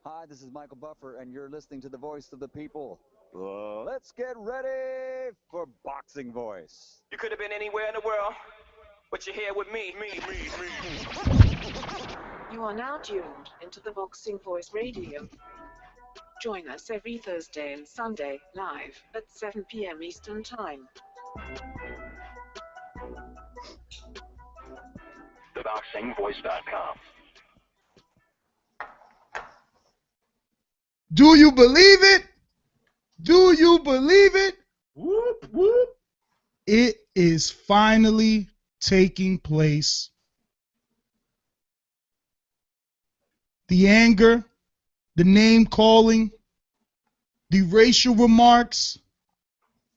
Hi, this is Michael Buffer, and you're listening to the voice of the people. Let's get ready for Boxing Voice. You could have been anywhere in the world, but you're here with me. You are now tuned into the Boxing Voice Radio. Join us every Thursday and Sunday, live, at 7 p.m. Eastern Time. ThaBoxingVoice.com. Do you believe it? Do you believe it? Whoop, whoop. It is finally taking place. The anger, the name calling, the racial remarks,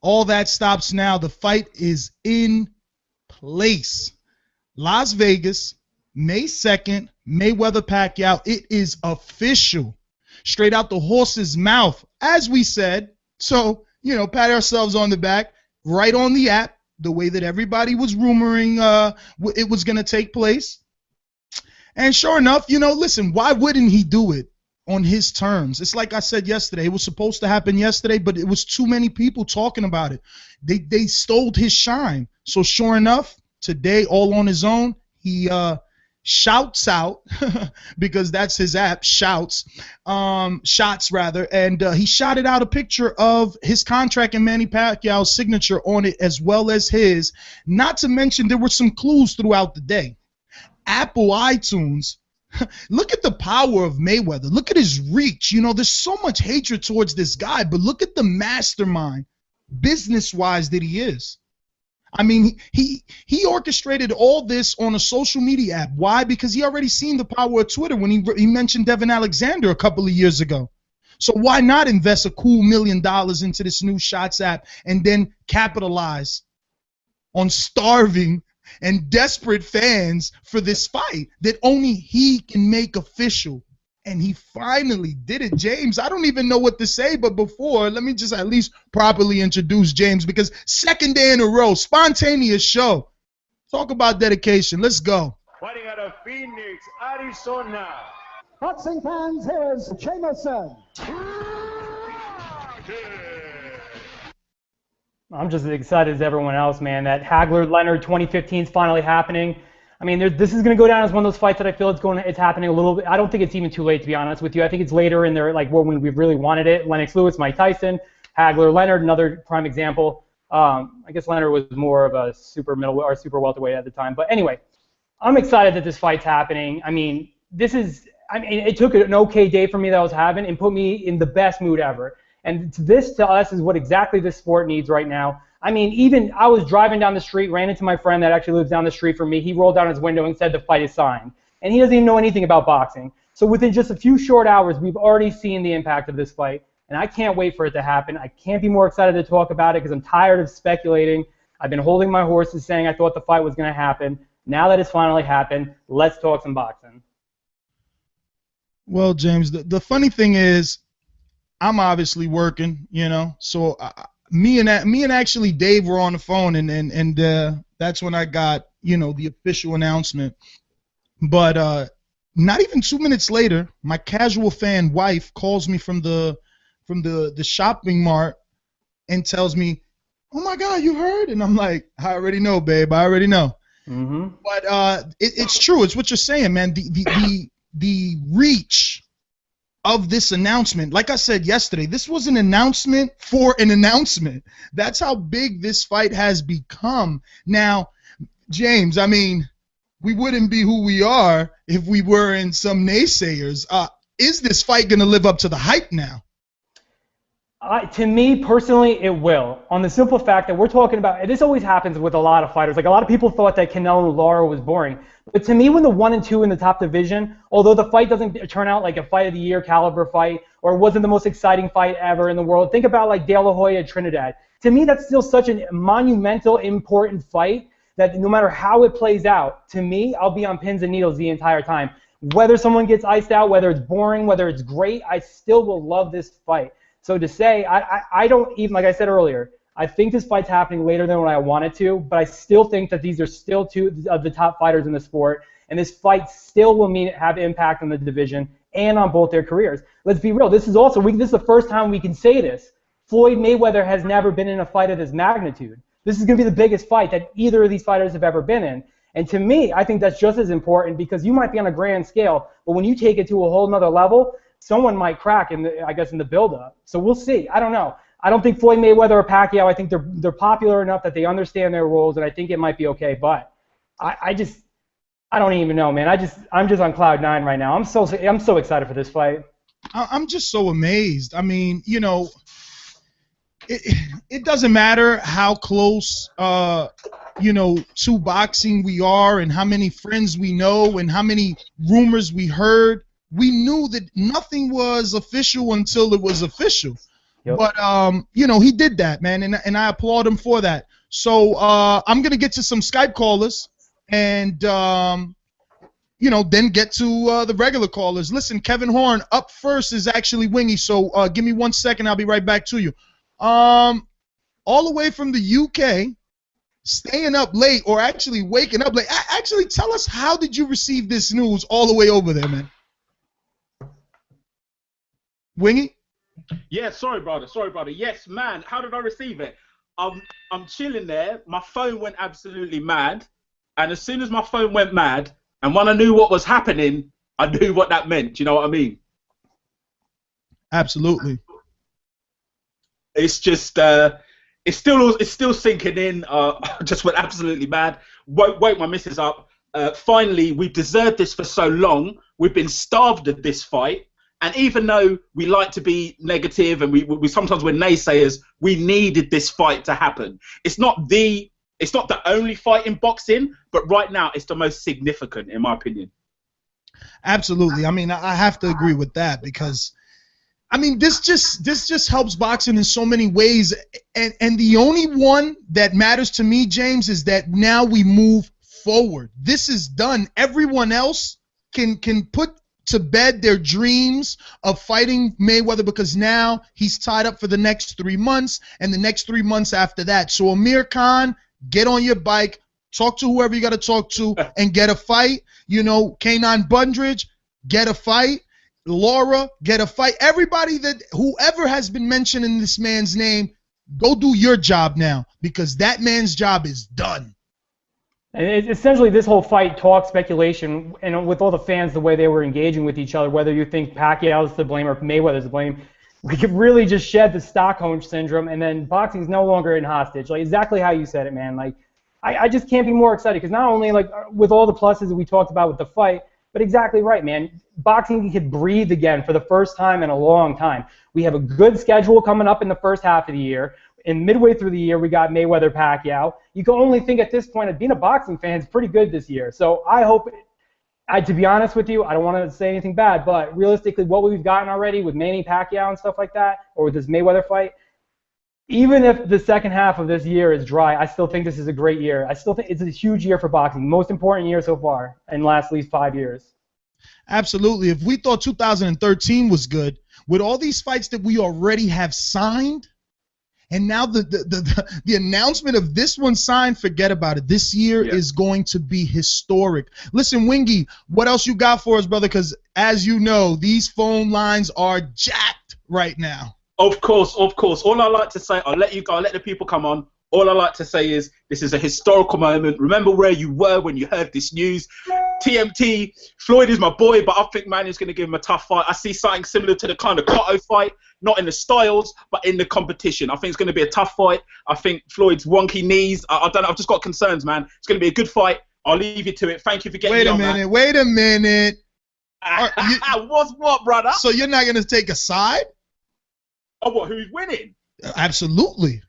all that stops now. The fight is in place. Las Vegas, May 2nd, Mayweather-Pacquiao. It is official. Straight out the horse's mouth, as we said. So, pat ourselves on the back, right on the app, the way that everybody was rumoring it was going to take place. And sure enough, listen, why wouldn't he do it on his terms? It's like I said yesterday. It was supposed to happen yesterday, but it was too many people talking about it. They stole his shine. So sure enough, today, all on his own, he shouts out because that's his app, shots rather, and he shouted out a picture of his contract and Manny Pacquiao's signature on it, as well as his. Not to mention there were some clues throughout the day. Apple iTunes, look at the power of Mayweather. Look at his reach. There's so much hatred towards this guy, but look at the mastermind, business-wise, that he is. I mean, he orchestrated all this on a social media app. Why? Because he already seen the power of Twitter when he mentioned Devin Alexander a couple of years ago. So why not invest a cool $1 million into this new Shots app and then capitalize on starving and desperate fans for this fight that only he can make official? And he finally did it. James, I don't even know what to say, but before, let me just at least properly introduce James, because second day in a row, spontaneous show. Talk about dedication. Let's go. Fighting out of Phoenix, Arizona. Boxing fans, here's Jameson. I'm just as excited as everyone else, man. That Hagler-Leonard 2015 is finally happening. I mean, this is going to go down as one of those fights that I feel it's happening a little bit. I don't think it's even too late, to be honest with you. I think it's later in there, like when we really wanted it. Lennox Lewis, Mike Tyson, Hagler-Leonard, another prime example. I guess Leonard was more of a super welterweight at the time. But anyway, I'm excited that this fight's happening. I mean, it took an okay day for me that I was having and put me in the best mood ever. And this to us is what exactly this sport needs right now. I mean, even I was driving down the street, ran into my friend that actually lives down the street from me. He rolled down his window and said the fight is signed. And he doesn't even know anything about boxing. So within just a few short hours, we've already seen the impact of this fight. And I can't wait for it to happen. I can't be more excited to talk about it because I'm tired of speculating. I've been holding my horses saying I thought the fight was going to happen. Now that it's finally happened, let's talk some boxing. Well, James, the funny thing is, I'm obviously working, so me and actually Dave were on the phone, and that's when I got, the official announcement. But not even 2 minutes later, my casual fan wife calls me from the shopping mart and tells me, "Oh my God, you heard?" And I'm like, "I already know, babe. I already know." Mm-hmm. But it's true. It's what you're saying, man. The reach of this announcement, like I said yesterday, this was an announcement for an announcement. That's how big this fight has become. Now, James, I mean, we wouldn't be who we are if we weren't some naysayers. Is this fight going to live up to the hype now? To me, personally, it will. On the simple fact that we're talking about, this always happens with a lot of fighters. Like, a lot of people thought that Canelo Lara was boring. But to me, when the 1 and 2 in the top division, although the fight doesn't turn out like a fight of the year caliber fight, or wasn't the most exciting fight ever in the world, think about like De La Hoya Trinidad. To me, that's still such a monumental, important fight that no matter how it plays out, to me, I'll be on pins and needles the entire time. Whether someone gets iced out, whether it's boring, whether it's great, I still will love this fight. So to say, I don't even, like I said earlier, I think this fight's happening later than what I wanted to, but I still think that these are still two of the top fighters in the sport, and this fight still will have impact on the division and on both their careers. Let's be real. This is the first time we can say this. Floyd Mayweather has never been in a fight of this magnitude. This is going to be the biggest fight that either of these fighters have ever been in. And to me, I think that's just as important because you might be on a grand scale, but when you take it to a whole nother level, someone might crack in the build-up. So we'll see. I don't know. I don't think Floyd Mayweather or Pacquiao, I think they're popular enough that they understand their roles, and I think it might be okay. But I don't even know, man. I'm just on cloud nine right now. I'm so excited for this fight. I'm just so amazed. I mean, you know, it doesn't matter how close, you know, to boxing we are and how many friends we know and how many rumors we heard. We knew that nothing was official until it was official. Yep. But, you know, he did that, man, and I applaud him for that. So I'm going to get to some Skype callers and, you know, then get to the regular callers. Listen, Kevin Horn, up first is actually Wingy, so give me 1 second. I'll be right back to you. All the way from the UK, staying up late or actually waking up late. Actually, tell us, how did you receive this news all the way over there, man? Wingy? Yeah, sorry, brother. Yes, man. How did I receive it? I'm chilling there. My phone went absolutely mad. And as soon as my phone went mad, and when I knew what was happening, I knew what that meant. Do you know what I mean? Absolutely. It's just, it's still sinking in. I just went absolutely mad. Woke my missus up. Finally, we've deserved this for so long. We've been starved of this fight. And even though we like to be negative and we sometimes we're naysayers, we needed this fight to happen. It's not the only fight in boxing, but right now it's the most significant, in my opinion. Absolutely. I mean, I have to agree with that because, I mean, this just helps boxing in so many ways. And the only one that matters to me, James, is that now we move forward. This is done. Everyone else can put to bed their dreams of fighting Mayweather because now he's tied up for the next 3 months and the next 3 months after that. So Amir Khan, get on your bike, talk to whoever you got to talk to, and get a fight. You know, Kanan Bundridge, get a fight. Laura, get a fight. Everybody whoever has been mentioned in this man's name, go do your job now because that man's job is done. And essentially, this whole fight talk speculation, and with all the fans, the way they were engaging with each other, whether you think Pacquiao's to blame or Mayweather's to blame, we could really just shed the Stockholm syndrome, and then boxing's no longer in hostage. Like exactly how you said it, man. Like I just can't be more excited because not only like with all the pluses that we talked about with the fight, but exactly right, man. Boxing can breathe again for the first time in a long time. We have a good schedule coming up in the first half of the year. And midway through the year, we got Mayweather-Pacquiao. You can only think at this point of being a boxing fan is pretty good this year. So I hope, to be honest with you, I don't want to say anything bad, but realistically, what we've gotten already with Manny Pacquiao and stuff like that, or with this Mayweather fight, even if the second half of this year is dry, I still think this is a great year. I still think it's a huge year for boxing, most important year so far in the last at least 5 years. Absolutely. If we thought 2013 was good, with all these fights that we already have signed, and now the announcement of this one signed, forget about it. This year is going to be historic. Listen, Wingy, what else you got for us, brother? Because as you know, these phone lines are jacked right now. Of course. All I like to say, I'll let the people come on. All I like to say is this is a historical moment. Remember where you were when you heard this news. TMT, Floyd is my boy, but I think Manny's going to give him a tough fight. I see something similar to the kind of Cotto fight, not in the styles, but in the competition. I think it's going to be a tough fight. I think Floyd's wonky knees, I don't know, I've just got concerns, man. It's going to be a good fight. I'll leave you to it. Thank you for getting me on, man. Wait a minute. What's what, brother? So you're not going to take a side? Oh, what, who's winning? Absolutely.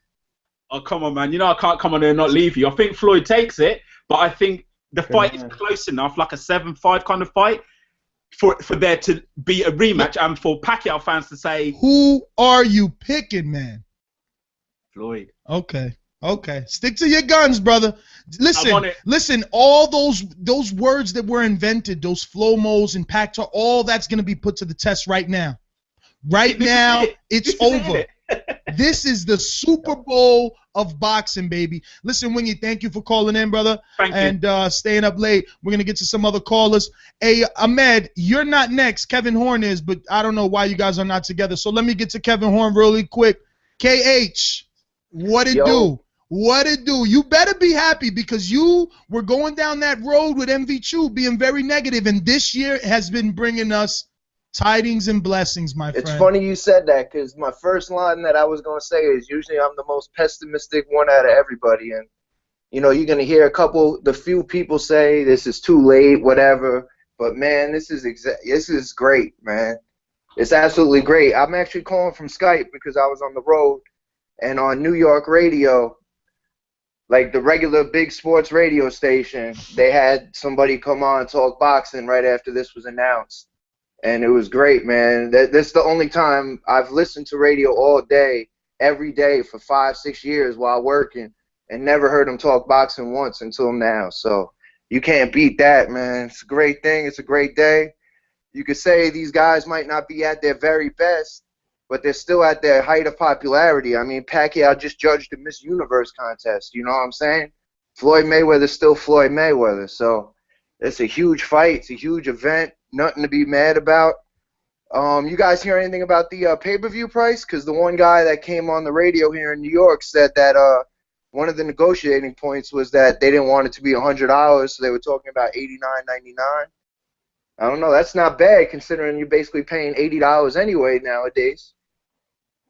Oh, come on, man. You know I can't come on there and not leave you. I think Floyd takes it, but I think the fight is close enough, like a 7-5 kind of fight, for there to be a rematch and for Pacquiao fans to say, who are you picking, man? Floyd. Okay. Stick to your guns, brother. Listen, all those words that were invented, those flow-mos and Pacquiao, all that's going to be put to the test right now. Right now, it's over. This is the Super Bowl of boxing, baby. Listen, Wingy, thank you for calling in, brother. Thank you. And staying up late. We're going to get to some other callers. Hey, Ahmed, you're not next. Kevin Horn is, but I don't know why you guys are not together. So let me get to Kevin Horn really quick. KH, what it do? What it do? You better be happy because you were going down that road with MV2 being very negative, and this year has been bringing us tidings and blessings, my friend. It's funny you said that because my first line that I was going to say is usually I'm the most pessimistic one out of everybody. And, you know, you're going to hear the few people say this is too late, whatever. But, man, this is great, man. It's absolutely great. I'm actually calling from Skype because I was on the road and on New York radio, like the regular big sports radio station, they had somebody come on and talk boxing right after this was announced. And it was great, man. That's the only time I've listened to radio all day, every day for 5-6 years while working, and never heard them talk boxing once until now. So you can't beat that, man. It's a great thing. It's a great day. You could say these guys might not be at their very best, but they're still at their height of popularity. I mean, Pacquiao just judged the Miss Universe contest. You know what I'm saying? Floyd Mayweather's still Floyd Mayweather. So it's a huge fight. It's a huge event. Nothing to be mad about. You guys hear anything about the pay-per-view price? Because the one guy that came on the radio here in New York said that one of the negotiating points was that they didn't want it to be $100, so they were talking about $89.99. I don't know. That's not bad considering you're basically paying $80 anyway nowadays.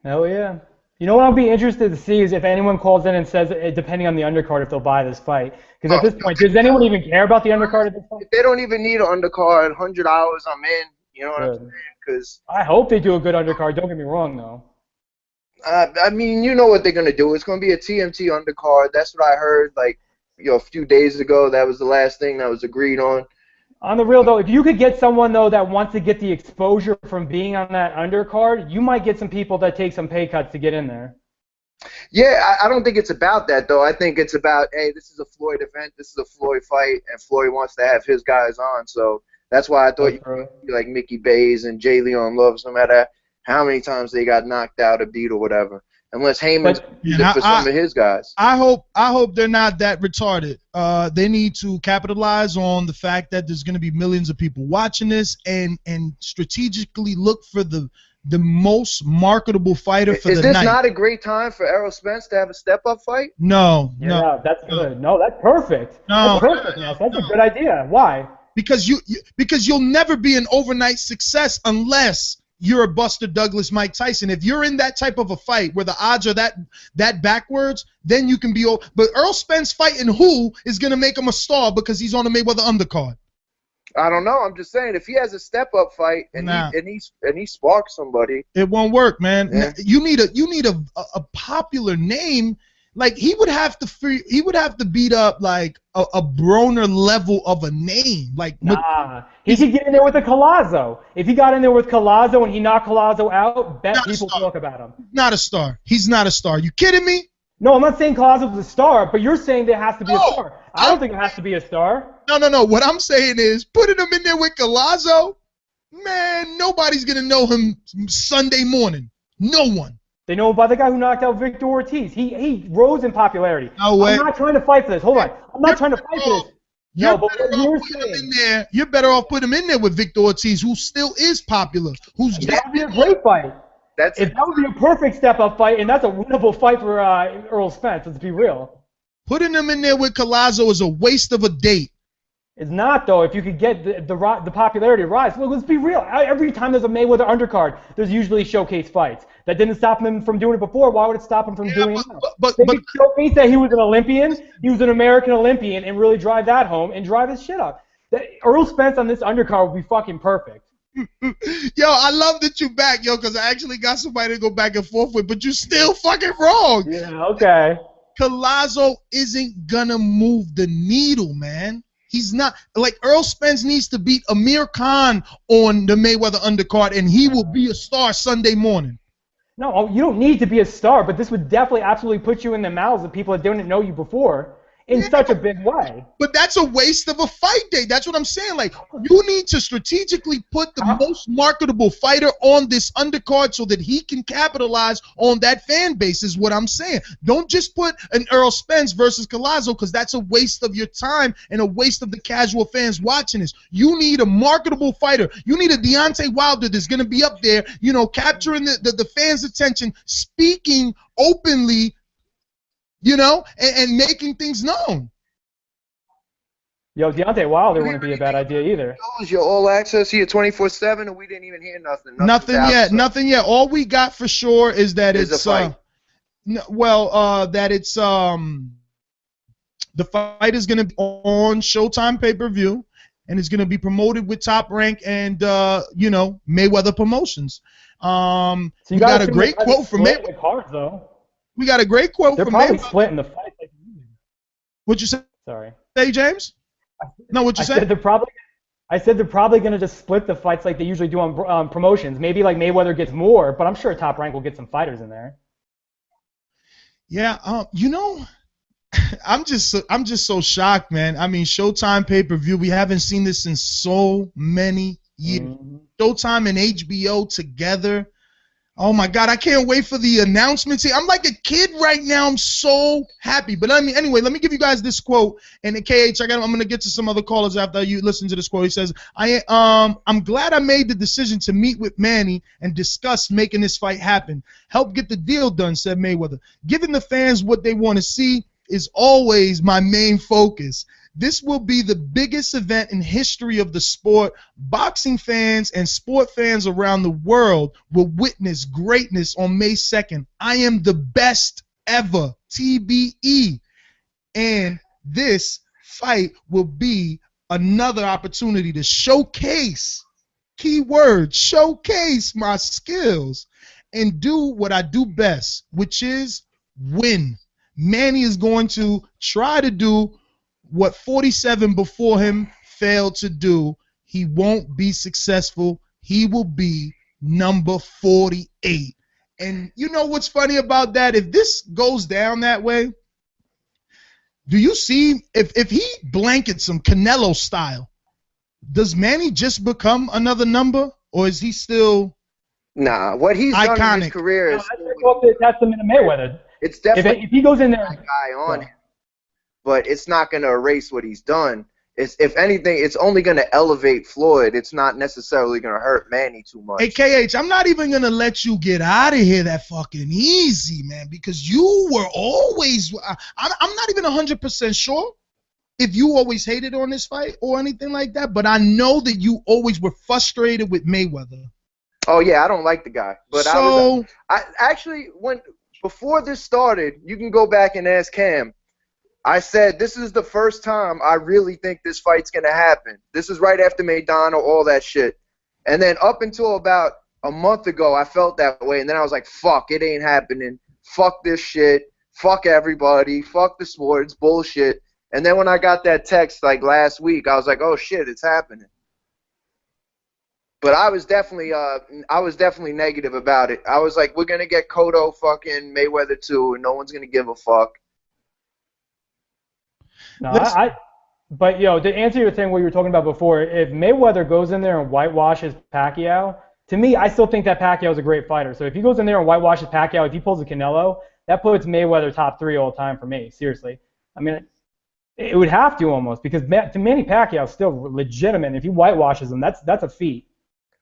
Hell yeah. You know what I'll be interested to see is if anyone calls in and says, depending on the undercard, if they'll buy this fight. Because at this point, does anyone even care about the undercard at this point? They don't even need an undercard. $100, I'm in. You know what I'm saying? Because I hope they do a good undercard. Don't get me wrong, though. I mean, you know what they're gonna do. It's gonna be a TMT undercard. That's what I heard. Like, a few days ago, that was the last thing that was agreed on. On the real, though, if you could get someone, though, that wants to get the exposure from being on that undercard, you might get some people that take some pay cuts to get in there. Yeah, I don't think it's about that, though. I think it's about, hey, this is a Floyd event, this is a Floyd fight, and Floyd wants to have his guys on. So that's why I thought you could be like Mickey Bays and Jay Leon Loves, no matter how many times they got knocked out or beat or whatever. Unless Heyman's for some of his guys. I hope they're not that retarded. They need to capitalize on the fact that there's going to be millions of people watching this and strategically look for the most marketable fighter for the night. Is this not a great time for Errol Spence to have a step-up fight? No. That's good. No, that's perfect. No, that's perfect. That's a good idea. Why? Because you'll never be an overnight success unless you're a Buster Douglas, Mike Tyson. If you're in that type of a fight where the odds are that backwards, then you can be. But Earl Spence fighting who is going to make him a star because he's on a Mayweather undercard? I don't know. I'm just saying, if he has a step-up fight and he sparks somebody, it won't work, man. Yeah. You need a popular name. Like he would have to beat up like a Broner level of a name. Like he could get in there with a Collazo. If he got in there with Collazo and he knocked Collazo out, bet people talk about him. Not a star. He's not a star. You kidding me? No, I'm not saying Collazo's a star, but you're saying there has to be a star. I don't think it has to be a star. No. What I'm saying is putting him in there with Collazo, man, nobody's gonna know him Sunday morning. No one. They know by the guy who knocked out Victor Ortiz. He rose in popularity. No way. I'm not trying to fight for this. Hold on. I'm not trying to fight for this. No, but what you're saying. You're better off putting him in there with Victor Ortiz, who still is popular. That would be a great fight. That would be a perfect step-up fight, and that's a winnable fight for Earl Spence. Let's be real. Putting him in there with Collazo is a waste of a date. It's not, though. If you could get the popularity rise. Look, let's be real. Every time there's a Mayweather undercard, there's usually showcase fights. That didn't stop him from doing it before. Why would it stop him from doing it now? They could showcase that he was an Olympian, he was an American Olympian, and really drive that home and drive his shit up. Earl Spence on this undercard would be fucking perfect. Yo, I love that you back, because I actually got somebody to go back and forth with, but you're still fucking wrong. Yeah, okay. Collazo isn't gonna move the needle, man. He's not. Like, Earl Spence needs to beat Amir Khan on the Mayweather undercard, and he will be a star Sunday morning. No, you don't need to be a star, but this would definitely absolutely put you in the mouths of people that didn't know you before. in such a big way. But that's a waste of a fight day. That's what I'm saying. Like, you need to strategically put the most marketable fighter on this undercard so that he can capitalize on that fan base is what I'm saying. Don't just put an Errol Spence versus Collazo because that's a waste of your time and a waste of the casual fans watching this. You need a marketable fighter. You need a Deontay Wilder that's going to be up there, you know, capturing the fans' attention, speaking openly, you know, and making things known. Yo, Deontay Wilder wouldn't be a bad idea either. Your all access here 24/7, and we didn't even hear nothing. Nothing yet. Nothing yet. All we got for sure is that it's that it's the fight is going to be on Showtime pay-per-view, and it's going to be promoted with Top Rank and you know, Mayweather Promotions. So we got a great quote from Mayweather. Cards, though. We got a great quote They're from probably Mayweather. splitting the fight. What'd you say? Sorry. Hey, James? No, what you say? I said they're probably going to just split the fights like they usually do on promotions. Maybe like Mayweather gets more, but I'm sure Top Rank will get some fighters in there. Yeah, you know, I'm just so shocked, man. I mean, Showtime pay-per-view, we haven't seen this in so many years. Showtime and HBO together. Oh my God, I can't wait for the announcement. See, I'm like a kid right now. I'm so happy. But anyway, let me give you guys this quote. And the KH, I'm gonna get to some other callers after you listen to this quote. He says, I'm glad I made the decision to meet with Manny and discuss making this fight happen. Help get the deal done, said Mayweather. Giving the fans what they want to see is always my main focus. This will be the biggest event in history of the sport. Boxing fans and sport fans around the world will witness greatness on May 2nd. I am the best ever, TBE. And this fight will be another opportunity to showcase, keyword, showcase my skills and do what I do best, which is win. Manny is going to try to do what 47 before him failed to do. He won't be successful. He will be number 48. And you know what's funny about that? If this goes down that way, do you see if he blankets some Canelo style, does Manny just become another number, or is he still Nah, what he's iconic? done in his career is that's the Mayweather. It's definitely if he goes in there, that guy on him. But it's not going to erase what he's done. If anything, it's only going to elevate Floyd. It's not necessarily going to hurt Manny too much. Hey, KH, I'm not even going to let you get out of here that fucking easy, man, because you were always – I'm not even 100% sure if you always hated on this fight or anything like that, but I know that you always were frustrated with Mayweather. Oh, yeah, I don't like the guy. But I actually, before this started, you can go back and ask Cam. I said, this is the first time I really think this fight's going to happen. This is right after Maidana, all that shit. And then up until about a month ago, I felt that way. And then I was like, fuck, it ain't happening. Fuck this shit. Fuck everybody. Fuck the sport. It's bullshit. And then when I got that text like last week, I was like, oh, shit, it's happening. But I was definitely negative about it. I was like, we're going to get Cotto fucking Mayweather too, and no one's going to give a fuck. No, but yo, to answer your thing, what you were talking about before, if Mayweather goes in there and whitewashes Pacquiao, to me, I still think that Pacquiao is a great fighter. So if he goes in there and whitewashes Pacquiao, if he pulls a Canelo, that puts Mayweather top 3 all time for me. Seriously, I mean, it would have to almost, because to Manny Pacquiao is still legitimate. If he whitewashes him, that's a feat.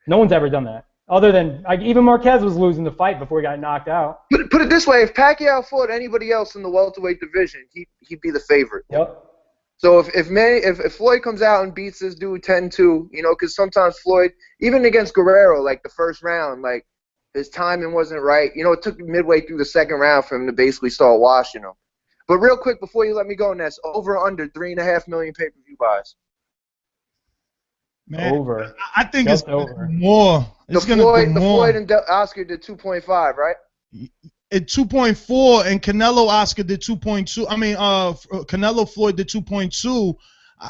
No one's ever done that. Other than even Marquez was losing the fight before he got knocked out. Put it this way: if Pacquiao fought anybody else in the welterweight division, he'd be the favorite. Yep. So if Floyd comes out and beats this dude 10-2, you know, because sometimes Floyd, even against Guerrero, like the first round, like his timing wasn't right. You know, it took midway through the second round for him to basically start washing him. But real quick before you let me go, Ness, over or under 3.5 million pay-per-view buys. Man, over. I think Just it's over. more. It's The Floyd and Oscar did 2.5, right? At 2.4, and Canelo Oscar did 2.2. I mean, Canelo Floyd did 2.2.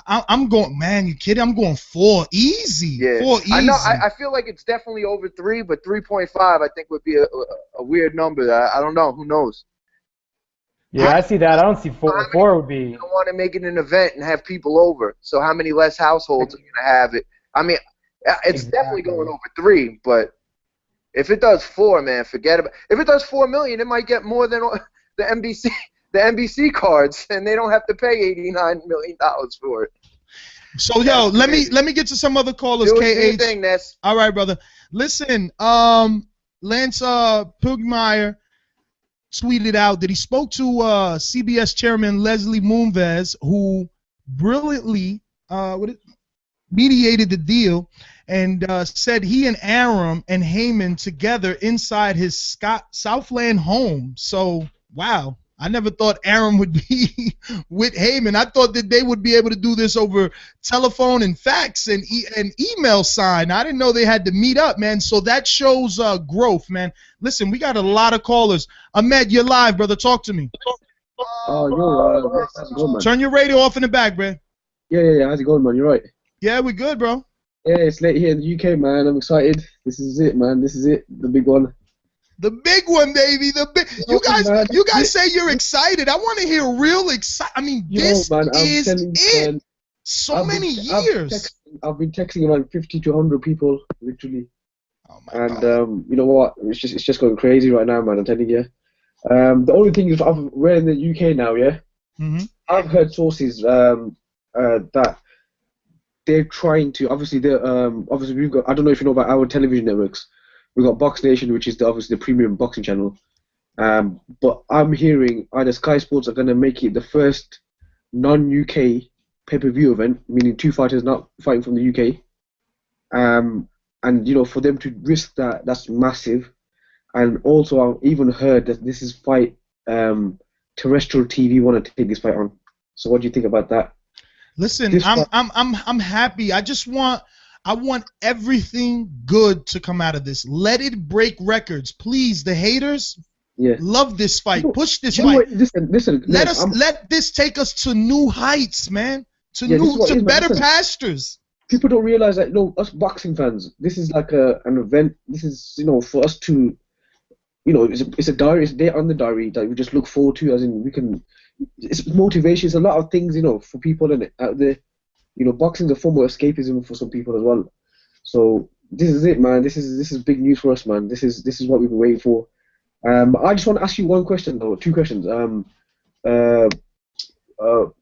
I'm going, man, you kidding? I'm going 4 easy. Yeah. 4 easy. I know. I feel like it's definitely over 3, but 3.5 I think would be a weird number. I don't know. Who knows? Yeah, I see that. I don't see four. Four would be. I want to make it an event and have people over. So how many less households are going to have it? I mean, it's definitely going over 3, but if it does 4, man, forget about. If it does 4 million, it might get more than the NBC cards, and they don't have to pay $89 million for it. So yo, let me get to some other callers. Do KH. your thing, Ness. All right, brother. Listen, Lance Pugmire tweeted out that he spoke to CBS chairman Leslie Moonves, who brilliantly mediated the deal, and said he and Arum and Heyman together inside his Southland home. So, wow. I never thought Arum would be with Heyman. I thought that they would be able to do this over telephone and fax and email sign. I didn't know they had to meet up, man. So that shows growth, man. Listen, we got a lot of callers. Ahmed, you're live, brother. Talk to me. How's it going, man? Turn your radio off in the back, man. Yeah. How's it going, man? You're right. Yeah, we're good, bro. Yeah, it's late here in the UK, man. I'm excited. This is it, man. This is it. The big one. The big one, baby. The big. You guys say you're excited. I want to hear real excitement. I mean, this is it. Man, so many years. I've been texting around 50 to 100 people, literally. Oh my God. You know what? It's just going crazy right now, man. I'm telling you. The only thing is, we're in the UK now, yeah. Mm-hmm. I've heard sources that they're trying to. Obviously we've got. I don't know if you know about our television networks. We've got Box Nation, which is obviously the premium boxing channel. But I'm hearing either Sky Sports are going to make it the first non-UK pay-per-view event, meaning 2 fighters not fighting from the UK. And, you know, for them to risk that, that's massive. And also, I've even heard that this is fight terrestrial TV want to take this fight on. So what do you think about that? Listen, I'm happy. I want everything good to come out of this. Let it break records, please. The haters, love this fight. Push this fight. Listen. Let this take us to new heights, man. To better pastures. People don't realize that. Us boxing fans, this is like an event. This is for us to, it's a diary. It's a day on the diary that we just look forward to. As in, we can. It's motivation. It's a lot of things, for people out there. Boxing is a form of escapism for some people as well. So this is it, man. This is big news for us, man. This is what we've been waiting for. I just want to ask you one question, though. 2 questions.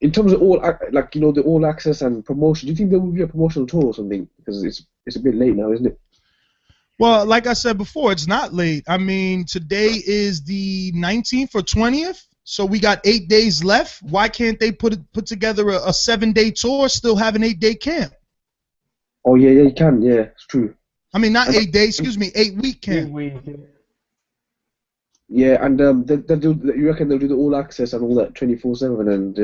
In terms of the all access and promotion, do you think there will be a promotional tour or something? Because it's a bit late now, isn't it? Well, like I said before, it's not late. I mean, today is the 19th or 20th. So we got 8 days left. Why can't they put together a 7-day tour, still have an 8-day camp? Oh yeah, you can. Yeah, it's true. I mean, not 8 days. Excuse me, 8-week camp. 8 weeks. Yeah, and you reckon they'll do the all access and all that 24/7 and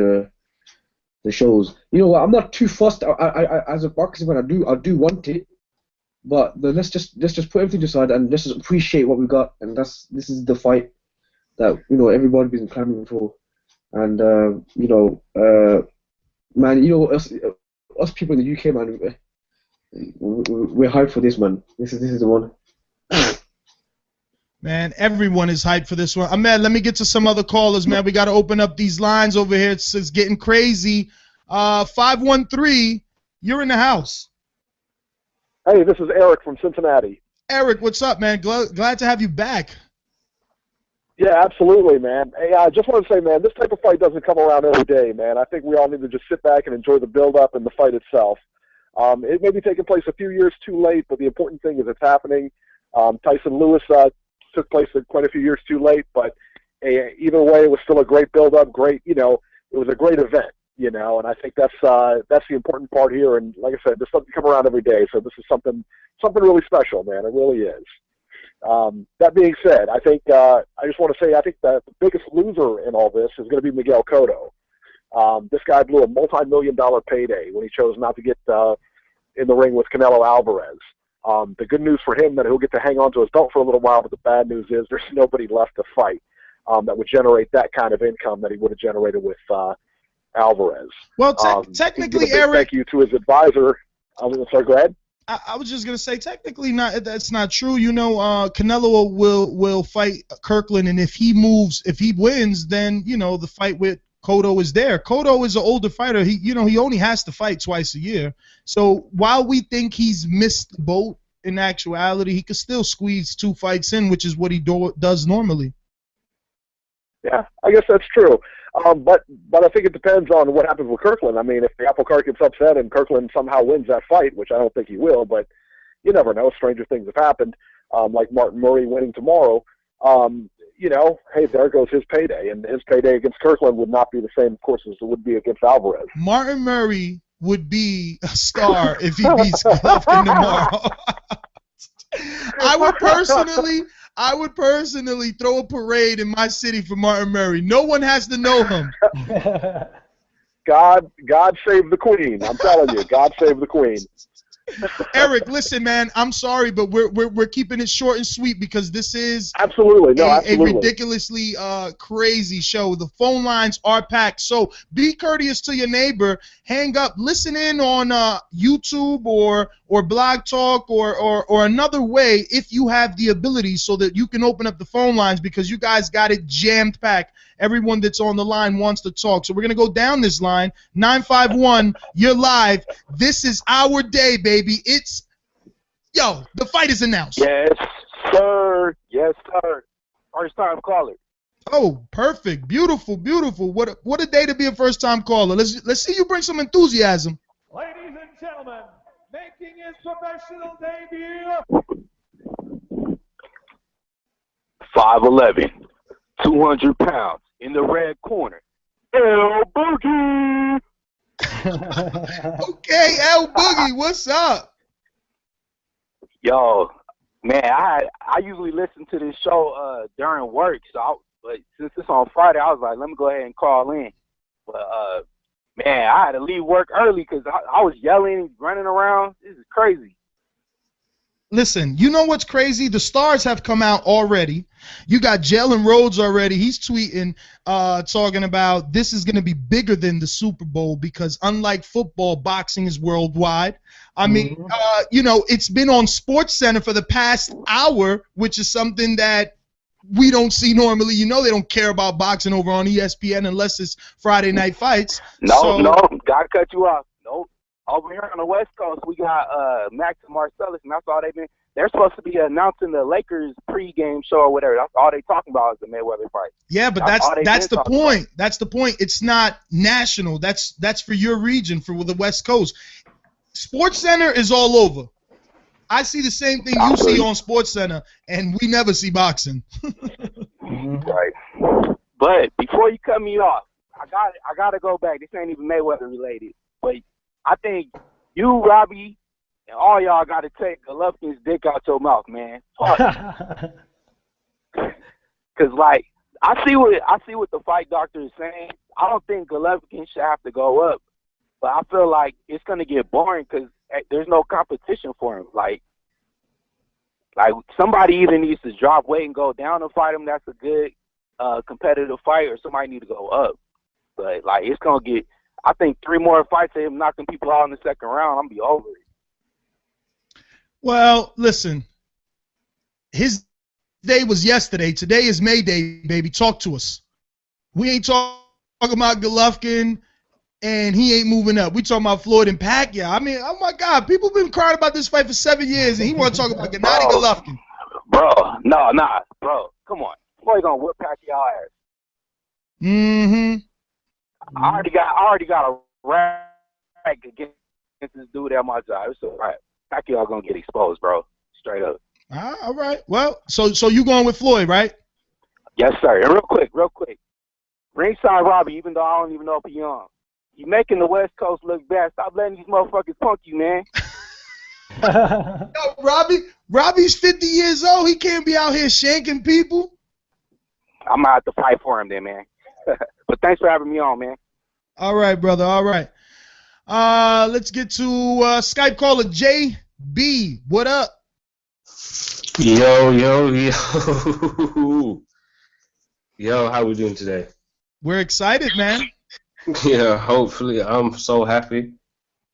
the shows? You know what? I'm not too fussed. I as a boxing fan, I do want it, but let's just put everything aside and let's just appreciate what we got. And this is the fight that everybody's been clamoring for, and man, us people in the UK, man, we're hyped for this, man. This is the one. Man, everyone is hyped for this one. Ahmed, let me get to some other callers, man. We got to open up these lines over here. It's getting crazy. 513, you're in the house. Hey, this is Eric from Cincinnati. Eric, what's up, man? Glad to have you back. Yeah, absolutely, man. Hey, I just want to say, man, this type of fight doesn't come around every day, man. I think we all need to just sit back and enjoy the build-up and the fight itself. It may be taking place a few years too late, but the important thing is it's happening. Tyson Lewis took place quite a few years too late, but either way, it was still a great build-up. Great, it was a great event, and I think that's the important part here. And like I said, this doesn't come around every day, so this is something really special, man. It really is. That being said, I think I just want to say I think that the biggest loser in all this is going to be Miguel Cotto. This guy blew a multi-million-dollar payday when he chose not to get in the ring with Canelo Alvarez. The good news for him that he'll get to hang on to his belt for a little while, but the bad news is there's nobody left to fight that would generate that kind of income that he would have generated with Alvarez. Well, technically, Eric, thank you to his advisor. I'm sorry, go ahead. I was just gonna say, technically, not that's not true. You know, Canelo will fight Kirkland, and if he wins, then you know the fight with Cotto is there. Cotto is an older fighter. He only has to fight twice a year. So while we think he's missed the boat, in actuality, he could still squeeze 2 fights in, which is what he does normally. Yeah, I guess that's true. But I think it depends on what happens with Kirkland. I mean, if the apple cart gets upset and Kirkland somehow wins that fight, which I don't think he will, but you never know. Stranger things have happened, like Martin Murray winning tomorrow. You know, hey, there goes his payday, and his payday against Kirkland would not be the same, of course, as it would be against Alvarez. Martin Murray would be a star if he beats Golovkin tomorrow. I would personally throw a parade in my city for Martin Murray. No one has to know him. God save the Queen. I'm telling you, God save the Queen. Eric, listen, man. I'm sorry, but we're keeping it short and sweet because this is absolutely a ridiculously crazy show. The phone lines are packed, so be courteous to your neighbor. Hang up, listen in on YouTube or Blog Talk or another way if you have the ability, so that you can open up the phone lines because you guys got it jammed packed. Everyone that's on the line wants to talk, so we're gonna go down this line. 951, you're live. This is our day, baby. The fight is announced. Yes, sir. Yes, sir. First time caller. Oh, perfect. Beautiful, beautiful. What a day to be a first time caller. Let's see you bring some enthusiasm. Ladies and gentlemen, making his professional debut. 5'11", 200 pounds. In the red corner, El Boogie. Okay, El Boogie, what's up? Yo, man, I usually listen to this show during work, but since it's on Friday, I was like, let me go ahead and call in. But man, I had to leave work early because I was yelling and running around. This is crazy. Listen, you know what's crazy? The stars have come out already. You got Jalen Rhodes already. He's tweeting, talking about this is going to be bigger than the Super Bowl because unlike football, boxing is worldwide. I mean, it's been on SportsCenter for the past hour, which is something that we don't see normally. You know they don't care about boxing over on ESPN unless it's Friday night fights. No, gotta cut you off. Nope. Over here on the West Coast, we got Max and Marcellus, and that's all they're supposed to be announcing the Lakers pregame show or whatever. That's all they talking about is the Mayweather fight. Yeah, but that's the point. That's the point. It's not national. That's for your region, for the West Coast. SportsCenter is all over. I see the same thing you see on SportsCenter, and we never see boxing. Right. But before you cut me off, I gotta go back. This ain't even Mayweather related, but I think you, Robbie, and all y'all got to take Golovkin's dick out your mouth, man. Cause like I see what the fight doctor is saying. I don't think Golovkin should have to go up, but I feel like it's gonna get boring because there's no competition for him. Like somebody either needs to drop weight and go down to fight him. That's a good competitive fight, or somebody need to go up. But like it's gonna get. I think 3 more fights of him knocking people out in the second round, I'm going to be over it. Well, listen. His day was yesterday. Today is May Day, baby. Talk to us. We ain't talking about Golovkin, and he ain't moving up. We talking about Floyd and Pacquiao. I mean, oh, my God. People been crying about this fight for 7 years, and he want to talk about Gennady Golovkin. Bro, bro. Come on. Floyd going to whip Pacquiao ass. Mm-hmm. I already got a rag against this dude at my job. It's all right. Pacquiao gonna get exposed, bro. Straight up. All right. Well, so you going with Floyd, right? Yes, sir. And real quick. Ringside Robbie, even though I don't even know if he's young, you making the West Coast look bad. Stop letting these motherfuckers punk you, man. Yo, Robbie's 50 years old. He can't be out here shanking people. I'm gonna have to fight for him then, man. But thanks for having me on, man. All right, brother. All right. Let's get to Skype caller JB. What up? Yo. Yo, how we doing today? We're excited, man. Yeah, hopefully. I'm so happy.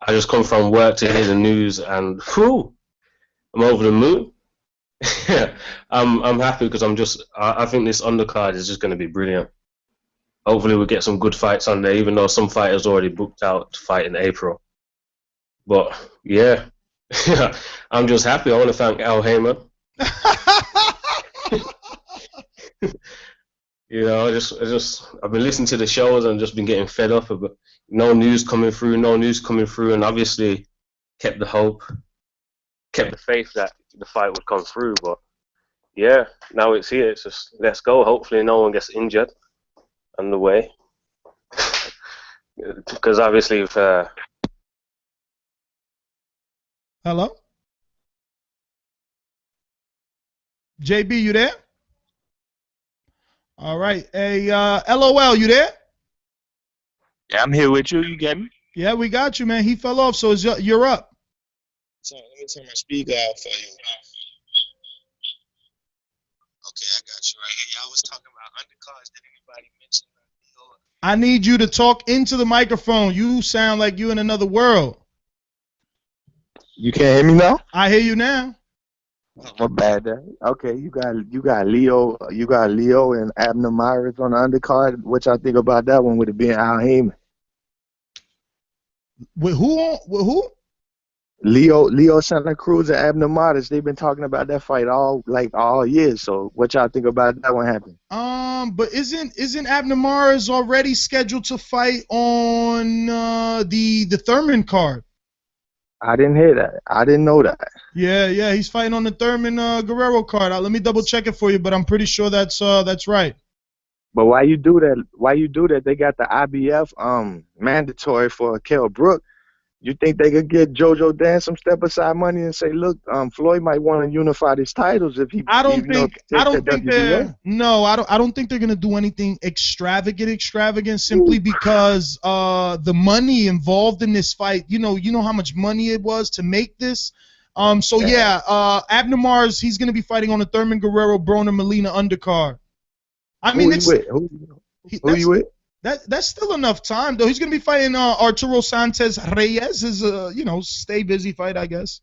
I just come from work to hear the news, and whew, I'm over the moon. I'm happy because I think this undercard is just going to be brilliant. Hopefully we'll get some good fights on there, even though some fighters already booked out to fight in April. But yeah, I'm just happy. I want to thank Al Heyman. You know, I've been listening to the shows and just been getting fed up of no news coming through, and obviously kept the hope, kept the faith that the fight would come through. But yeah, now it's here. It's just let's go. Hopefully no one gets injured on the way, because obviously if Hello? JB, you there? All right. Hey, LOL, you there? Yeah, I'm here with you. You get me? Yeah, we got you, man. He fell off, so you're up. So let me turn my speaker out for you. Okay, I got you right here. Y'all was talking about undercards. Did anybody mention that? I need you to talk into the microphone. You sound like you in another world. You can't hear me now? I hear you now. Oh, my bad. Okay, you got Leo and Abner Myers on the undercard. What y'all think about that one? Would it be Al Heyman? With who? With who? Leo Santa Cruz and Abner Myers. They've been talking about that fight all year. So what y'all think about that one happening? But isn't Abner Myers already scheduled to fight on the Thurman card? I didn't hear that. I didn't know that. Yeah, he's fighting on the Thurman Guerrero card. Let me double check it for you, but I'm pretty sure that's right. But why you do that? Why you do that? They got the IBF mandatory for Kell Brook. You think they could get JoJo Dan some step aside money and say, look, Floyd might want to unify these titles if he. I don't think they're gonna do anything extravagant simply because the money involved in this fight. You know how much money it was to make this. Abner Myers, he's gonna be fighting on the Thurman Guerrero Broner Molina undercard. Who you with? That's still enough time though. He's gonna be fighting Arturo Sanchez Reyes. Is stay busy fight, I guess.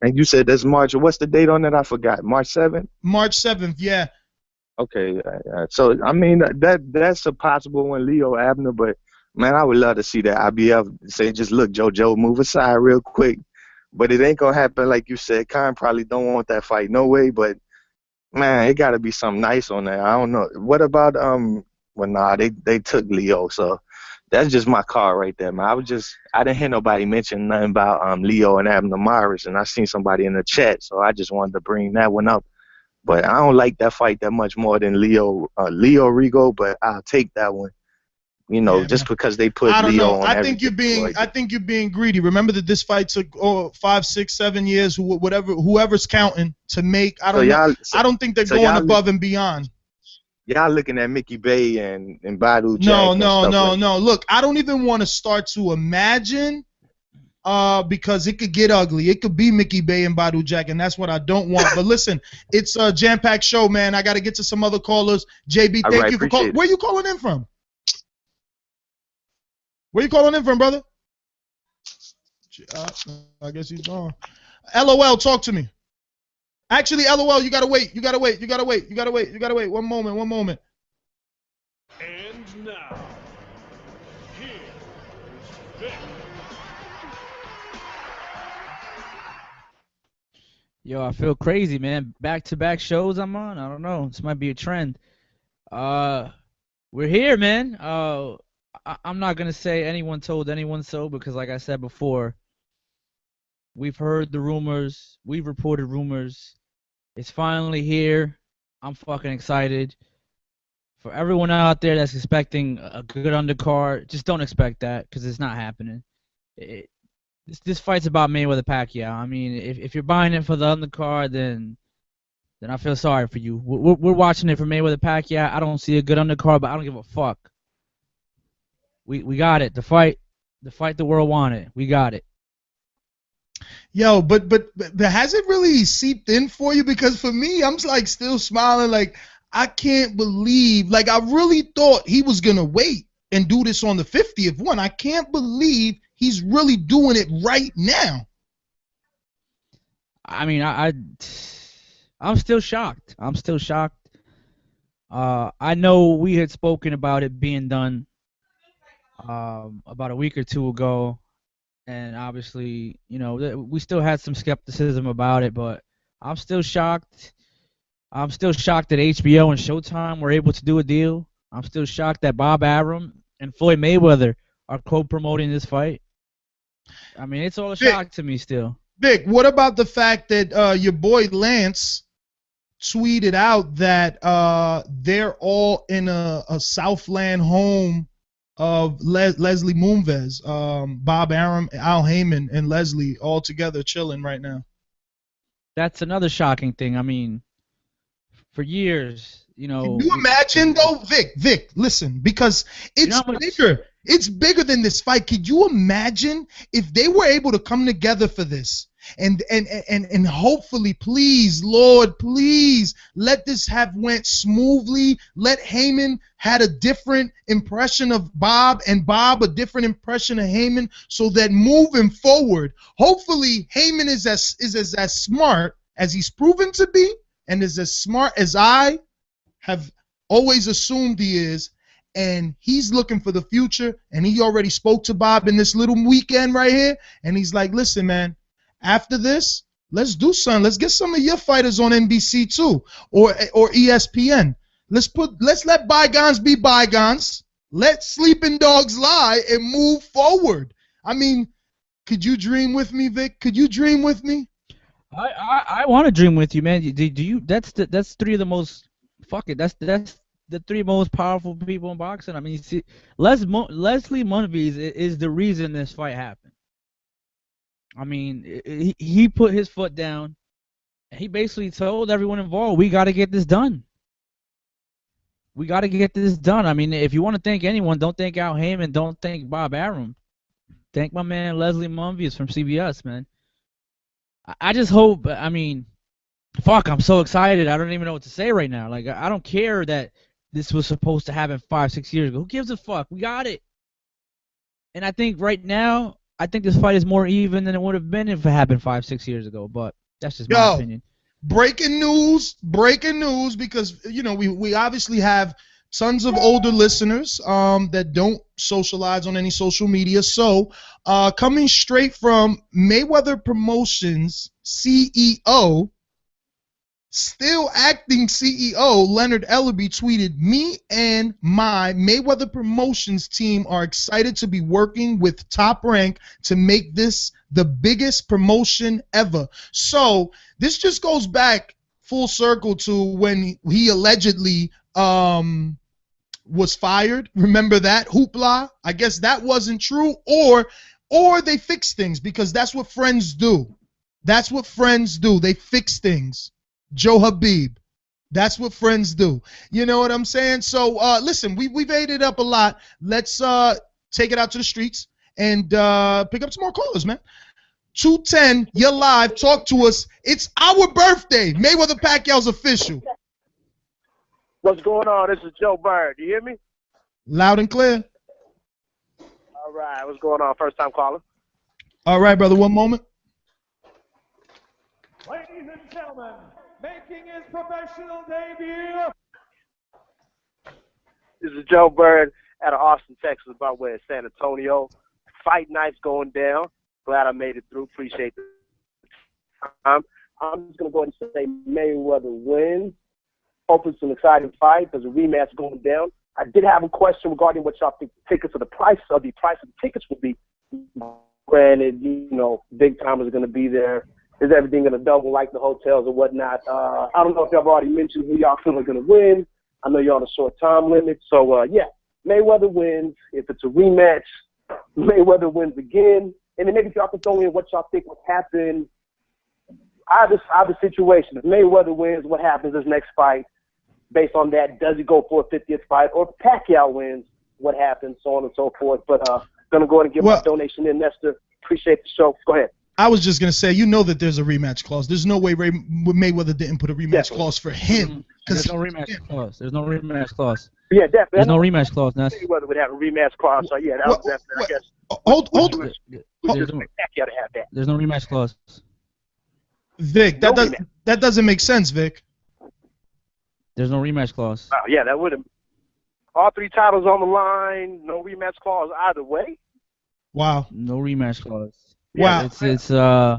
And you said that's March. What's the date on that? I forgot. March 7th. March 7th. Yeah. Okay. So I mean that's a possible one, Leo Abner. But man, I would love to see that IBF say, just look, JoJo, move aside real quick. But it ain't gonna happen like you said. Khan probably don't want that fight, no way. But man, it gotta be something nice on there. I don't know. What about Well, nah, they took Leo, so that's just my card right there, man. I didn't hear nobody mention nothing about Leo and Abner Myers, and I seen somebody in the chat, so I just wanted to bring that one up. But I don't like that fight that much more than Leo Rigo, but I'll take that one. Just because they put Leo on. I think you're being greedy. Remember that this fight took 5, 6, 7 years, whoever's counting to make. I don't think they're going above and beyond. Y'all looking at Mickey Bay and Badu Jack. No. Look, I don't even want to start to imagine because it could get ugly. It could be Mickey Bay and Badu Jack, and that's what I don't want. But listen, it's a jam-packed show, man. I got to get to some other callers. JB, thank you for calling. Where you calling in from? Where you calling in from, brother? I guess he's gone. LOL, talk to me. Actually, LOL, you gotta wait. One moment. And now, here's Vic. Yo, I feel crazy, man. Back-to-back shows I'm on. I don't know. This might be a trend. We're here, man. I'm not gonna say anyone told anyone so because, like I said before, we've heard the rumors. We've reported rumors. It's finally here. I'm fucking excited. For everyone out there that's expecting a good undercard, just don't expect that because it's not happening. This fight's about Mayweather-Pacquiao. I mean, if you're buying it for the undercard, then I feel sorry for you. We're watching it for Mayweather-Pacquiao. I don't see a good undercard, but I don't give a fuck. We got it. The fight the world wanted. We got it. Yo, but has it really seeped in for you? Because for me, I'm like still smiling. Like I can't believe. Like I really thought he was gonna wait and do this on the 50th one. I can't believe he's really doing it right now. I mean, I'm still shocked. I'm still shocked. I know we had spoken about it being done about a week or two ago, and obviously, you know, we still had some skepticism about it, but I'm still shocked. I'm still shocked that HBO and Showtime were able to do a deal. I'm still shocked that Bob Arum and Floyd Mayweather are co-promoting this fight. I mean, it's all a shock to me still. Vic, what about the fact that your boy Lance tweeted out that they're all in a Southland home of Leslie Moonves, Bob Arum, Al Heyman, and Leslie all together chilling right now? That's another shocking thing. I mean, for years, you know. Can you imagine though, Vic, listen, because it's bigger. It's bigger than this fight. Could you imagine if they were able to come together for this and hopefully, please, Lord, please let this have went smoothly. Let Heyman had a different impression of Bob and Bob a different impression of Heyman, so that moving forward, hopefully Heyman is as smart as he's proven to be and is as smart as I have always assumed he is, and he's looking for the future, and he already spoke to Bob in this little weekend right here, and he's like, listen, man, after this, let's do something. Let's get some of your fighters on NBC too, or ESPN. Let's let bygones be bygones. Let sleeping dogs lie and move forward. I mean, could you dream with me, Vic? Could you dream with me? I want to dream with you, man. Do you? That's three of the most. Fuck it. That's the three most powerful people in boxing. I mean, you see, Leslie Moonves is the reason this fight happened. I mean, he put his foot down. And he basically told everyone involved, we got to get this done. We got to get this done. I mean, if you want to thank anyone, don't thank Al Heyman, don't thank Bob Arum. Thank my man Leslie Moonves from CBS, man. I just hope, I mean, fuck, I'm so excited. I don't even know what to say right now. Like, I don't care that this was supposed to happen 5-6 years ago. Who gives a fuck? We got it. And I think right now, I think this fight is more even than it would have been if it happened 5-6 years ago. But that's just my opinion. Breaking news, because, you know, we obviously have tons of older listeners that don't socialize on any social media. So coming straight from Mayweather Promotions CEO, still acting CEO, Leonard Ellerby tweeted, me and my Mayweather Promotions team are excited to be working with Top Rank to make this the biggest promotion ever. So this just goes back full circle to when he allegedly was fired. Remember that hoopla? I guess that wasn't true, or they fix things, because that's what friends do. That's what friends do. They fix things. Joe Habib. That's what friends do. You know what I'm saying? So listen, we've ate it up a lot. Let's take it out to the streets and pick up some more callers, man. 210, you're live. Talk to us. It's our birthday. Mayweather-Pacquiao's official. What's going on? This is Joe Bird. You hear me? Loud and clear. All right. What's going on? First time caller. All right, brother. One moment. Ladies and gentlemen, making his professional debut. This is Joe Bird out of Austin, Texas, by way of San Antonio. Fight night's going down. Glad I made it through. Appreciate the time. I'm just going to go ahead and say Mayweather wins. Hope it's an exciting fight. There's a rematch going down. I did have a question regarding what y'all think the tickets or the price of the tickets will be. Granted, you know, big timers are going to be there. Is everything going to double like the hotels or whatnot? I don't know if y'all have already mentioned who y'all feel are going to win. I know you're on a short time limit. So, yeah, Mayweather wins. If it's a rematch, Mayweather wins again. And then maybe y'all can throw in what y'all think would happen. I have a situation. If Mayweather wins, what happens this next fight? Based on that, does he go for a 50th fight? Or if Pacquiao wins, what happens? So on and so forth. But going to go ahead and give my donation in, Nestor. Appreciate the show. Go ahead. I was just going to say, you know that there's a rematch clause. There's no way Mayweather didn't put a rematch clause for him. There's no rematch clause. There's no rematch clause. Yeah, definitely. There's no rematch clause, Ness. Mayweather would have a rematch clause. So, yeah, that was definitely, I guess. Hold. Pacquiao to have that. There's no rematch clause. Vic, that doesn't make sense, Vic. There's no rematch clause. Oh, yeah, that would have. All 3 titles on the line, no rematch clause either way. Wow. No rematch clause. Wow. It's so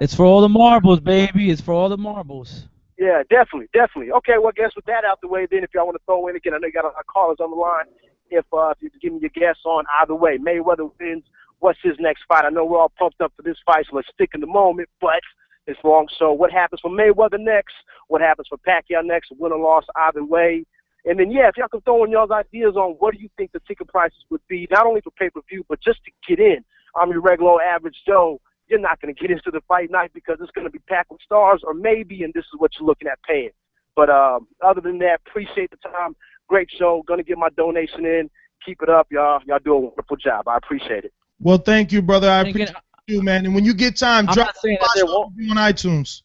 it's for all the marbles, baby. It's for all the marbles. Yeah, definitely. Okay, well, I guess with that out the way, then if y'all want to throw in again, I know you got a lot of callers on the line. If you could give me your guess on either way, Mayweather wins. What's his next fight? I know we're all pumped up for this fight, so let's stick in the moment, but it's wrong. So what happens for Mayweather next? What happens for Pacquiao next? Win or loss either way. And then, yeah, if y'all can throw in y'all's ideas on what do you think the ticket prices would be, not only for pay-per-view, but just to get in. I'm your regular average Joe. You're not going to get into the fight night because it's going to be packed with stars, or maybe, and this is what you're looking at paying. But other than that, appreciate the time. Great show. Going to get my donation in. Keep it up, y'all. Y'all do a wonderful job. I appreciate it. Well, thank you, brother. I appreciate you, man. And when you get time, drop a review on iTunes.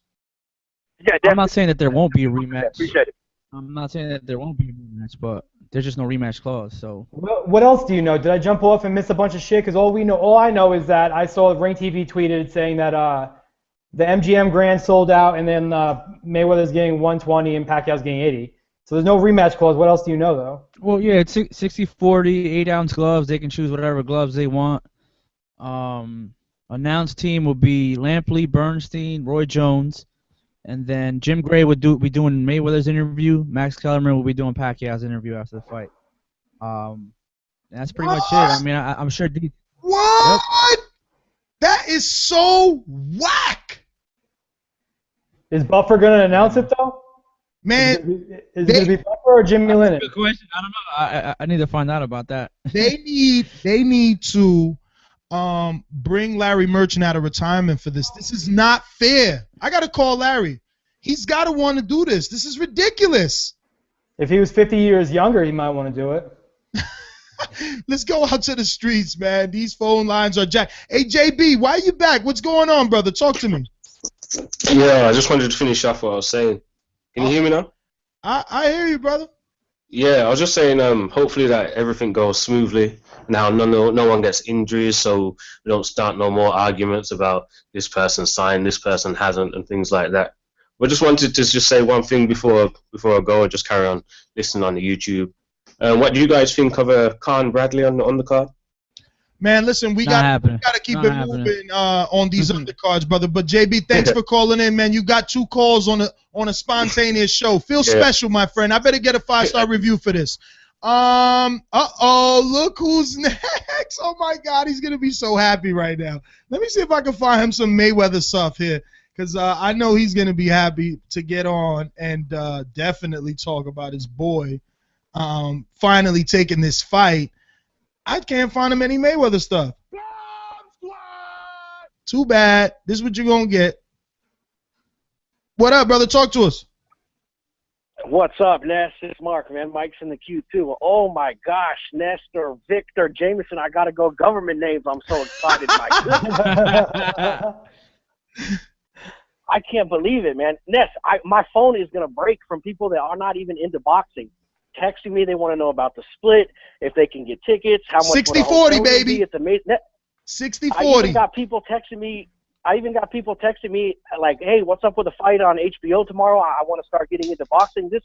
Yeah, I'm not saying that there won't be a rematch. Appreciate it. I'm not saying that there won't be a rematch, but there's just no rematch clause. So. What else do you know? Did I jump off and miss a bunch of shit? Because all I know is that I saw Ring TV tweeted saying that the MGM Grand sold out, and then Mayweather's getting 120 and Pacquiao's getting 80. So there's no rematch clause. What else do you know, though? Well, yeah, it's 60-40, 8-ounce gloves. They can choose whatever gloves they want. Announced team will be Lampley, Bernstein, Roy Jones, and then Jim Gray would be doing Mayweather's interview. Max Kellerman will be doing Pacquiao's interview after the fight. That's pretty much it. I mean, I'm sure. What? Yep. That is so whack. Is Buffer gonna announce it though? Man, is it gonna be Buffer or Jimmy Lennon? Good question. I don't know. I need to find out about that. They need to bring Larry Merchant out of retirement for this. This is not fair. I gotta call Larry. He's gotta want to do this. This is ridiculous. If he was 50 years younger, he might want to do it. Let's go out to the streets, man. These phone lines are jacked. Hey, JB, why are you back? What's going on, brother? Talk to me. Yeah, I just wanted to finish off what I was saying. Can you hear me now? I hear you, brother. Yeah, I was just saying, hopefully that everything goes smoothly. Now, no one gets injuries, so we don't start no more arguments about this person signed, this person hasn't, and things like that. But just wanted to just say one thing before I go and just carry on listening on the YouTube. What do you guys think of Khan Bradley on the undercard? Man, listen, we got to keep it moving on these undercards, brother. But JB, thanks for calling in, man. You got 2 calls on a spontaneous show. Feel special, my friend. I better get a 5-star review for this. Look who's next. Oh my God, he's gonna be so happy right now. Let me see if I can find him some Mayweather stuff here, because I know he's gonna be happy to get on and definitely talk about his boy finally taking this fight. I can't find him any Mayweather stuff. Too bad. This is what you're going to get. What up, brother? Talk to us. What's up, Ness? It's Mark, man. Mike's in the queue, too. Oh, my gosh. Nestor, Victor, Jameson, I got to go government names. I'm so excited. My goodness. I can't believe it, man. Ness, my phone is going to break from people that are not even into boxing. Texting me, they want to know about the split, if they can get tickets, how much 60-40, baby. It's amazing. 60-40. I even got people texting me like, "Hey, what's up with the fight on HBO tomorrow? I want to start getting into boxing." This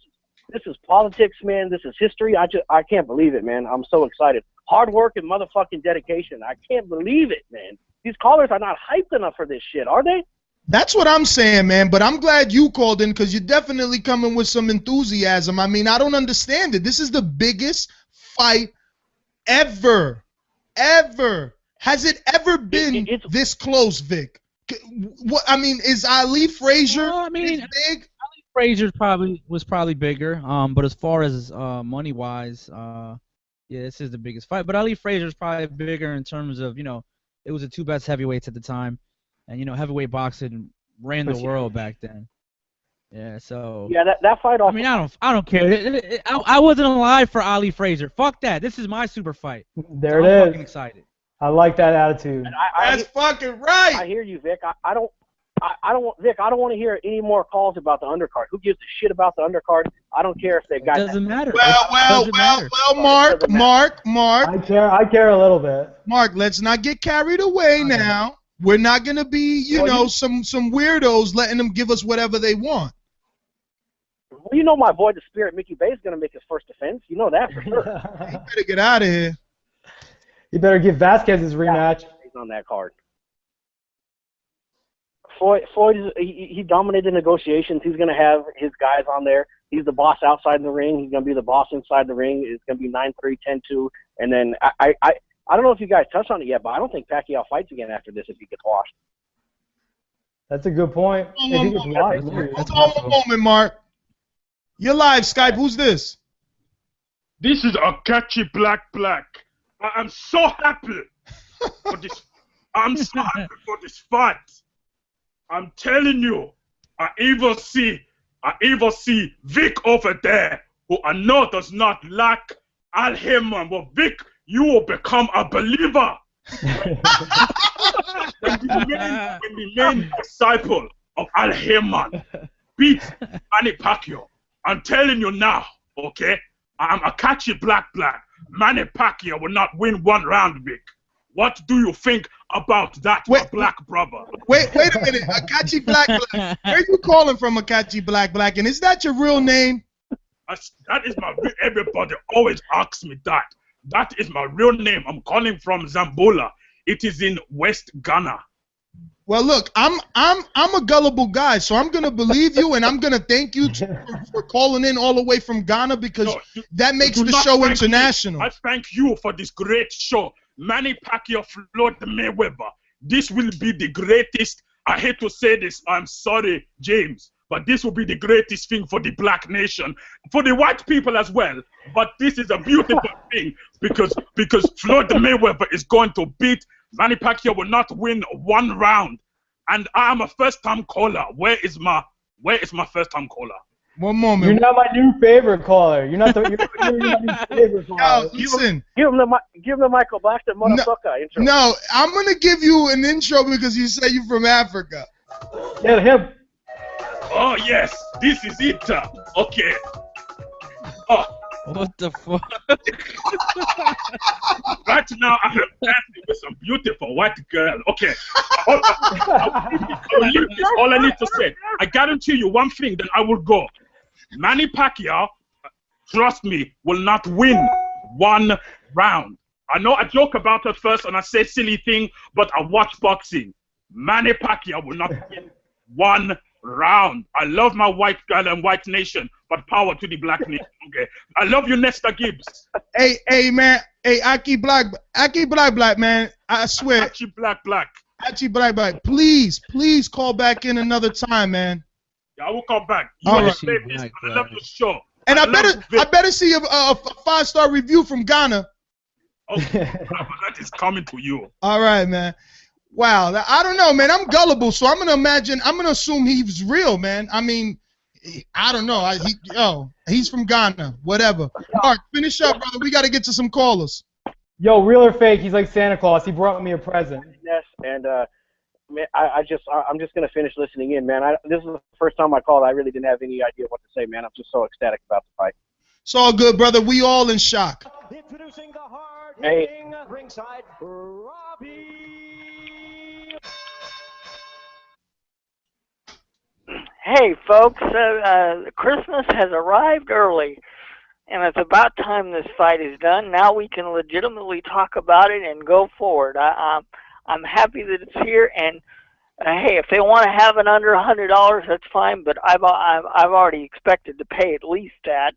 is politics, man. This is history. I can't believe it, man. I'm so excited. Hard work and motherfucking dedication. I can't believe it, man. These callers are not hyped enough for this shit, are they? That's what I'm saying, man, but I'm glad you called in because you're definitely coming with some enthusiasm. I mean, I don't understand it. This is the biggest fight ever. Ever. Has it ever been this close, Vic? What I mean, is Ali Frazier big? Ali Frazier was probably bigger, but as far as money-wise, yeah, this is the biggest fight. But Ali Frazier is probably bigger in terms of, it was the 2 best heavyweights at the time. And, heavyweight boxing ran the world back then. Yeah, so. Yeah, that fight off. I mean, I don't care. I wasn't alive for Ali Frazier. Fuck that. This is my super fight. There I'm it is. fucking excited. I like that attitude. That's fucking right. I hear you, Vic. I don't I don't want Vic. I don't want to hear any more calls about the undercard. Who gives a shit about the undercard? I don't care if they got. It doesn't matter. Well, Mark. I care a little bit. Mark, let's not get carried away now. We're not gonna be, some weirdos letting them give us whatever they want. Well, you know my boy, the Spirit, Mickey Bay, is gonna make his first defense. You know that for sure. He better get out of here. You better give Vasquez his rematch. He's on that card. Floyd he dominated negotiations. He's going to have his guys on there. He's the boss outside the ring. He's going to be the boss inside the ring. It's going to be 9-3, 10-2. And then I don't know if you guys touched on it yet, but I don't think Pacquiao fights again after this if he gets washed. That's a good point. Hold on one moment, Mark. You're live, Skype. Who's this? This is Akachi Black. I'm so happy for this. I'm so happy for this fight. I'm telling you, I even see Vic over there, who I know does not like Al Heyman. But Vic, you will become a believer. when the main disciple of Al Heyman beat Manny Pacquiao, I'm telling you now, okay? I'm Akachi Black. Manny Pacquiao will not win one round, Vic. What do you think about that, my black brother? Wait a minute, Akachi Black. Where are you calling from, Akachi Black? And is that your real name? That is my. Everybody always asks me that. That is my real name. I'm calling from Zambola. It is in West Ghana. Well, look, I'm a gullible guy, so I'm gonna believe you, and I'm gonna thank you for calling in all the way from Ghana because that makes the show international. I thank you for this great show. Manny Pacquiao, Floyd Mayweather. This will be the greatest. I hate to say this. I'm sorry, James, but this will be the greatest thing for the black nation, for the white people as well. But this is a beautiful thing because Floyd Mayweather is going to beat Manny Pacquiao. Will not win one round, and I'm a first-time caller. Where is my first-time caller? One moment. You're not my new favorite caller. You're not you're my new favorite caller. Listen. Give him the Michael Blackson motherfucker intro. No, I'm gonna give you an intro because you say you're from Africa. Yeah, him. Oh yes, this is it. Okay. Oh. What the fuck? Right now, I am dancing with some beautiful white girl. Okay. All I need to say. I guarantee you one thing, then I will go. Manny Pacquiao, trust me, will not win one round. I know I joke about it first and I say silly thing, but I watch boxing. Manny Pacquiao will not win one round. I love my white girl and white nation, but power to the black nation. Okay. I love you, Nesta Gibbs. Hey, man. Hey, Aki Black, man. I swear. Aki Black. Aki Black. Please call back in another time, man. Yeah, I will come back. All right. I love the show. And I better see a 5-star review from Ghana. Okay, that is coming to you. All right, man. Wow, I don't know, man. I'm gullible, so I'm gonna assume he's real, man. I mean, I don't know. He's from Ghana, whatever. Mark, finish up, brother. We got to get to some callers. Yo, real or fake? He's like Santa Claus. He brought me a present. Yes, and man, I'm just gonna finish listening in, man. This is the first time I called. I really didn't have any idea what to say, man. I'm just so ecstatic about the fight. It's all good, brother. We all in shock. Introducing the hard-hitting ringside Robbie. Hey, folks, Christmas has arrived early, and it's about time this fight is done. Now we can legitimately talk about it and go forward. I'm happy that it's here, and hey, if they want to have it under $100, that's fine, but I've already expected to pay at least that.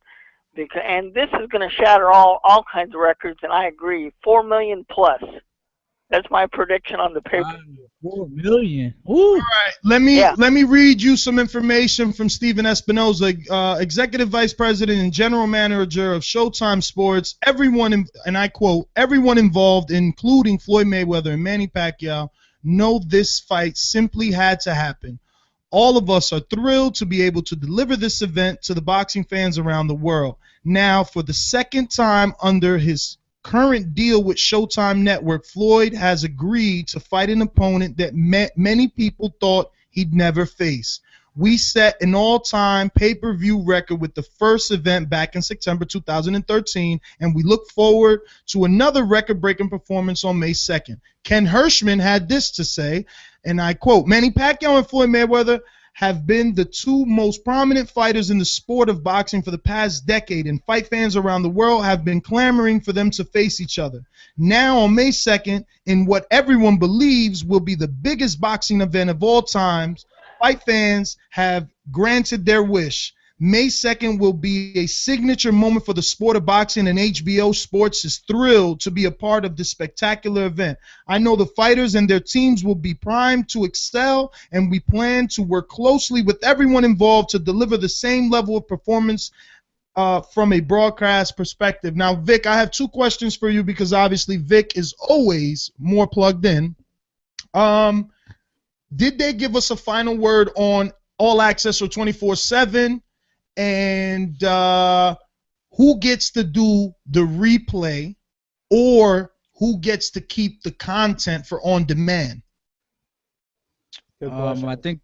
And this is going to shatter all kinds of records, and I agree, 4 million plus. That's my prediction on the paper. 4 million. Ooh. All right, let me read you some information from Steven Espinoza, Executive Vice President and General Manager of Showtime Sports. Everyone, and I quote, everyone involved, including Floyd Mayweather and Manny Pacquiao, know this fight simply had to happen. All of us are thrilled to be able to deliver this event to the boxing fans around the world. Now, for the second time under his current deal with Showtime Network, Floyd has agreed to fight an opponent that many people thought he'd never face. We set an all-time pay-per-view record with the first event back in September 2013, and we look forward to another record-breaking performance on May 2nd. Ken Hirschman had this to say, and I quote, Manny Pacquiao and Floyd Mayweather have been the two most prominent fighters in the sport of boxing for the past decade, and fight fans around the world have been clamoring for them to face each other. Now, on May 2nd, in what everyone believes will be the biggest boxing event of all times, fight fans have granted their wish. May 2nd will be a signature moment for the sport of boxing, and HBO Sports is thrilled to be a part of this spectacular event. I know the fighters and their teams will be primed to excel, and we plan to work closely with everyone involved to deliver the same level of performance from a broadcast perspective. Now, Vic, I have two questions for you because obviously Vic is always more plugged in. Did they give us a final word on All Access or 24/7? And who gets to do the replay, or who gets to keep the content for on demand? I think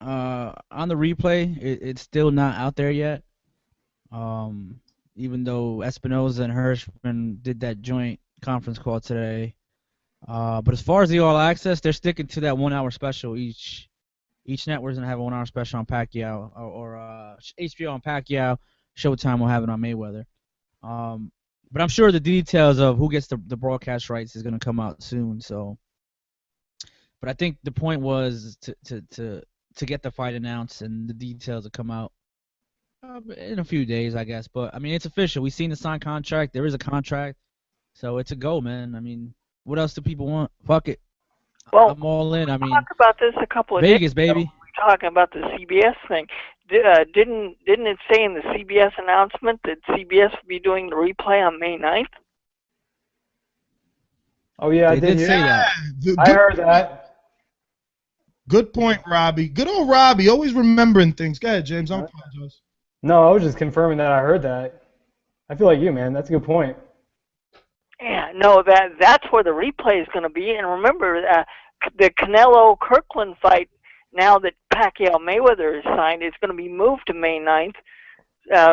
on the replay, it's still not out there yet. Even though Espinoza and Hirschman did that joint conference call today. But as far as the All Access, they're sticking to that 1 hour special each. Each network's gonna have a 1 hour special on Pacquiao, or HBO on Pacquiao. Showtime will have it on Mayweather. But I'm sure the details of who gets the broadcast rights is gonna come out soon. So, but I think the point was to get the fight announced, and the details will come out in a few days, I guess. But I mean, it's official. We've seen the signed contract. There is a contract, so it's a go, man. I mean, what else do people want? Fuck it. Well, I'm all in. I mean, talked about this a couple of Vegas, days ago. baby. We were talking about the CBS thing. Didn't it say in the CBS announcement that CBS would be doing the replay on May 9th? Oh yeah, I They did say that. I heard that. Good point, Robbie. Good old Robbie, always remembering things. Go ahead, James. I apologize. No, I was just confirming that I heard that. I feel like you, man. That's a good point. Yeah, no, that's where the replay is going to be. And remember, the Canelo-Kirkland fight, now that Pacquiao-Mayweather is signed, is going to be moved to May 9th.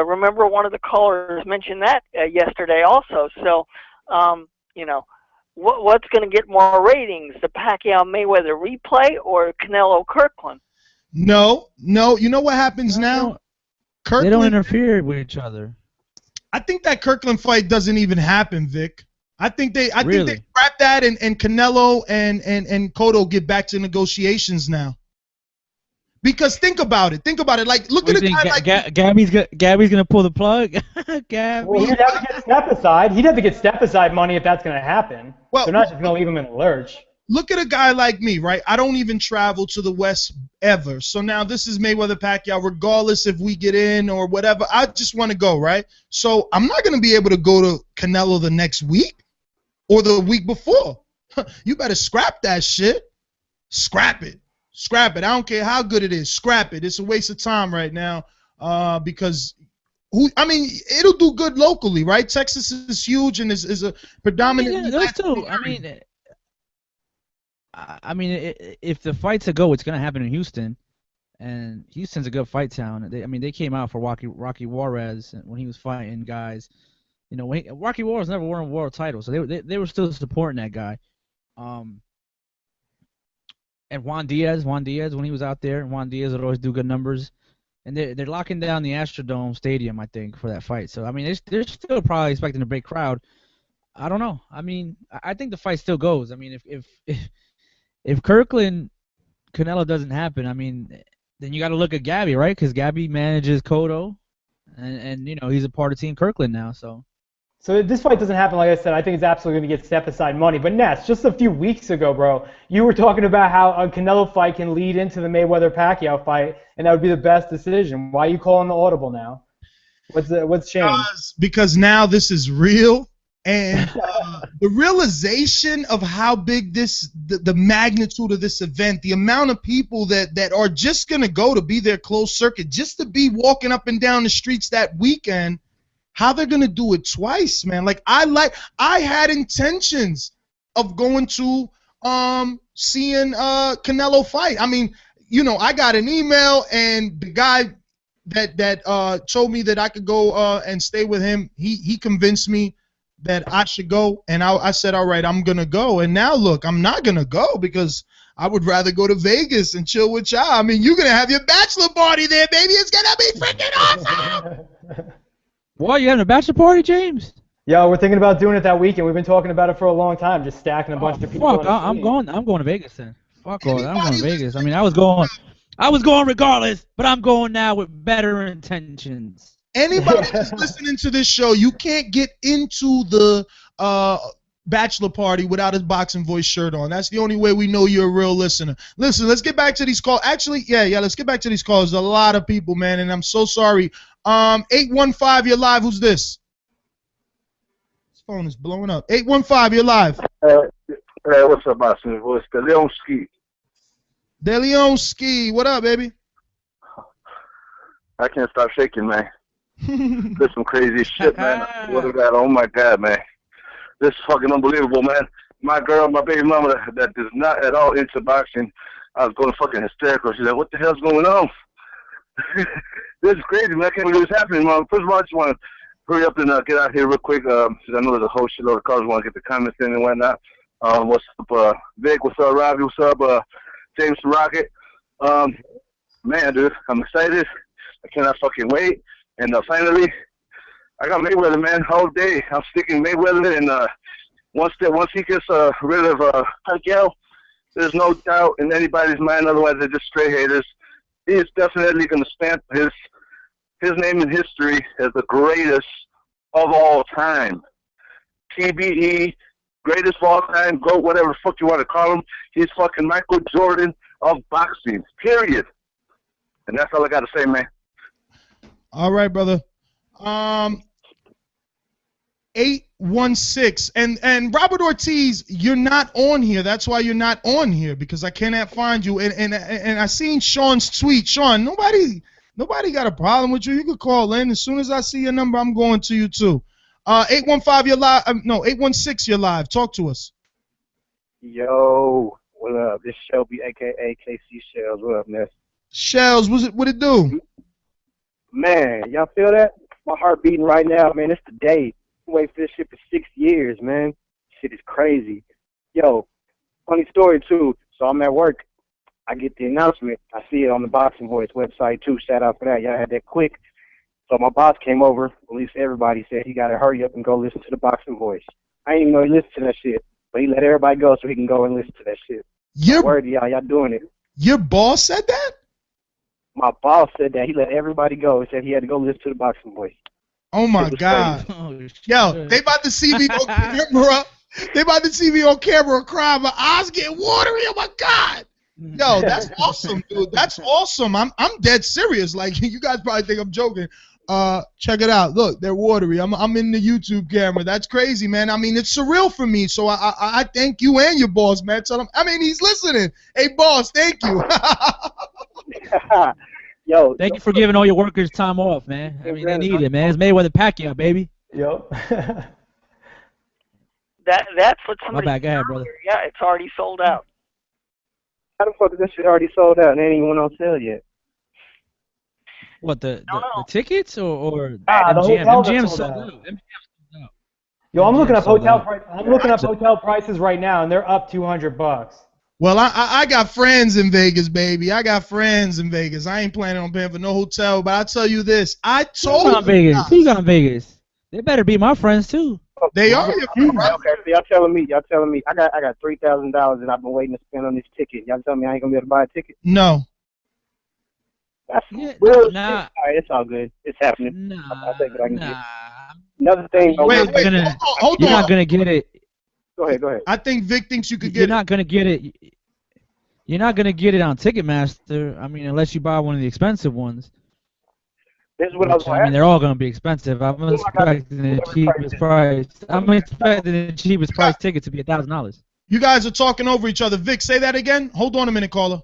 Remember, one of the callers mentioned that yesterday also. So, you know, what's going to get more ratings, the Pacquiao-Mayweather replay or Canelo-Kirkland? No. You know what happens now? Kirkland, they don't interfere with each other. I think that Kirkland fight doesn't even happen, Vic. I think they scrap that, and Canelo and Cotto get back to negotiations now. Because think about it. Like, look at a guy like Gabby's gonna pull the plug. Gabby. Well, he'd have to get step aside. He'd have to get step aside money if that's gonna happen. Well, they're not just gonna leave him in the lurch. Look at a guy like me, right? I don't even travel to the West ever. So now this is Mayweather-Pacquiao, regardless if we get in or whatever. I just want to go, right? So I'm not going to be able to go to Canelo the next week or the week before. You better scrap that shit. Scrap it. Scrap it. I don't care how good it is. Scrap it. It's a waste of time right now because it'll do good locally, right? Texas is huge and is a predominantly. I mean, if the fight's a go, it's gonna happen in Houston, and Houston's a good fight town. They came out for Rocky Juarez when he was fighting guys. You know, Rocky Juarez never won a world title, so they were still supporting that guy. And Juan Diaz when he was out there, Juan Diaz would always do good numbers, and they're locking down the Astrodome Stadium, I think, for that fight. So I mean, they're still probably expecting a big crowd. I don't know. I mean, I think the fight still goes. I mean, if Kirkland Canelo doesn't happen, I mean, then you got to look at Gabby, right? Because Gabby manages Cotto, and you know he's a part of Team Kirkland now. So if this fight doesn't happen, like I said, I think it's absolutely going to get step aside money. But Ness, just a few weeks ago, bro, you were talking about how a Canelo fight can lead into the Mayweather-Pacquiao fight, and that would be the best decision. Why are you calling the audible now? What's changed? Because now this is real. And the realization of how big the magnitude of this event, the amount of people that are just going to go to be their closed circuit, just to be walking up and down the streets that weekend, how they're going to do it twice, man. Like, I had intentions of going to seeing Canelo fight. I mean, you know, I got an email, and the guy that told me that I could go and stay with him, he convinced me that I should go, and I said, all right, I'm gonna go. And now look, I'm not gonna go because I would rather go to Vegas and chill with y'all. I mean, you're gonna have your bachelor party there, baby. It's gonna be freaking awesome. What, you having a bachelor party, James? Yeah, we're thinking about doing it that weekend. We've been talking about it for a long time, just stacking a bunch of people. Fuck, I'm going to Vegas then. Fuck all that. I'm going to Vegas. I mean, I was going regardless, but I'm going now with better intentions. Anybody that's listening to this show, you can't get into the bachelor party without his Boxing Voice shirt on. That's the only way we know you're a real listener. Listen, let's get back to these calls. Actually, yeah, let's get back to these calls. There's a lot of people, man, and I'm so sorry. 815, you're live. Who's this? This phone is blowing up. 815, you're live. Hey, what's up, Boxing Voice? De Leonski. De Leonski, what up, baby? I can't stop shaking, man. This some crazy shit, man. What is that? Oh my God, man. This is fucking unbelievable, man. My girl, my baby mama that is not at all into boxing, I was going fucking hysterical. She's like, what the hell's going on? This is crazy, man. I can't believe this happening, man. First of all, I just want to hurry up and get out here real quick, because I know there's a whole shitload of callers want to get the comments in and whatnot. What's up, Vic? What's up, Robbie? What's up, James Rocket? Man, dude, I'm excited. I cannot fucking wait. And finally, I got Mayweather, man, all day. I'm sticking Mayweather, and once he gets rid of Pacquiao, there's no doubt in anybody's mind. Otherwise, they're just straight haters. He is definitely going to stamp his name in history as the greatest of all time. TBE, greatest of all time, GOAT, whatever the fuck you want to call him. He's fucking Michael Jordan of boxing, period. And that's all I got to say, man. All right, brother. 816 and Robert Ortiz, you're not on here. That's why you're not on here, because I cannot find you. And I seen Sean's tweet. Sean, nobody got a problem with you. You could call in as soon as I see your number. I'm going to you too. 815, you're live. No, 816, you're live. Talk to us. Yo, what up? This Shelby, aka KC Shells. What up, Ness? Shells, what it do? Man, y'all feel that? My heart beating right now, man. It's the day. I waited for this shit for 6 years, man. Shit is crazy. Yo, funny story, too. So I'm at work. I get the announcement. I see it on the Boxing Voice website, too. Shout out for that. Y'all had that quick. So my boss came over. At least everybody said he got to hurry up and go listen to the Boxing Voice. I didn't even know he listened to that shit. But he let everybody go so he can go and listen to that shit. Word to y'all. Y'all doing it. Your boss said that? My boss said that. He let everybody go. He said he had to go listen to the Boxing Voice. Oh my God. Yo, they about to see me on camera. They about to see me on camera crying. My eyes getting watery. Oh my God. Yo, that's awesome, dude. That's awesome. I'm dead serious. Like, you guys probably think I'm joking. Check it out. Look, they're watery. I'm in the YouTube camera. That's crazy, man. I mean, it's surreal for me. So I thank you and your boss, man. Tell him. I mean, he's listening. Hey, boss, thank you. Yo, thank you for giving all your workers time off, man. I mean, they need it, man. It's Mayweather-Pacquiao, baby. Yo. That's what somebody. My bad, go ahead, brother. Yeah, it's already sold out. How the fuck is this shit already sold out and ain't even went on sale yet? What, the tickets or the MGM? hotel MGM sold sold out. out. Yo, I'm looking up sold hotel out. price. I'm looking up hotel prices right now, and they're up $200. Well, I got friends in Vegas, baby. I got friends in Vegas. I ain't planning on paying for no hotel, but I'll tell you this. I told Who's on Vegas? Who's on Vegas? They better be my friends too. They are your friends. Okay, so y'all telling me. I got $3,000 that I've been waiting to spend on this ticket. Y'all telling me I ain't gonna be able to buy a ticket? No. That's real shit. All right, it's all good. It's happening. I'll take what I can get. Another thing. Wait, hold on. You're not gonna get it. Go ahead. I think Vic thinks you could get You're not gonna get it. You're not gonna get it on Ticketmaster. I mean, unless you buy one of the expensive ones. This is what I was I mean, they're all gonna be expensive. I'm expecting the cheapest price. I'm expecting the cheapest price ticket to be $1,000. You guys are talking over each other. Vic, say that again. Hold on a minute, caller.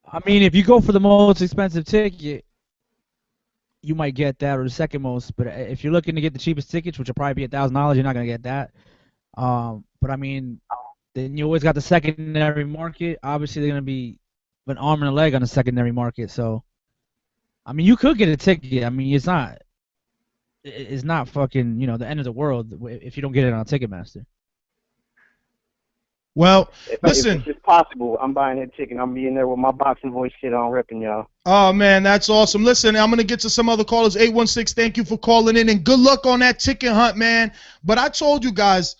I mean, if you go for the most expensive ticket, you might get that, or the second most. But if you're looking to get the cheapest tickets, which will probably be $1,000, you're not gonna get that. But I mean, then you always got the secondary market. Obviously, they're gonna be an arm and a leg on the secondary market. So, I mean, you could get a ticket. I mean, it's not fucking, the end of the world if you don't get it on Ticketmaster. Well, If listen. it's possible, I'm buying that ticket. I'm being there with my Boxing Voice shit on, ripping y'all. Oh, man, that's awesome. Listen, I'm going to get to some other callers. 816, thank you for calling in, and good luck on that ticket hunt, man. But I told you guys,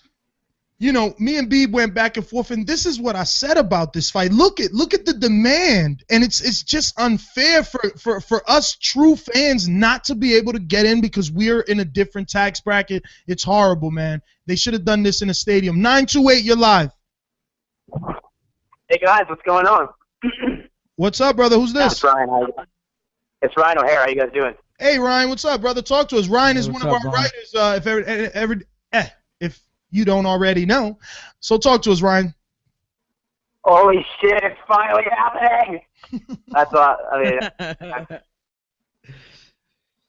me and Beeb went back and forth, and this is what I said about this fight. Look at the demand, and it's just unfair for us true fans not to be able to get in because we're in a different tax bracket. It's horrible, man. They should have done this in a stadium. 928, you're live. Hey guys, what's going on? What's up, brother? Who's this? It's Ryan. It's Ryan O'Hara. How you guys doing? Hey, Ryan. What's up, brother? Talk to us. Ryan is one of our Ryan? writers. If you don't already know, so talk to us, Ryan. Holy shit! It's finally happening. That's I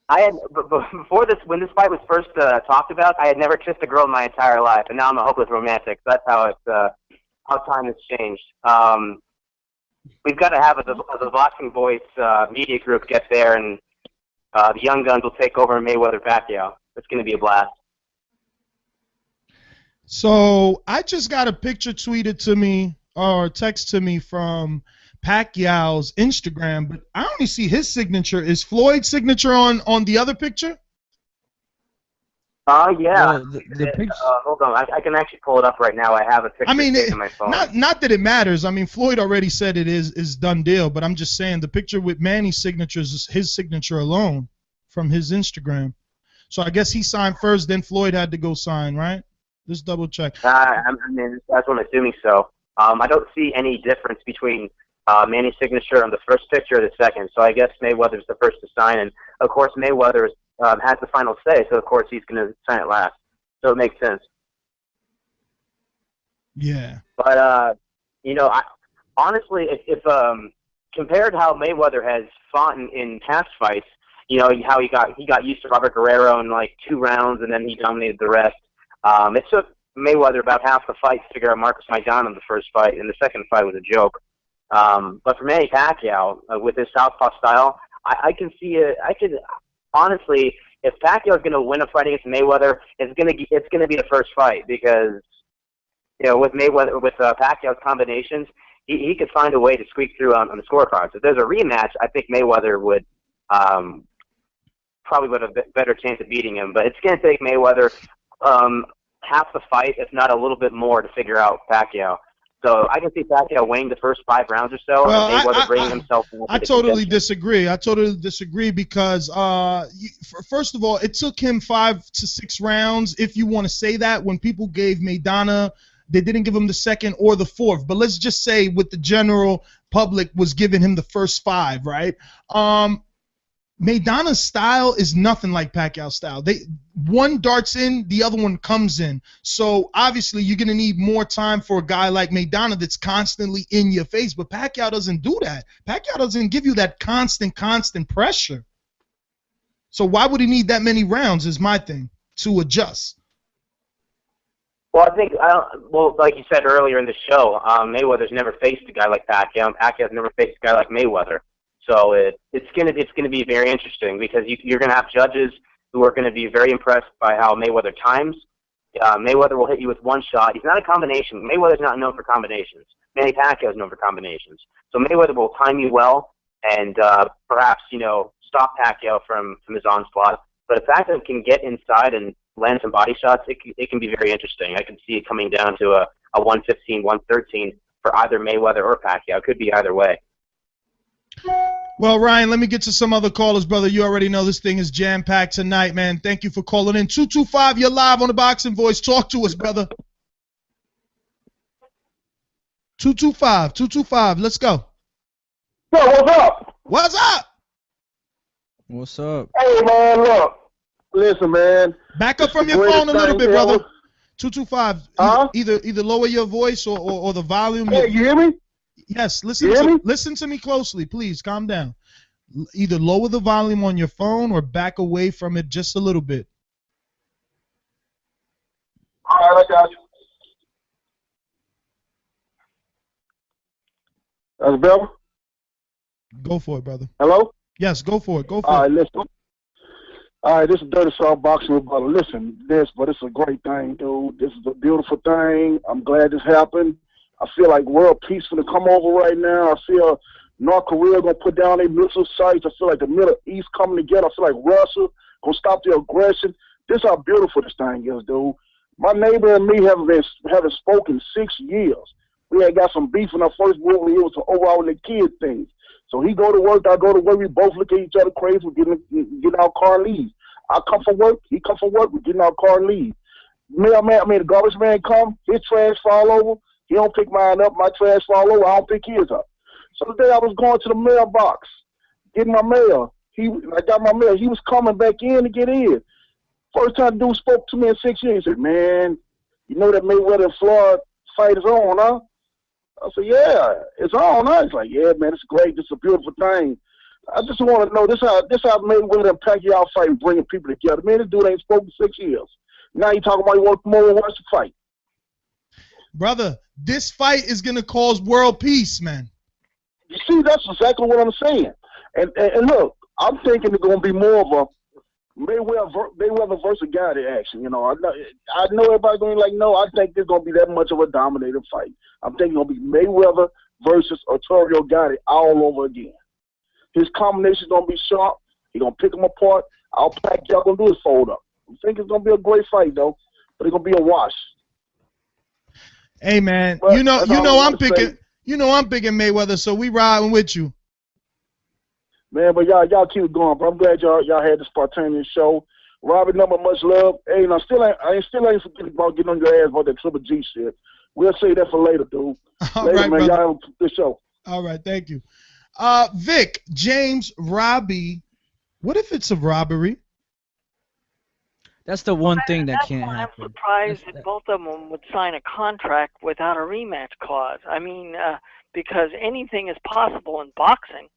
had before this, when this fight was first talked about, I had never kissed a girl in my entire life, and now I'm a hopeless romantic. That's how how time has changed. We've got to have the Boxing Voice media group get there, and the young guns will take over Mayweather-Pacquiao. It's going to be a blast. So I just got a picture tweeted to me or text to me from Pacquiao's Instagram, but I only see his signature. Is Floyd's signature on the other picture? Yeah. Well, the picture. Hold on, I can actually pull it up right now. I have a picture saved on my phone. Not that it matters. I mean, Floyd already said it is done deal, but I'm just saying the picture with Manny's signature is his signature alone from his Instagram. So I guess he signed first, then Floyd had to go sign, right? Just double check. I mean, that's what I'm assuming so. I don't see any difference between Manny's signature on the first picture or the second, so I guess Mayweather's the first to sign, and of course Mayweather has the final say, so of course he's going to sign it last. So it makes sense. Yeah. But honestly, if compared to how Mayweather has fought in past fights, how he got used to Robert Guerrero in like 2 rounds, and then he dominated the rest. It took Mayweather about half the fight to figure out Marcus Maidana in the first fight, and the second fight was a joke. But for Manny Pacquiao, with his southpaw style, I can see it. Honestly, if Pacquiao is going to win a fight against Mayweather, it's going to be the first fight because with Pacquiao's combinations, he could find a way to squeak through on the scorecards. If there's a rematch, I think Mayweather would probably would have a better chance of beating him. But it's going to take Mayweather half the fight, if not a little bit more, to figure out Pacquiao. So I can see Pacquiao winning the first 5 rounds or so, and Mayweather bringing himself. I totally disagree. I totally disagree because, first of all, it took him 5 to 6 rounds, if you want to say that. When people gave Maidana, they didn't give him the second or the fourth. But let's just say with the general public was giving him the first 5, right? Maidana's style is nothing like Pacquiao's style. One darts in, the other one comes in. So obviously you're gonna need more time for a guy like Maidana that's constantly in your face. But Pacquiao doesn't do that. Pacquiao doesn't give you that constant pressure. So why would he need that many rounds? Is my thing to adjust. Well, I think, like you said earlier in the show, Mayweather's never faced a guy like Pacquiao. Pacquiao's never faced a guy like Mayweather. So it's gonna be very interesting because you're gonna have judges who are gonna be very impressed by how Mayweather times. Mayweather will hit you with one shot. He's not a combination. Mayweather's not known for combinations. Manny Pacquiao is known for combinations. So Mayweather will time you well and perhaps stop Pacquiao from his onslaught. But if Pacquiao can get inside and land some body shots, it can be very interesting. I can see it coming down to a 115, 113 for either Mayweather or Pacquiao. It could be either way. Well, Ryan, let me get to some other callers, brother. You already know this thing is jam-packed tonight, man. Thank you for calling in. 225, you're live on the Boxing Voice. Talk to us, brother. 225, let's go. Yo, what's up? What's up? What's up? Hey, man, look. Listen, man. Back up from your phone a little bit, brother. 225. Either lower your voice or the volume. Hey, you hear me? Yes, listen to me closely, please. Calm down. Either lower the volume on your phone or back away from it just a little bit. All right, I got you. That's better? Go for it, brother. Hello? Yes, go for it. Go for All right, it. listen. All right, this is Dirty South Boxing Rebuttal. Listen, but it's a great thing, dude. This is a beautiful thing. I'm glad this happened. I feel like world peace going to come over right now. I feel North Korea going to put down their missile sites. I feel like the Middle East coming together. I feel like Russia going to stop the aggression. This is how beautiful this thing is, dude. My neighbor and me haven't spoken 6 years. We had got some beef in our first war when it was over all the kid things. So he go to work, I go to work. We both look at each other crazy. We get in our car and leave. I come from work, he come from work. We get in our car and leave. The garbage man come, his trash fall over. He don't pick mine up. My trash fall over. I don't pick his up. So the day I was going to the mailbox, getting my mail. I got my mail. He was coming back in to get in. First time the dude spoke to me in 6 years. He said, "Man, you know that Mayweather and Floyd fight is on, huh?" I said, "Yeah, it's on, huh?" He's like, "Yeah, man, it's great. It's a beautiful thing." I just want to know this how Mayweather and Pacquiao fight and bringing people together. Man, this dude ain't spoken 6 years. Now you talking about he wants more and wants to fight. Brother, this fight is going to cause world peace, man. You see, that's exactly what I'm saying. And look, I'm thinking it's going to be more of a Mayweather versus Gotti action. You know, I know everybody's going to be like, no, I think there's going to be that much of a dominating fight. I'm thinking it's going to be Mayweather versus Arturo Gotti all over again. His combination's going to be sharp. He's going to pick them apart. All Pacquiao going to do is fold up. I think it's going to be a great fight, though, but it's going to be a wash. Hey, man, But you know I'm picking say. Mayweather, so we riding with you. Man, but y'all keep it going, bro. I'm glad y'all had the spontaneous show. Robbie, number much love. Hey, I still ain't forgetting about getting on your ass about that Triple G shit. We'll say that for later, dude. Later, right, man. brother. Y'all have a good show. All right, thank you. Vic, James, Robbie, what if it's a robbery? That's the one thing that can't I'm happen. surprised that both of them would sign a contract without a rematch clause. I mean, because anything is possible in boxing.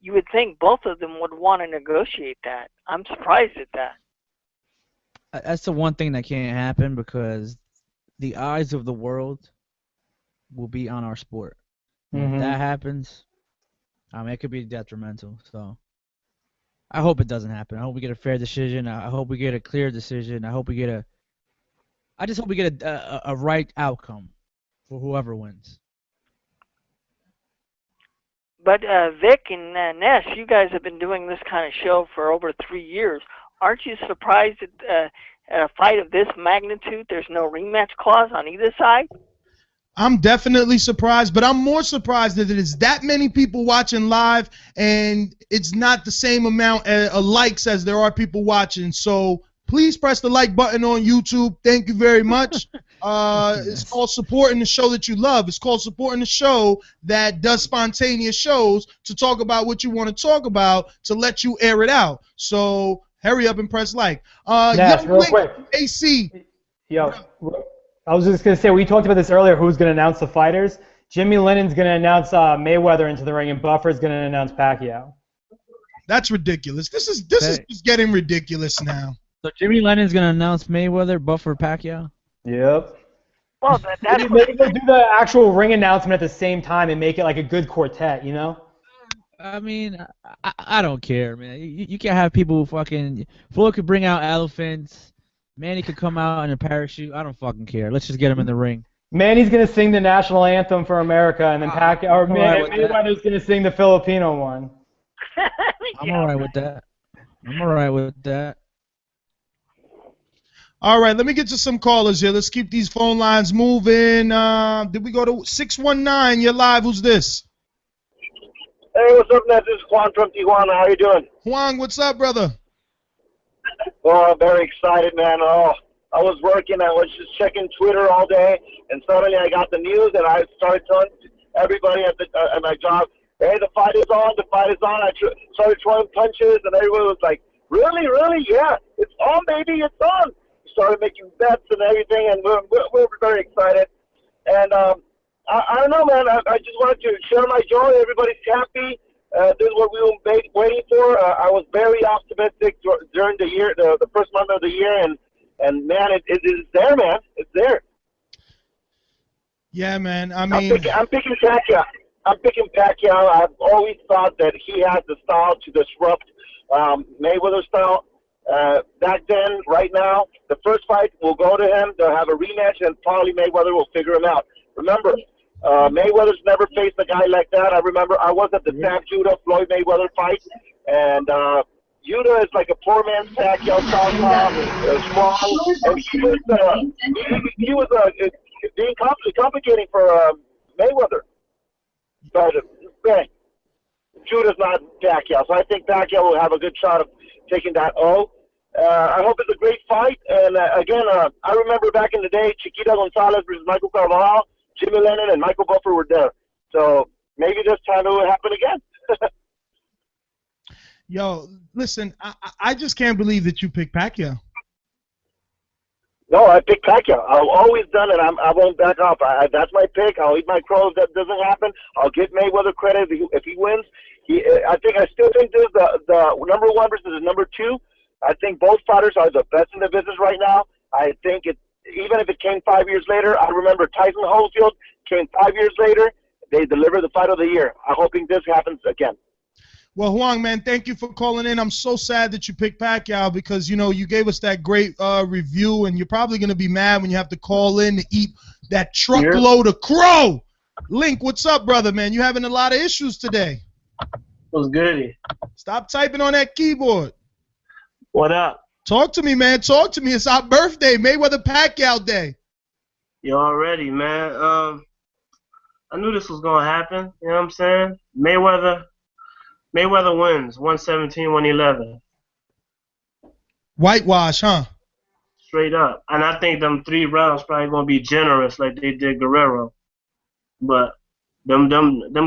You would think both of them would want to negotiate that. I'm surprised at that. That's the one thing that can't happen because the eyes of the world will be on our sport. And if that happens, it could be detrimental. So I hope it doesn't happen. I hope we get a fair decision. I hope we get a clear decision. I just hope we get a right outcome for whoever wins. But Vic and Ness, you guys have been doing this kind of show for over 3 years. Aren't you surprised that at a fight of this magnitude, there's no rematch clause on either side? I'm definitely surprised, but I'm more surprised that there's that many people watching live and it's not the same amount of likes as there are people watching. So please press the like button on YouTube. Thank you very much. It's called supporting the show that you love. It's called supporting the show that does spontaneous shows to talk about what you want to talk about to let you air it out. So hurry up and press like. Yes, real quick. AC. Yo, I was just going to say, we talked about this earlier, who's going to announce the fighters. Jimmy Lennon's going to announce Mayweather into the ring, and Buffer's going to announce Pacquiao. That's ridiculous. This is just getting ridiculous now. So Jimmy Lennon's going to announce Mayweather, Buffer, Pacquiao? Yep. Well, that's maybe they'll do the actual ring announcement at the same time and make it like a good quartet, you know? I mean, I don't care, man. You can have people fucking... Floyd could bring out elephants. Manny could come out in a parachute. I don't fucking care. Let's just get him in the ring. Manny's going to sing the national anthem for America, and then Mayweather's going to sing the Filipino one. I'm all right with that. I'm all right with that. All right, let me get to some callers here. Let's keep these phone lines moving. Did we go to 619? You're live. Who's this? Hey, what's up, Ness? This is Juan from Tijuana. How you doing? Juan, what's up, brother? Oh, I'm very excited, man. Oh, I was working. I was just checking Twitter all day, and suddenly I got the news, and I started telling everybody at my job, hey, the fight is on, the fight is on. I started throwing punches, and everyone was like, really, really? Yeah, it's on, baby, it's on. We started making bets and everything, and we're very excited. And I don't know, man. I just wanted to share my joy. Everybody's happy. This is what we were waiting for. I was very optimistic during the year, the first month of the year, and man, it's there, man. It's there. Yeah, man. I mean, I'm picking Pacquiao. I'm picking Pacquiao. I've always thought that he has the style to disrupt Mayweather's style. Back then, right now, the first fight will go to him. They'll have a rematch, and probably Mayweather will figure him out. Remember, Mayweather's never faced a guy like that. I remember I was at the Sam Judah Floyd Mayweather fight, and Judah is like a poor man's Pacquiao, southpaw, strong, and he was being complicating for Mayweather. But man, Judah's not Pacquiao, so I think Pacquiao will have a good shot of taking that O. I hope it's a great fight. And again, I remember back in the day, Chiquita Gonzalez versus Michael Carvajal, Jimmy Lennon, and Michael Buffer were there. So maybe this time it will happen again. Yo, listen, I just can't believe that you picked Pacquiao. No, I picked Pacquiao. I've always done it. I won't back off. That's my pick. I'll eat my crow if that doesn't happen. I'll give Mayweather credit if he wins. I still think this is the number one versus the number two. I think both fighters are the best in the business right now. I think even if it came 5 years later, I remember Tyson Holyfield came 5 years later. They delivered the fight of the year. I'm hoping this happens again. Well, Huang, man, thank you for calling in. I'm so sad that you picked Pacquiao because, you know, you gave us that great review, and you're probably going to be mad when you have to call in to eat that truckload of crow. Link, what's up, brother, man? You having a lot of issues today. What's good? Stop typing on that keyboard. What up? Talk to me, man. Talk to me. It's our birthday, Mayweather-Pacquiao Day. You already, man. I knew this was going to happen. You know what I'm saying? Mayweather wins 117-111. Whitewash, huh? Straight up. And I think them 3 rounds probably going to be generous like they did Guerrero. But them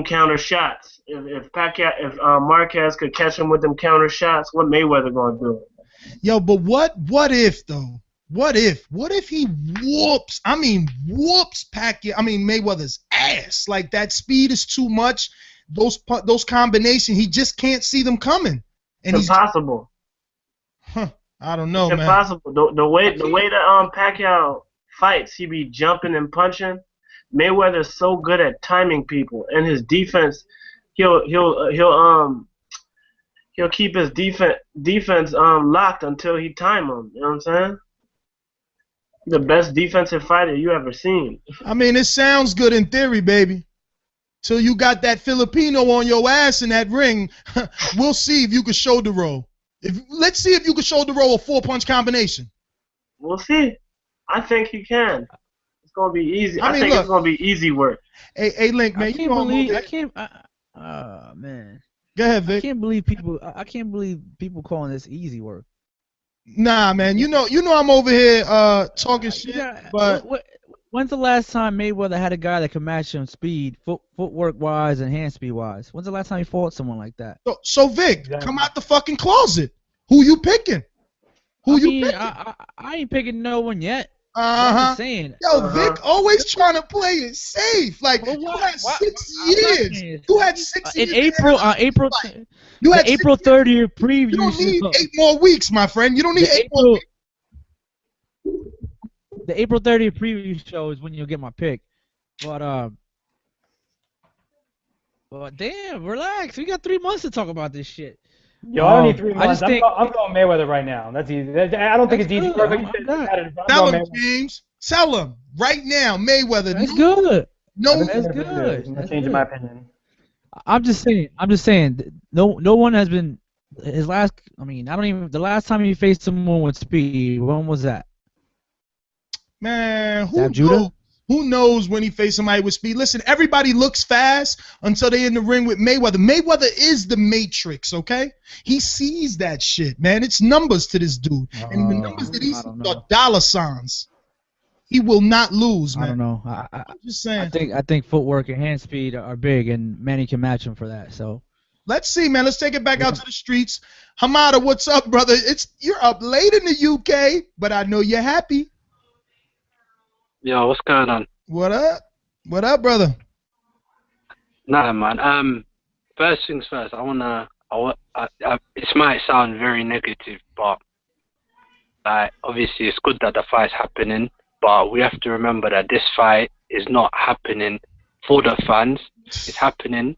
counter shots, if Marquez could catch him with them counter shots, what Mayweather going to do? Yo, but what if, though? What if he whoops Mayweather's ass? Like, that speed is too much. Those combinations, he just can't see them coming. And it's impossible. I don't know, it's man. Impossible. The way that Pacquiao fights, he be jumping and punching. Mayweather's so good at timing people, and his defense, he'll keep his defense locked until he time him. You know what I'm saying? The best defensive fighter you ever seen. I mean, it sounds good in theory, baby. Till you got that Filipino on your ass in that ring, we'll see if you can shoulder roll. Let's see if you can shoulder roll a 4-punch combination. We'll see. I think he can. It's gonna be easy. I think it's gonna be easy work. Hey, Link, man, man. Go ahead, Vic. I can't believe people calling this easy work. Nah, man. You know I'm over here talking shit. But when's the last time Mayweather had a guy that could match him speed, footwork wise, and hand speed wise? When's the last time he fought someone like that? So Vic, come out the fucking closet. Who you picking? Picking? I ain't picking no one yet. I'm just saying. Yo, Vic always trying to play it safe. Like, you had 6 years. You had 6 years. In April 30th preview. You don't need 8 more weeks, my friend. You don't need 8 more weeks. The April 30th preview show is when you'll get my pick. But damn, relax. We got 3 months to talk about this shit. Yo, I don't need 3 months. I'm going Mayweather right now. That's easy. I don't think it's easy. Tell him, James. Tell him right now, Mayweather. That's good. No, that's good. I'm changing my opinion. I'm just saying. No one has been his last. I mean, the last time he faced someone with speed. When was that? Man, who knows when he faced somebody with speed? Listen, everybody looks fast until they in the ring with Mayweather. Mayweather is the Matrix, okay? He sees that shit, man. It's numbers to this dude. And the numbers that he sees are dollar signs. He will not lose, man. I don't know. I'm just saying. I think footwork and hand speed are big, and Manny can match him for that. So let's see, man. Let's take it back out to the streets. Hamada, what's up, brother? You're up late in the UK, but I know you're happy. Yo, what's going on? What up? What up, brother? Nah, man. First things first. This might sound very negative, but obviously it's good that the fight's happening. But we have to remember that this fight is not happening for the fans. is happening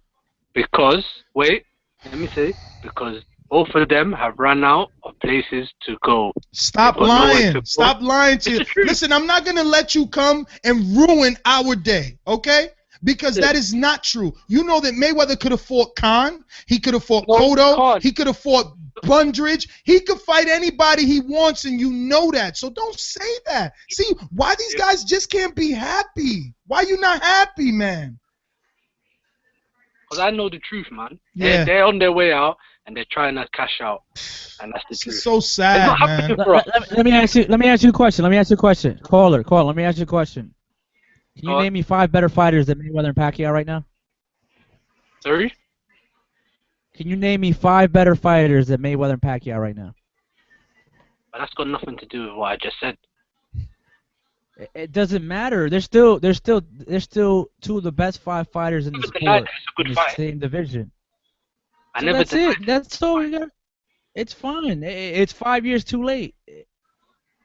because, wait, let me say, because both of them have run out of places to go. Stop They've got nowhere to lying. go. Stop lying to you. Listen, I'm not going to let you come and ruin our day, okay? Because that is not true. You know that Mayweather could have fought Khan. He could have fought Cotto. He could have fought Bundridge. He could fight anybody he wants, and you know that. So don't say that. See, why these guys just can't be happy? Why you not happy, man? Because I know the truth, man. Yeah. They're on their way out, and they're trying to cash out. And that's the This truth. is so sad, It's not man. happening for us. Let me ask you a question. Let me ask you a question. Caller, let me ask you a question. Can you name me 5 better fighters than Mayweather and Pacquiao right now? Sorry? Can you name me 5 better fighters than Mayweather and Pacquiao right now? But that's got nothing to do with what I just said. It doesn't matter. They're still 2 of the best 5 fighters in the sport in the same division. So that's it. That's all we got. It's fine. It's 5 years too late.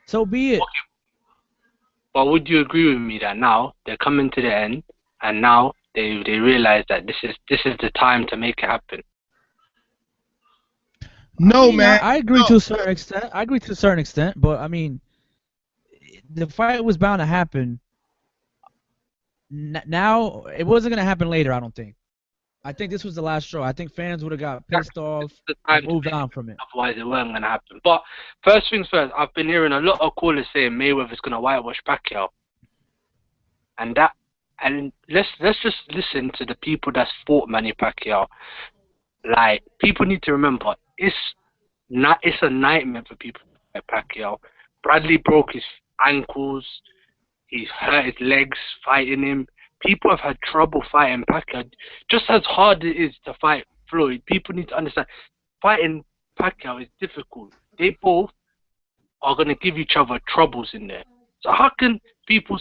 So be it. Okay. But would you agree with me that now they're coming to the end, and now they realize that this is the time to make it happen? No, I mean, man. I agree to a certain extent. But I mean, the fight was bound to happen. Now it wasn't gonna happen later. I don't think. I think this was the last straw. I think fans would have got pissed off and moved on from it. Otherwise, it wasn't going to happen. But first things first, I've been hearing a lot of callers saying Mayweather's going to whitewash Pacquiao, and let's just listen to the people that fought Manny Pacquiao. Like, people need to remember, it's a nightmare for people to fight Pacquiao. Bradley broke his ankles. He's hurt his legs fighting him. People have had trouble fighting Pacquiao. Just as hard it is to fight Floyd, people need to understand, fighting Pacquiao is difficult. They both are going to give each other troubles in there. So how can people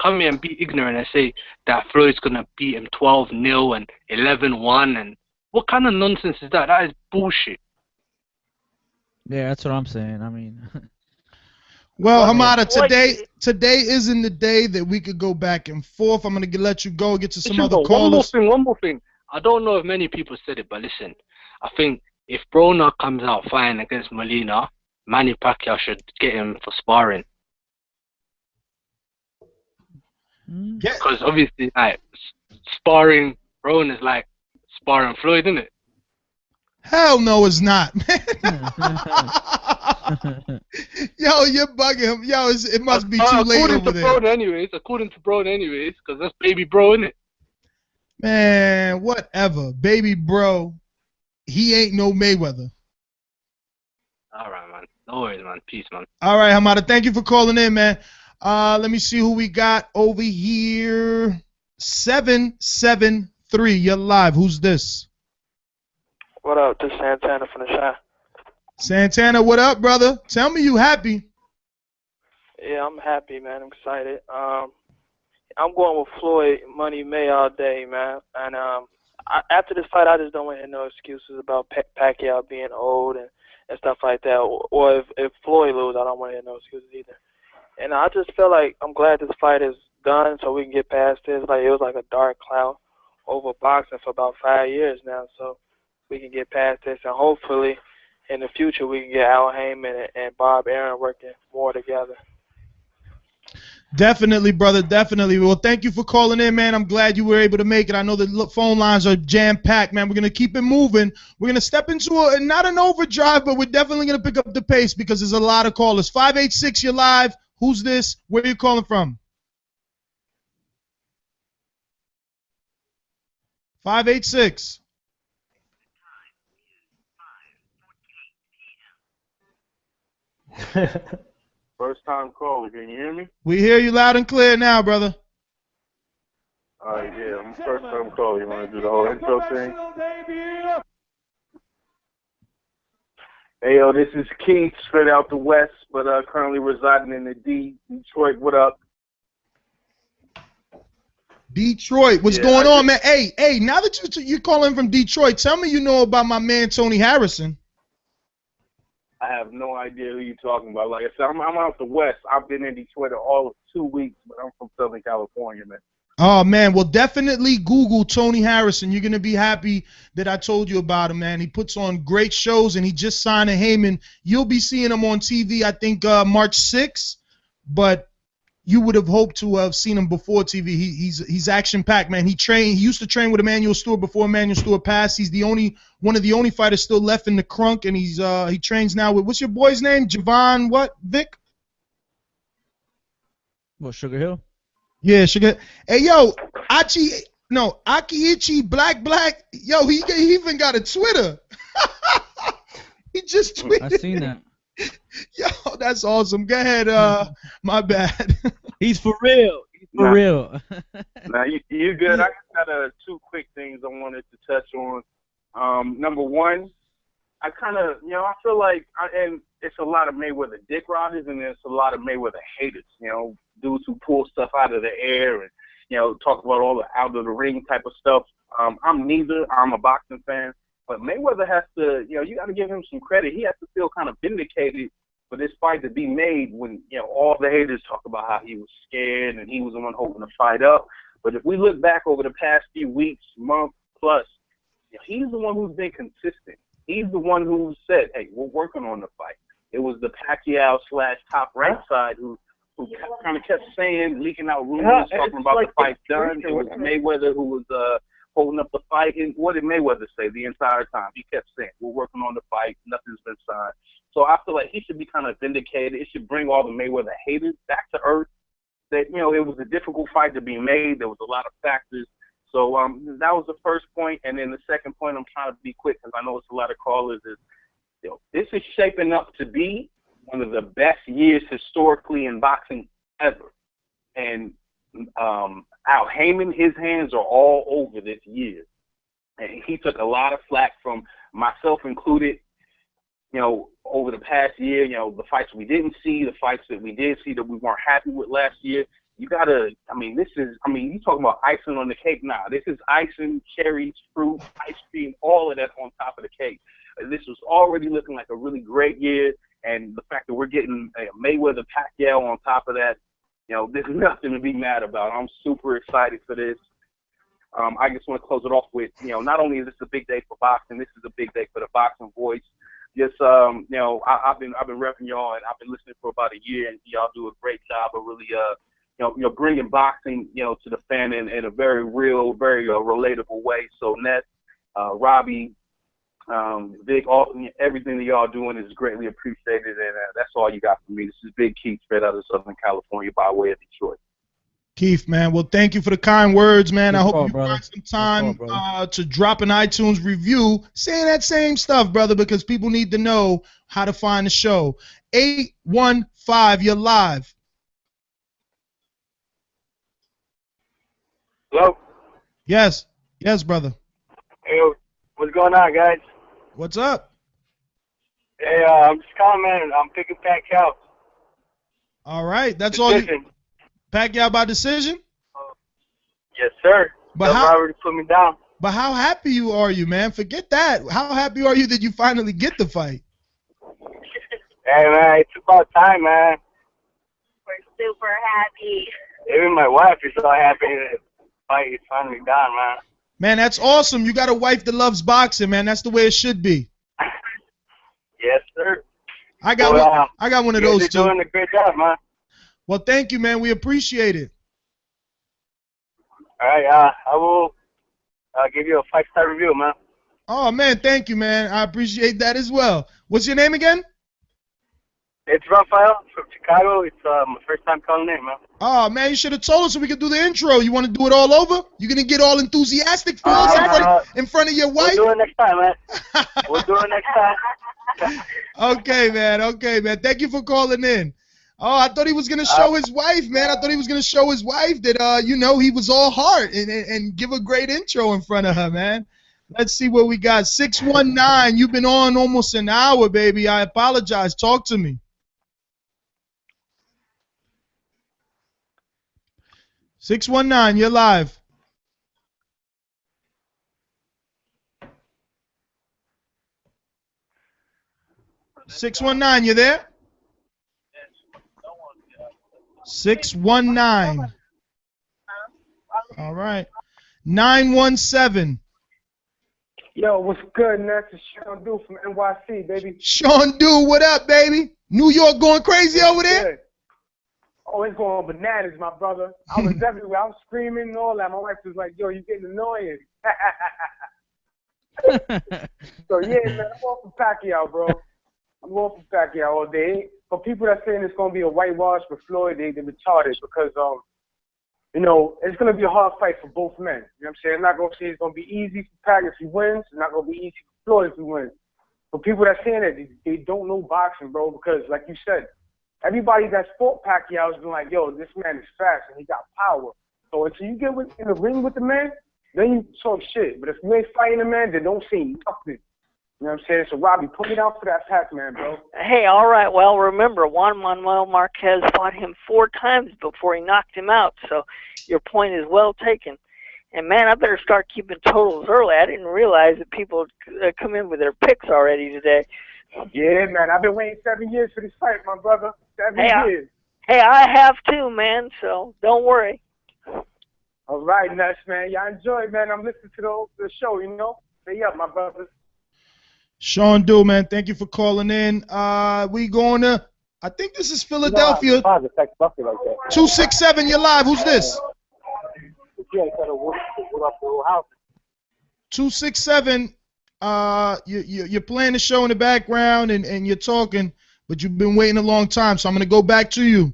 come here and be ignorant and say that Floyd's going to beat him 12-0 and 11-1? And what kind of nonsense is that? That is bullshit. Yeah, that's what I'm saying. I mean... Well, Hamada, today isn't the day that we could go back and forth. I'm going to let you go, get to some other callers. One more thing. I don't know if many people said it, but listen. I think if Broner comes out fighting against Molina, Manny Pacquiao should get him for sparring. Yeah. Because obviously, like, sparring Broner is like sparring Floyd, isn't it? Hell no, it's not. Yo, you're bugging him. Yo, it must be too late over there. According to Broner anyways, because that's baby bro, isn't it? Man, whatever. Baby bro, he ain't no Mayweather. All right, man. No worries, man. Peace, man. All right, Hamada, thank you for calling in, man. Let me see who we got over here. 773, you're live. Who's this? What up? This is Santana from the Shy. Santana, what up, brother? Tell me you happy. Yeah, I'm happy, man. I'm excited. I'm going with Floyd Money May all day, man. And after this fight, I just don't want to hear no excuses about Pacquiao being old and stuff like that. Or if Floyd lose, I don't want to hear no excuses either. And I just feel like I'm glad this fight is done so we can get past this. Like, it was like a dark cloud over boxing for about 5 years now. So we can get past this, and hopefully in the future we can get Al Heyman and Bob Arum working more together. Definitely, brother, definitely. Well, thank you for calling in, man. I'm glad you were able to make it. I know the phone lines are jam-packed, man. We're going to keep it moving. We're going to step into not an overdrive, but we're definitely going to pick up the pace because there's a lot of callers. 586, you're live. Who's this? Where are you calling from? 586. First time caller, can you hear me? We hear you loud and clear now, brother. Yeah, I'm first time caller. You want to do the whole intro thing? Hey, yo, this is Keith, straight out the West, but currently residing in the Detroit. What up? Detroit, what's going on, man? Hey, now that you're calling from Detroit, tell me you know about my man Tony Harrison. I have no idea who you're talking about. Like I said, I'm out the West. I've been in Detroit all of 2 weeks, but I'm from Southern California, man. Oh, man. Well, definitely Google Tony Harrison. You're going to be happy that I told you about him, man. He puts on great shows, and he just signed a Heyman. You'll be seeing him on TV, I think, March 6th. But you would have hoped to have seen him before TV. He's action-packed, man. He used to train with Emmanuel Stewart before Emmanuel Stewart passed. He's one of the only fighters still left in the crunk, and he trains now with, what's your boy's name? Javon what, Vic? What, Sugar Hill? Yeah, Sugar. Hey, yo, Akiichi Black. Yo, he even got a Twitter. He just tweeted. I seen that. Yo, that's awesome. Go ahead. My bad. He's for real. He's for real. Now you good. I just got two quick things I wanted to touch on. Number one, I kind of, I feel like, and it's a lot of Mayweather dick riders, and there's a lot of Mayweather haters, dudes who pull stuff out of the air and, talk about all the out of the ring type of stuff. I'm neither. I'm a boxing fan. But Mayweather has to, you got to give him some credit. He has to feel kind of vindicated for this fight to be made when, all the haters talk about how he was scared and he was the one holding the fight up. But if we look back over the past few weeks, month plus, he's the one who's been consistent. He's the one who said, hey, we're working on the fight. It was the Pacquiao / top right side who kind of kept saying, leaking out rumors, talking about the fight's done. It was Mayweather who was holding up the fight. And what did Mayweather say the entire time? He kept saying, we're working on the fight. Nothing's been signed. So I feel like he should be kind of vindicated. It should bring all the Mayweather haters back to earth. That, it was a difficult fight to be made. There was a lot of factors. So that was the first point. And then the second point, I'm trying to be quick because I know it's a lot of callers, is this is shaping up to be one of the best years historically in boxing ever. And Al Heyman, his hands are all over this year. And he took a lot of flack from myself included, over the past year, the fights we didn't see, the fights that we did see that we weren't happy with last year. You gotta, you talking about icing on the cake now. This is icing, cherries, fruit, ice cream, all of that on top of the cake. This was already looking like a really great year, and the fact that we're getting Mayweather-Pacquiao on top of that, there's nothing to be mad about. I'm super excited for this. I just want to close it off with, not only is this a big day for boxing, this is a big day for the Boxing Voice. Just, I've been repping y'all, and I've been listening for about a year, and y'all do a great job of really, bringing boxing, to the fan in a very real, very relatable way. So, Ness, Robbie, Vic, everything that y'all doing is greatly appreciated, and that's all you got for me. This is Big Keith, straight out of Southern California by way of Detroit. Keith, man. Well, thank you for the kind words, man. I hope you brother. find some time to drop an iTunes review saying that same stuff, brother, because people need to know how to find the show. 815, you're live. Hello? Yes, brother. Hey, what's going on, guys? What's up? Hey, I'm just calling, man. I'm picking Pacquiao. All right, that's Decision. all you. Pacquiao by decision? Yes, sir. But Robert put me down. But how happy are you, man? Forget that. How happy are you that you finally get the fight? Hey, man, it's about time, man. We're super happy. Even my wife is so happy that the fight is finally done, man. Man, that's awesome. You got a wife that loves boxing, man. That's the way it should be. Yes, sir. I got one of those too. You're doing a great job, man. Well, thank you, man. We appreciate it. All right, I will give you a 5-star review, man. Oh, man, thank you, man. I appreciate that as well. What's your name again? It's Rafael from Chicago. It's my first time calling in, man. Oh, man, you should have told us so we could do the intro. You want to do it all over? You're going to get all enthusiastic for us in front of your wife? We'll do it next time, man. We'll do it next time. Okay, man. Thank you for calling in. Oh, I thought he was going to show his wife, man. I thought he was going to show his wife that, he was all heart and give a great intro in front of her, man. Let's see what we got. 619, you've been on almost an hour, baby. I apologize. Talk to me. 619, you're live. $619, you there? 619. All right. 917. Yo, what's good, Ness? It's Sean Du from NYC, baby. Sean Du, what up, baby? New York going crazy over there? Good. Oh, it's going bananas, my brother. I was everywhere. I was screaming and all that. My wife was like, yo, you're getting annoying. So, yeah, man, I'm going for Pacquiao, bro. I'm going for Pacquiao all day. For people that saying it's going to be a whitewash with Floyd, they're retarded because, you know, it's going to be a hard fight for both men. You know what I'm saying? I'm not going to say it's going to be easy for Pacquiao if he wins. It's not going to be easy for Floyd if he wins. For people that saying that, they don't know boxing, bro, because, like you said, everybody that's fought Pacquiao has been like, yo, this man is fast and he got power. So until you get in the ring with the man, then you talk shit. But if you ain't fighting the man, then don't say nothing. You know what I'm saying? So, Robbie, put me down for that Pac-Man, bro. Hey, all right. Well, remember, Juan Manuel Marquez fought him 4 times before he knocked him out. So your point is well taken. And, man, I better start keeping totals early. I didn't realize that people come in with their picks already today. Yeah, man. I've been waiting 7 years for this fight, my brother. 7 years. Hey, I have too, man. So don't worry. All right, Ness, man. Y'all enjoy, man. I'm listening to the show, you know? Stay up, my brother. Sean Du, man, thank you for calling in. We going to, I think this is Philadelphia. 267, you're live. Who's this? 267. You're playing the show in the background and you're talking, but you've been waiting a long time, so I'm going to go back to you.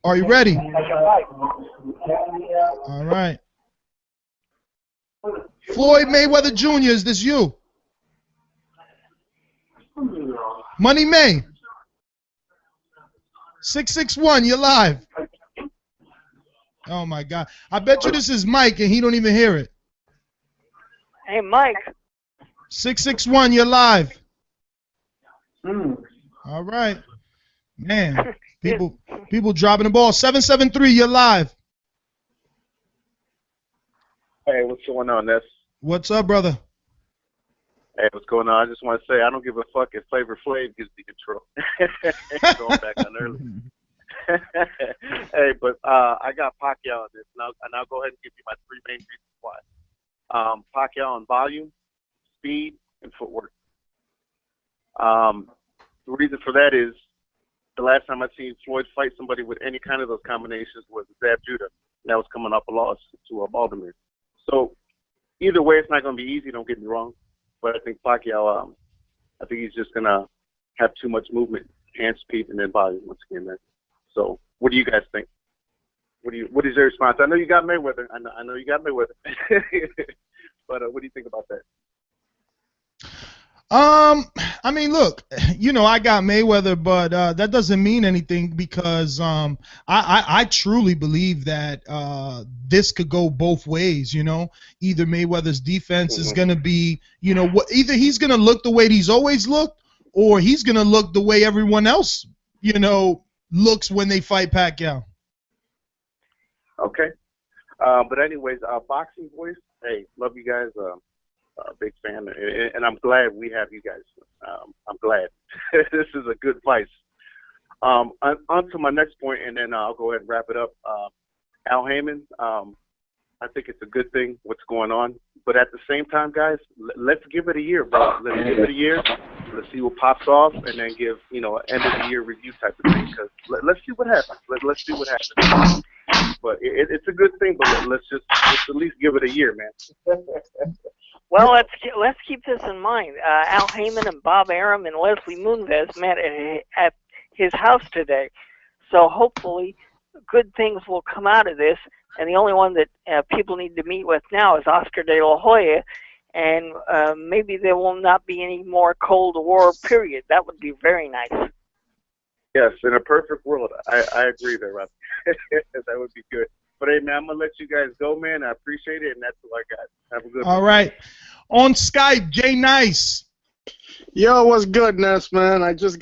Are you ready? All right. Floyd Mayweather Jr., is this you? Money May. 661, you're live. Oh, my God. I bet you this is Mike, and he don't even hear it. Hey, Mike. 661, you're live. All right. Man, people dropping the ball. 773, you're live. Hey, what's going on, Ness? What's up, brother? Hey, what's going on? I just want to say I don't give a fuck if Flavor Flav gives the control. Going back on early. Hey, but I got Pacquiao on this, and I'll go ahead and give you my 3 main reasons why. Pacquiao on volume, speed, and footwork. The reason for that is the last time I seen Floyd fight somebody with any kind of those combinations was Zab Judah. And that was coming off a loss to Baltimore. So either way, it's not going to be easy. Don't get me wrong. But I think Pacquiao, I think he's just going to have too much movement, hand speed, and then volume once again, man. So what do you guys think? What is your response? I know you got Mayweather. I know you got Mayweather. But what do you think about that? I mean, look, you know, I got Mayweather, but that doesn't mean anything because I truly believe that this could go both ways, you know. Either Mayweather's defense is going to be, you know, either he's going to look the way he's always looked or he's going to look the way everyone else, you know, looks when they fight Pacquiao. Okay. But anyways, Boxing Voice, hey, love you guys. Big fan, and I'm glad we have you guys. I'm glad. This is a good fight. On to my next point, and then I'll go ahead and wrap it up. Al Heyman, I think it's a good thing what's going on, but at the same time, guys, let's give it a year, bro. Let's give it a year. Let's see what pops off, and then give, you know, end of the year review type of thing. Because let's see what happens. Let's see what happens. But it's a good thing. But let's at least give it a year, man. Well, let's keep this in mind. Al Heyman and Bob Arum and Leslie Moonves met at his house today. So hopefully good things will come out of this. And the only one that people need to meet with now is Oscar De La Hoya. And maybe there will not be any more Cold War period. That would be very nice. Yes, in a perfect world, I agree there, Rob. That would be good. But, hey, man, I'm going to let you guys go, man. I appreciate it, and that's all I got. Have a good one. All right. On Skype, Jay Nice. Yo, what's good, Ness, man? I just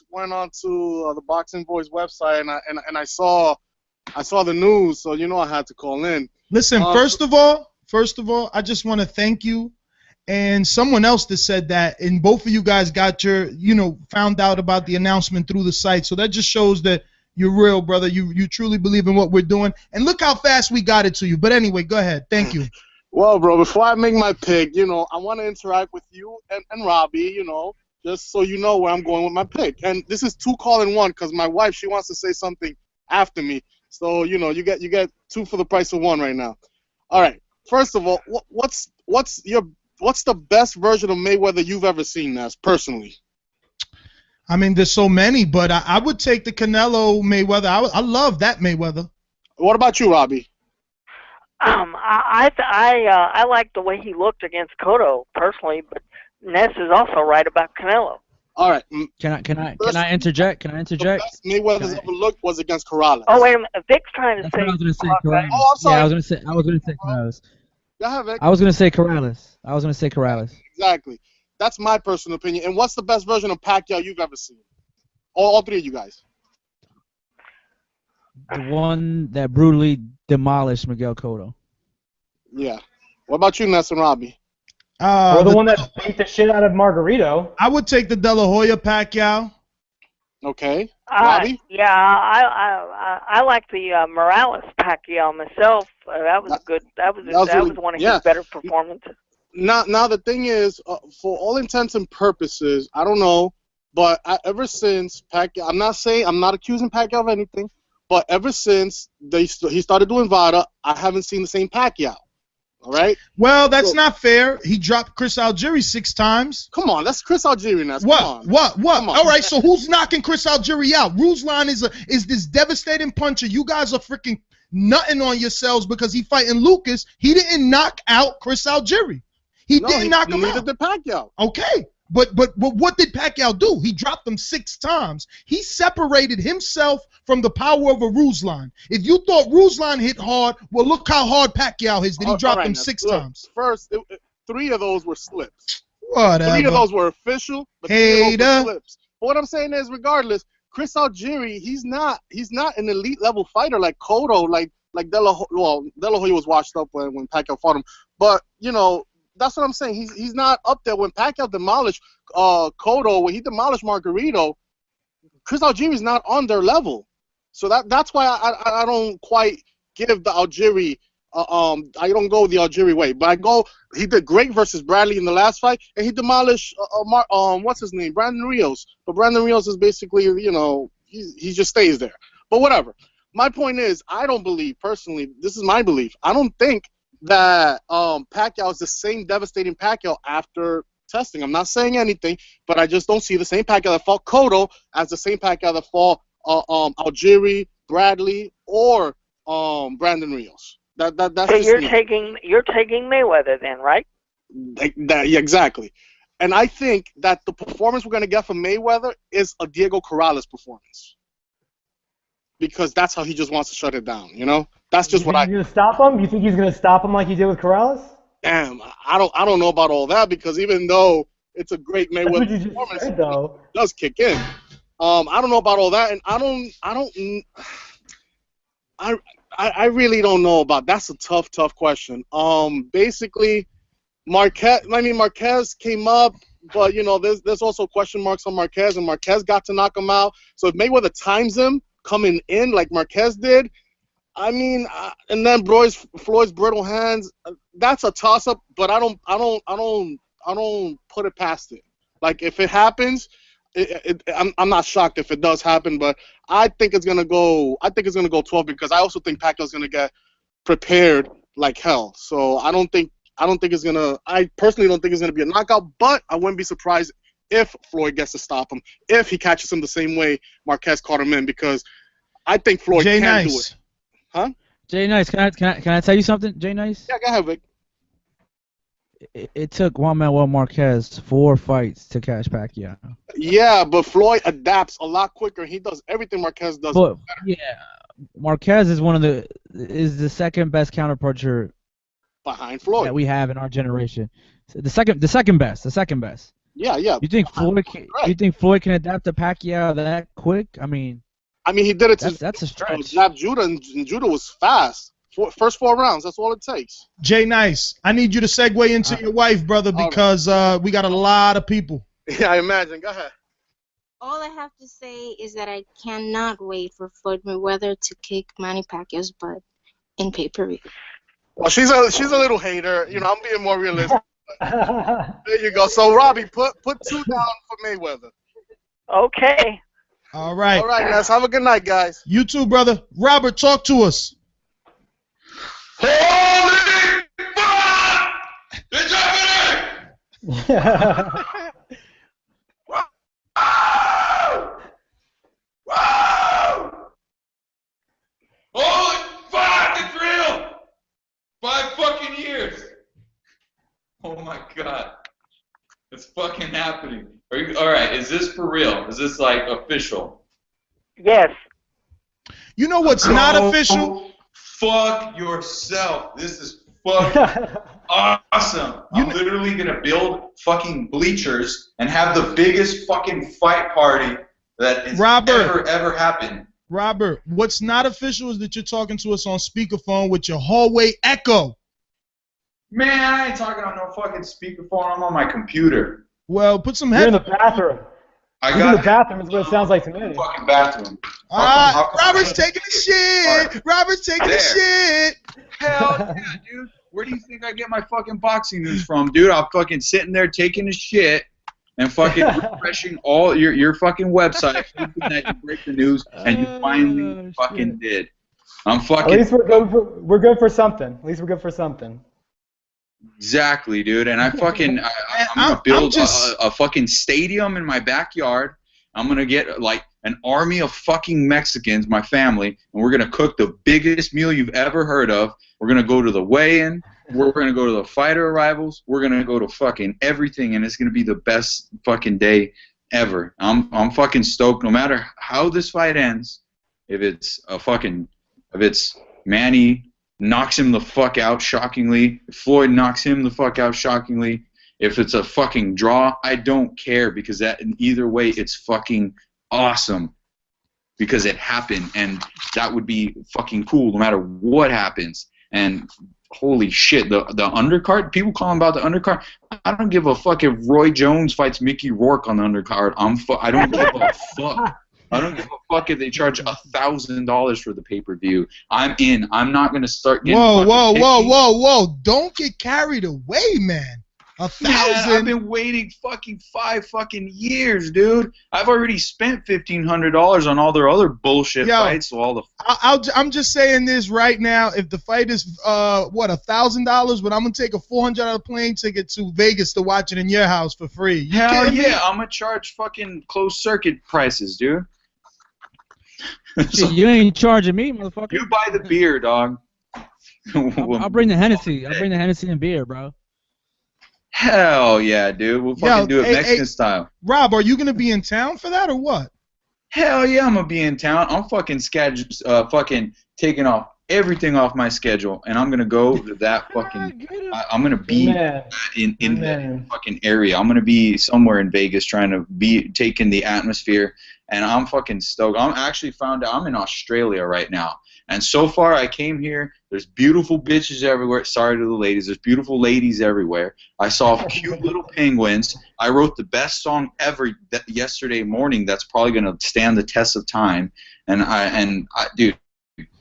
went on to the Boxing Voice website, and I saw the news, so you know I had to call in. Listen, first of all, I just want to thank you and someone else that said that, and both of you guys got your, you know, found out about the announcement through the site. So that just shows that, You're real, brother. You truly believe in what we're doing. And look how fast we got it to you. But anyway, go ahead. Thank you. Well, bro, before I make my pick, I want to interact with you and Robbie, just so you know where I'm going with my pick. And this is 2 call in 1 because my wife, she wants to say something after me. So, you get 2 for the price of 1 right now. All right. First of all, what's the best version of Mayweather you've ever seen, Nas, personally? I mean, there's so many, but I would take the Canelo Mayweather. I love that Mayweather. What about you, Robbie? I like the way he looked against Cotto personally, but Ness is also right about Canelo. All right. Can I interject? Can I interject? The best Mayweather's ever looked was against Corrales. Oh wait a minute, Vic's trying to That's say. what I was gonna say. Corrales. Oh, I'm sorry. Yeah, I was gonna say Corrales. Go ahead, Vic. I was gonna say Corrales. Exactly. That's my personal opinion. And what's the best version of Pacquiao you've ever seen? All 3 of you guys. The one that brutally demolished Miguel Cotto. Yeah. What about you, Ness and Robbie? Or the one that beat the shit out of Margarito. I would take the De La Hoya Pacquiao. Okay. Robbie? Yeah, I like the Morales Pacquiao myself. That was good. That was one of his better performances. Now the thing is, for all intents and purposes, I don't know, but ever since Pacquiao, I'm not accusing Pacquiao of anything, but ever since he started doing VADA, I haven't seen the same Pacquiao. All right. Well, that's not fair. He dropped Chris Algieri 6 times. Come on, that's Chris Algieri now. What? All right, so who's knocking Chris Algieri out? Ruslan is this devastating puncher. You guys are freaking nutting on yourselves because he fighting Lucas. He didn't knock out Chris Algieri. He didn't knock him out. Neither did Pacquiao. Okay. But what did Pacquiao do? He dropped him 6 times. He separated himself from the power of a Ruslan. If you thought Ruslan hit hard, well, look how hard Pacquiao is. Did he drop him 6 times? First, 3 of those were slips. Whatever. 3 of those were official, but 3 of those were slips. But what I'm saying is, regardless, Chris Algieri, he's not an elite level fighter like Cotto, like De La Hoya was washed up when Pacquiao fought him. But that's what I'm saying. He's not up there. When Pacquiao demolished Cotto, when he demolished Margarito, Chris Algieri's not on their level. So that's why I don't quite give the Algieri. I don't go the Algieri way, but he did great versus Bradley in the last fight, and he demolished what's his name, Brandon Rios. But Brandon Rios is basically he just stays there. But whatever. My point is, I don't believe personally. This is my belief. I don't think that Pacquiao is the same devastating Pacquiao after testing. I'm not saying anything, but I just don't see the same Pacquiao that fought Cotto as the same Pacquiao that fought Algieri, Bradley, or Brandon Rios. That's so you're taking Mayweather then, right? Yeah, exactly. And I think that the performance we're going to get from Mayweather is a Diego Corrales performance. Because that's how he just wants to shut it down, That's just what I. You gonna stop him? You think he's gonna stop him like he did with Corrales? Damn, I don't know about all that because even though it's a great Mayweather performance, it does kick in. I don't know about all that, and I really don't know about. That's a tough question. Basically, Marquez came up, but there's also question marks on Marquez, and Marquez got to knock him out. So if Mayweather times him coming in like Marquez did, and then Floyd's brittle hands, that's a toss up, but I don't put it past it. Like if it happens, I'm not shocked if it does happen, but I think it's gonna go 12 because I also think Pacquiao's gonna get prepared like hell. So I personally don't think it's gonna be a knockout, but I wouldn't be surprised if Floyd gets to stop him, if he catches him the same way Marquez caught him in, because I think Floyd can do it. Huh? Jay Nice, can I tell you something, Jay Nice? Yeah, go ahead, Vic. It took Juan Manuel Marquez 4 fights to catch Pacquiao. Yeah, but Floyd adapts a lot quicker. He does everything Marquez does better. Yeah, Marquez is the second best counterpuncher behind Floyd that we have in our generation. The second best. Yeah. You think Floyd can adapt to Pacquiao that quick? I mean, he did it. That's a stretch. Jab Judah, and Judah was fast. First 4 rounds. That's all it takes. Jay Nice, I need you to segue into your wife, brother, because we got a lot of people. Yeah, I imagine. Go ahead. All I have to say is that I cannot wait for Floyd Mayweather to kick Manny Pacquiao's butt in pay-per-view. Well, she's a little hater. You know, I'm being more realistic. There you go. So, Robbie, put 2 down for Mayweather. Okay. All right. All right, guys. Have a good night, guys. You too, brother. Robert, talk to us. Holy fuck! It's happening! Whoa! Whoa! Holy fuck! It's real! 5 fucking years! Oh my god. It's fucking happening. Are you alright? Is this for real? Is this like official? Yes. You know what's not official? Fuck yourself. This is fucking awesome. I'm literally gonna build fucking bleachers and have the biggest fucking fight party that has ever happened. Robert, what's not official is that you're talking to us on speakerphone with your hallway echo. Man, I ain't talking on no fucking speakerphone. I'm on my computer. Well, put some You're in headphones. the bathroom. You're in the bathroom is what it sounds like to me. Fucking bathroom. Robert's taking the shit. Robert's taking the shit. Hell yeah, dude. Where do you think I get my fucking boxing news from, dude? I'm fucking sitting there taking a shit and fucking refreshing all your fucking website, hoping that you break the news, and you finally fucking did. I'm fucking. At least we're good for something. At least we're good for something. Exactly, dude. And I'm gonna build a fucking stadium in my backyard. I'm gonna get like an army of fucking Mexicans, my family, and we're gonna cook the biggest meal you've ever heard of. We're gonna go to the weigh-in. We're gonna go to the fighter arrivals. We're gonna go to fucking everything, and it's gonna be the best fucking day ever. I'm fucking stoked. No matter how this fight ends, if it's Manny knocks him the fuck out shockingly, if Floyd knocks him the fuck out shockingly, if it's a fucking draw, I don't care, because that in either way it's fucking awesome, because it happened, and that would be fucking cool no matter what happens. And holy shit, the undercard, people calling about the undercard, I don't give a fuck if Roy Jones fights Mickey Rourke on the undercard. I don't give a fuck. I don't give a fuck if they charge $1,000 for the pay-per-view. I'm in. I'm not gonna start getting. Whoa! Don't get carried away, man. 1,000. I've been waiting fucking 5 fucking years, dude. I've already spent $1,500 on all their other bullshit fights. So all the. I'm just saying this right now. If the fight is $1,000, but I'm gonna take a $400 plane ticket to Vegas to watch it in your house for free. Hell yeah! I'm gonna charge fucking closed circuit prices, dude. Shit, you ain't charging me, motherfucker. You buy the beer, dog. I'll bring the Hennessy. I'll bring the Hennessy and beer, bro. Hell yeah, dude. We'll fucking do it Mexican style. Rob, are you gonna be in town for that or what? Hell yeah, I'm gonna be in town. I'm fucking fucking taking off everything off my schedule, and I'm gonna go to that fucking. I'm gonna be in the fucking area. I'm gonna be somewhere in Vegas, trying to be taking the atmosphere, and I'm fucking stoked. I'm actually found out I'm in Australia right now, and so far I came here. There's beautiful bitches everywhere. Sorry to the ladies. There's beautiful ladies everywhere. I saw cute little penguins. I wrote the best song ever yesterday morning. That's probably gonna stand the test of time. And I, dude,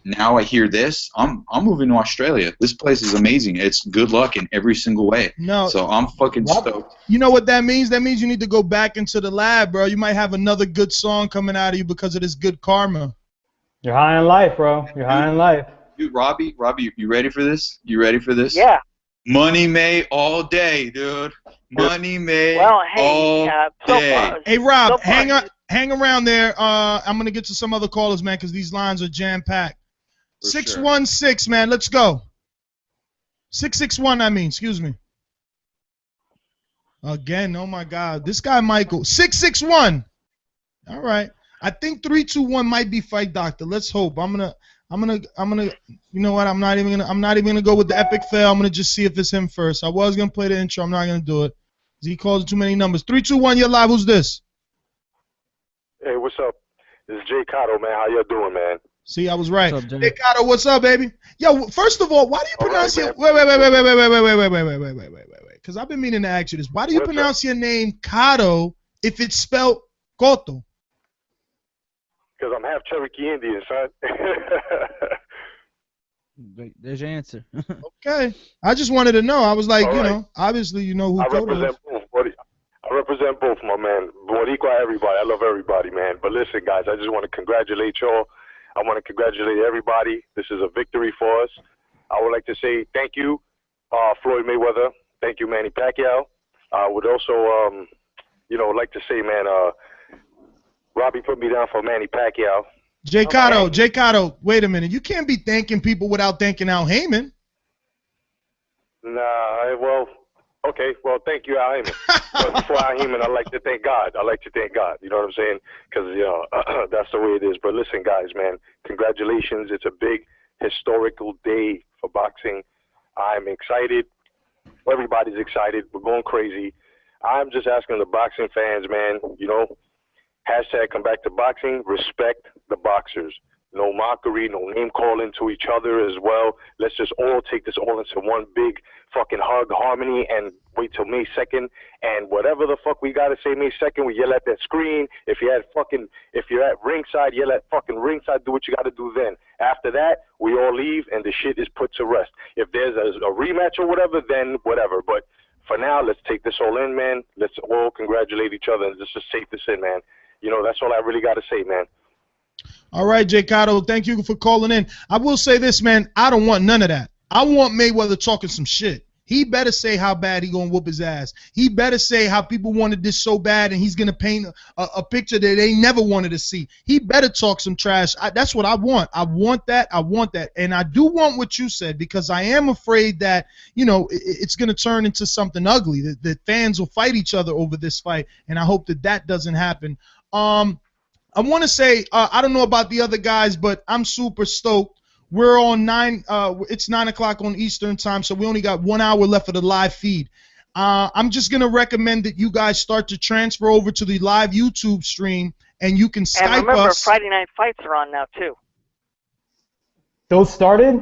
now I hear this. I'm moving to Australia. This place is amazing. It's good luck in every single way. No. So I'm fucking stoked. You know what that means? That means you need to go back into the lab, bro. You might have another good song coming out of you because of this good karma. You're high on life, bro. You're high on life. Dude, Robbie, you ready for this? You ready for this? Yeah. Money May all day, dude. Money May all day. Hey, Rob, hang around there. I'm gonna get to some other callers, man, because these lines are jam packed. 616, man. Let's go. 661. I mean, excuse me. Again, oh my God, this guy Michael. 661. All right. I think 321 might be Fight Doctor. Let's hope. I'm gonna. You know what? I'm not even gonna go with the epic fail. I'm gonna just see if it's him first. I was gonna play the intro. I'm not gonna do it. He calls too many numbers. 321. You're live. Who's this? Hey, what's up? This is Jay Cotto, man. How y'all doing, man? See, I was right. What's up, hey, Cotto, what's up, baby? Yo, first of all, why do you pronounce your wait? Because I've been meaning to ask you this. Why do you pronounce your name Cotto if it's spelled Cotto? Because I'm half Cherokee Indian, son. There's your answer. Okay. I just wanted to know. I was like, All you right. know, obviously you know who I Cotto represent is. both, buddy. I represent both, my man. Boricua, everybody. I love everybody, man. But listen, guys, I just want to congratulate y'all. I want to congratulate everybody. This is a victory for us. I would like to say thank you, Floyd Mayweather. Thank you, Manny Pacquiao. I would also, like to say, man, Robbie put me down for Manny Pacquiao. Cotto, wait a minute. You can't be thanking people without thanking Al Heyman. Nah, well, okay. Well, thank you, Al Heyman. But for Al Heyman, I like to thank God. I like to thank God. You know what I'm saying? Because, that's the way it is. But listen, guys, man, congratulations. It's a big historical day for boxing. I'm excited. Everybody's excited. We're going crazy. I'm just asking the boxing fans, man, hashtag come back to boxing, respect the boxers. No mockery, no name calling to each other as well. Let's just all take this all into one big fucking hug, harmony, and wait till May 2nd. And whatever the fuck we gotta say May 2nd, we yell at that screen. If you're at ringside, yell at fucking ringside, do what you gotta do then. After that, we all leave and the shit is put to rest. If there's a rematch or whatever, then whatever. But for now, let's take this all in, man. Let's all congratulate each other and let's just take this in, man. That's all I really gotta say, man. All right, Cotto, thank you for calling in. I will say this, man. I don't want none of that. I want Mayweather talking some shit. He better say how bad he gonna whoop his ass. He better say how people wanted this so bad and he's gonna paint a picture that they never wanted to see. He better talk some trash. That's what I want. I want that. I want that. And I do want what you said because I am afraid that, it's gonna turn into something ugly. That fans will fight each other over this fight, and I hope that doesn't happen. I want to say, I don't know about the other guys, but I'm super stoked. We're on it's 9 o'clock on Eastern time, so we only got 1 hour left of the live feed. I'm just going to recommend that you guys start to transfer over to the live YouTube stream, and you can Skype us. And remember, Friday Night Fights are on now, too. Those started?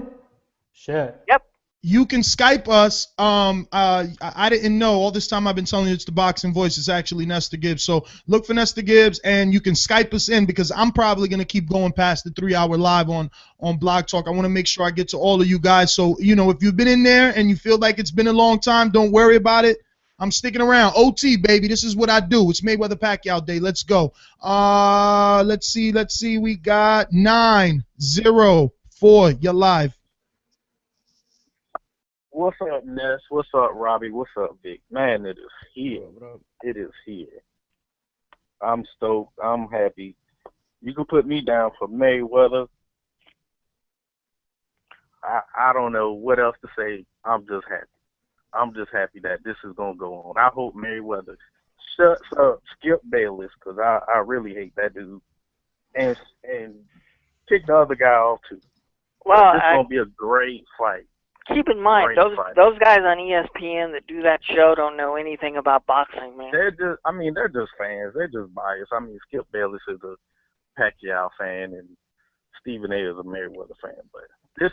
Shit. Yep. You can Skype us. I didn't know. All this time I've been telling you it's the Boxing Voice. It's actually Nestor Gibbs. So look for Nestor Gibbs, and you can Skype us in because I'm probably going to keep going past the 3-hour live on Blog Talk. I want to make sure I get to all of you guys. So, if you've been in there and you feel like it's been a long time, don't worry about it. I'm sticking around. OT, baby. This is what I do. It's Mayweather-Pacquiao Day. Let's go. Let's see. We got 904. You're live. What's up, Ness? What's up, Robbie? What's up, Vic? Man, it is here. It is here. I'm stoked. I'm happy. You can put me down for Mayweather. I don't know what else to say. I'm just happy. I'm just happy that this is going to go on. I hope Mayweather shuts up Skip Bayless because I really hate that dude. And kick the other guy off, too. Well, it's going to be a great fight. Keep in mind, those guys on ESPN that do that show don't know anything about boxing, man. They're just fans. They're just biased. Skip Bayless is a Pacquiao fan, and Stephen A. is a Mayweather fan. But this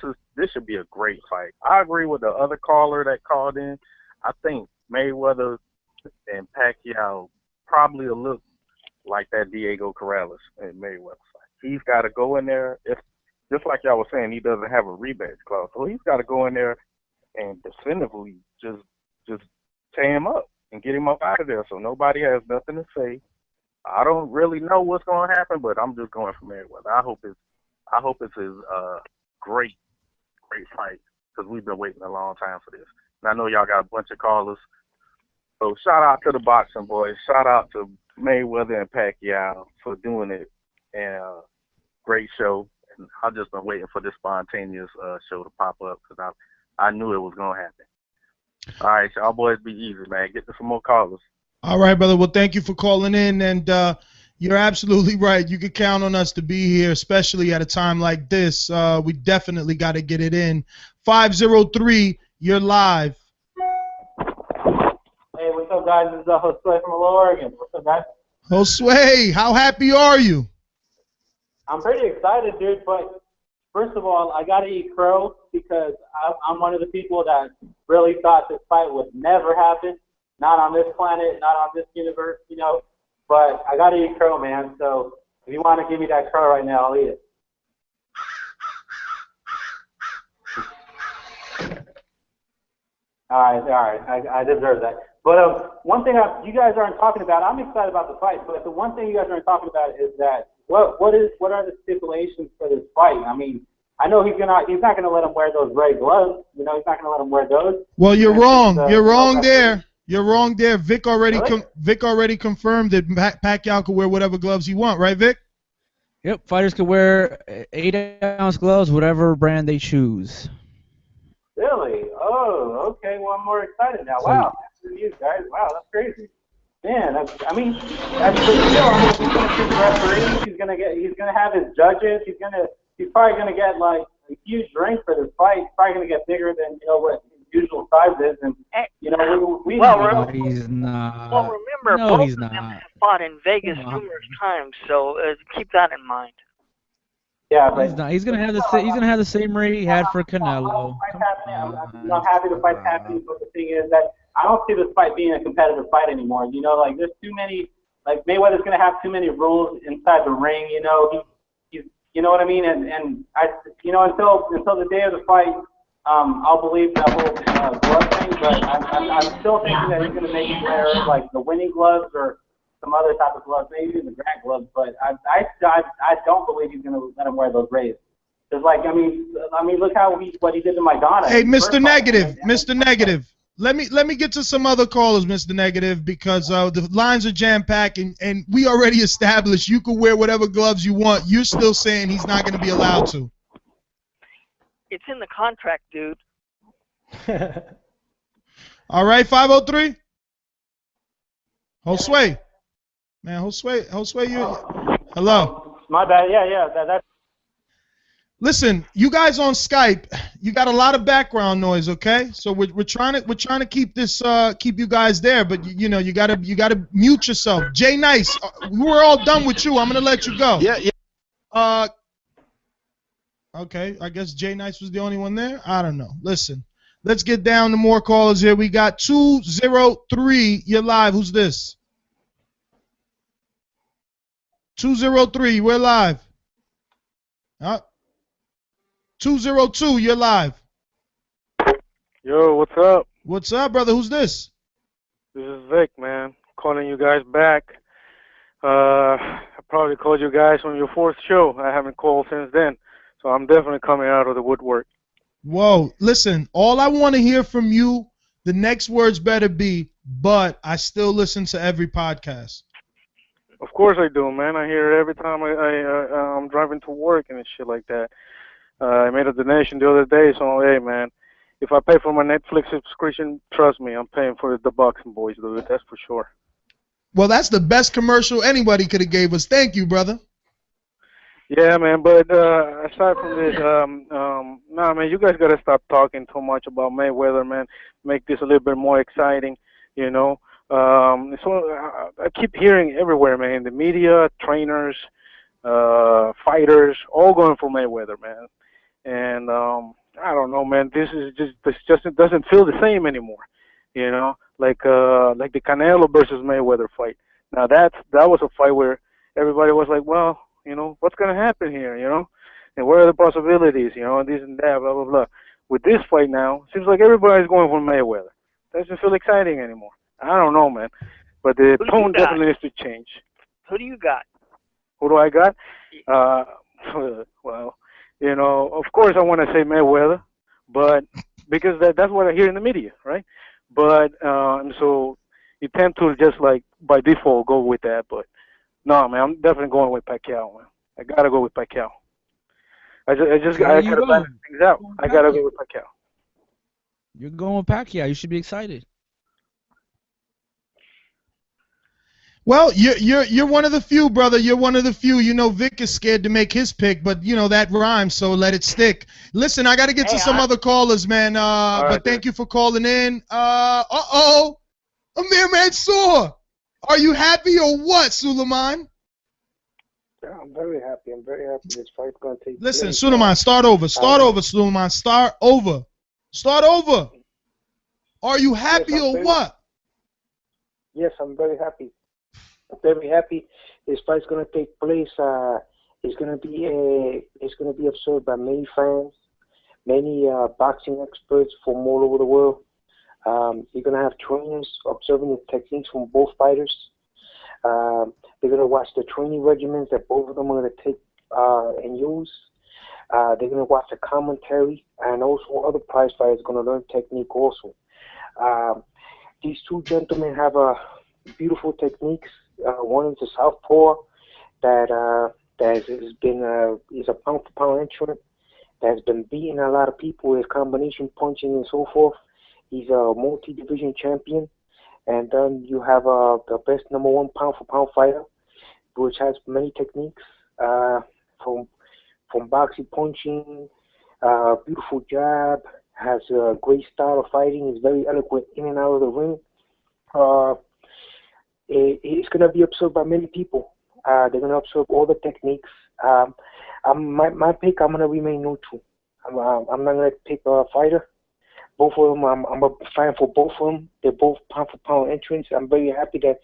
should be a great fight. I agree with the other caller that called in. I think Mayweather and Pacquiao probably will look like that Diego Corrales and Mayweather fight. He's got to go in there. Just like y'all was saying, he doesn't have a rematch clause. So he's got to go in there and definitively just tear him up and get him up out of there so nobody has nothing to say. I don't really know what's going to happen, but I'm just going for Mayweather. I hope it's his great fight because we've been waiting a long time for this. And I know y'all got a bunch of callers. So shout out to the Boxing Boys. Shout out to Mayweather and Pacquiao for doing it. And great show. And I've just been waiting for this spontaneous show to pop up because I knew it was going to happen. All right, y'all boys be easy, man. Get to some more callers. All right, brother. Well, thank you for calling in. And you're absolutely right. You can count on us to be here, especially at a time like this. We definitely got to get it in. 503, you're live. Hey, what's up, guys? This is Josue from Oregon. What's up, guys? Josue, how happy are you? I'm pretty excited, dude, but first of all, I got to eat crow because I'm one of the people that really thought this fight would never happen. Not on this planet, not on this universe, but I got to eat crow, man. So If you want to give me that crow right now, I'll eat it. All right. I deserve that. But one thing you guys aren't talking about, I'm excited about the fight, but the one thing you guys aren't talking about is that what are the stipulations for this fight? I mean, I know he's not gonna let him wear those red gloves. You know, he's not gonna let him wear those. Well, you're wrong. You're wrong there. Really? You're wrong there. Vic already confirmed that Pacquiao could wear whatever gloves he want, right, Vic? Yep, fighters could wear 8-ounce gloves, whatever brand they choose. Really? Oh, okay. Well, I'm more excited now. Wow, that's good news, guys. Wow, that's crazy. Man, that's still. I mean, he's gonna choose referees. He's gonna have his judges. He's probably gonna get like a huge ring for this fight. He's probably gonna get bigger than what his usual size is, and we No, he's not. Well, remember, No, both he's of them not. have fought in Vegas Come on. numerous times, so keep that in mind. Yeah, but He's not. He's gonna have the same ring he had for Canelo. I'm happy the fight's happening, but the thing is that I don't see this fight being a competitive fight anymore. You know, like there's too many. Like Mayweather's gonna have too many rules inside the ring. You know, he's you know what I mean. And I until the day of the fight, I'll believe that whole glove thing. But I'm still thinking that he's gonna make him wear like the winning gloves or some other type of gloves, maybe even the grant gloves. But I don't believe he's gonna let him wear those Rays. It's like I mean, look what he did to Maidana. Hey, Mr. Negative, Mr. Negative. Let me get to some other callers, Mr. Negative, because the lines are jam-packed, and we already established you can wear whatever gloves you want. You're still saying he's not going to be allowed to. It's in the contract, dude. All right, 503. Josue. Man, Josue, you. Hello. My bad. Yeah. That's. Listen, you guys on Skype, you got a lot of background noise, okay? So we're trying to keep this keep you guys there, but you gotta mute yourself. Jay Nice, we're all done with you. I'm gonna let you go. Yeah. Okay, I guess Jay Nice was the only one there. I don't know. Listen, let's get down to more callers here. We got 203. You're live. Who's this? 203. We're live. 202, you're live. Yo, what's up? What's up, brother? Who's this? This is Vic, man. Calling you guys back. I probably called you guys on your fourth show. I haven't called since then. So I'm definitely coming out of the woodwork. Whoa, listen, all I want to hear from you, the next words better be, but I still listen to every podcast. Of course I do, man. I hear it every time I'm driving to work and shit like that. I made a donation the other day, so hey, man, if I pay for my Netflix subscription, trust me, I'm paying for the ThaBoxingvoice, dude. That's for sure. Well, that's the best commercial anybody could have gave us. Thank you, brother. Yeah, man, but aside from this, nah, man, you guys gotta stop talking too much about Mayweather, man. Make this a little bit more exciting, you know. So I keep hearing everywhere, man, the media, trainers, fighters, all going for Mayweather, man. And I don't know, man. This just doesn't feel the same anymore, you know. Like the Canelo versus Mayweather fight. Now that was a fight where everybody was like, well, you know, what's gonna happen here, you know, and what are the possibilities, you know, and this and that, blah blah blah. With this fight now, seems like everybody's going for Mayweather. Doesn't feel exciting anymore. I don't know, man, but the tone definitely needs to change. Who do you got? Who do I got? Well, you know, of course I want to say Mayweather, but because that's what I hear in the media, right? But so you tend to just like by default go with that, but no, man, I'm definitely going with Pacquiao, man. I gotta go with Pacquiao. I gotta balance things out. I gotta go with Pacquiao. You're going with Pacquiao. You should be excited. Well, you're one of the few, brother. You're one of the few. You know, Vic is scared to make his pick, but you know that rhymes, so let it stick. Listen, I got to get to some other callers, man. But thank you for calling in. Amir Mansour, are you happy or what, Suleiman? Yeah, I'm very happy. I'm very happy this fight's gonna take. Listen, place. Suleiman, start over. Start over, Suleiman. Start over. Start over. Are you happy or what? Yes, I'm very happy. very happy. This fight's gonna take place. It's gonna be observed by many fans, many boxing experts from all over the world. You're gonna have trainers observing the techniques from both fighters. They're gonna watch the training regimens that both of them are gonna take and use. They're gonna watch the commentary, and also other prize fighters are gonna learn technique also. These two gentlemen have beautiful techniques. One is a southpaw that has been is a pound for pound entrant that has been beating a lot of people with combination punching and so forth. He's a multi-division champion. And then you have the best #1 pound for pound fighter, which has many techniques from boxing, punching, beautiful jab, has a great style of fighting, is very eloquent in and out of the ring. It's going to be observed by many people. They're going to observe all the techniques. My pick, I'm going to remain neutral. I'm not going to pick a fighter. Both of them, I'm a fan for both of them. They're both pound for pound entrants. I'm very happy that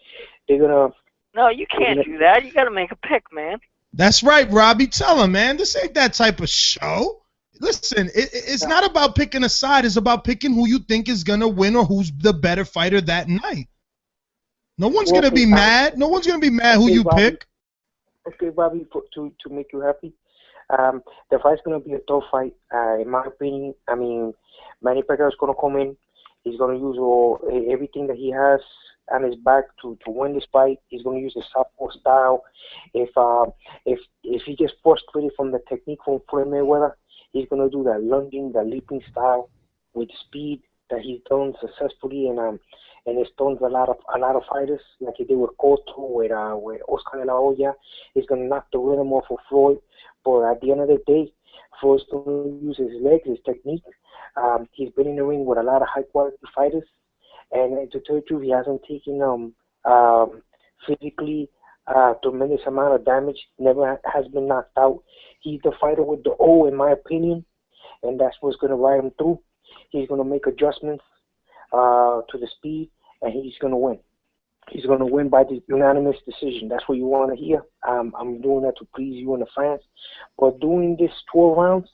they're going to... No, you can't do that. You got to make a pick, man. That's right, Robbie. Tell him, man. This ain't that type of show. Listen, it's not about picking a side. It's about picking who you think is going to win or who's the better fighter that night. No one's going to be mad. No one's going to be mad who you Robbie, pick. Okay, Robbie, to make you happy. The fight's going to be a tough fight. In my opinion, I mean, Manny Pacquiao is going to come in. He's going to use everything that he has on his back to win this fight. He's going to use the southpaw style. If he gets frustrated from the technique from Floyd Mayweather, he's going to do that lunging, that leaping style with speed that he's done successfully, and it stuns a lot of fighters, like he did with Cotto, with Oscar de la Hoya. He's going to knock the rhythm off of Floyd, but at the end of the day, Floyd's going to use his legs, his technique. He's been in the ring with a lot of high-quality fighters, and to tell you the truth, he hasn't taken physically tremendous amount of damage, never has been knocked out. He's the fighter with the O, in my opinion, and that's what's going to ride him through. He's going to make adjustments to the speed, and he's going to win. He's going to win by the unanimous decision. That's what you want to hear. I'm doing that to please you and the fans. But doing this 12 rounds,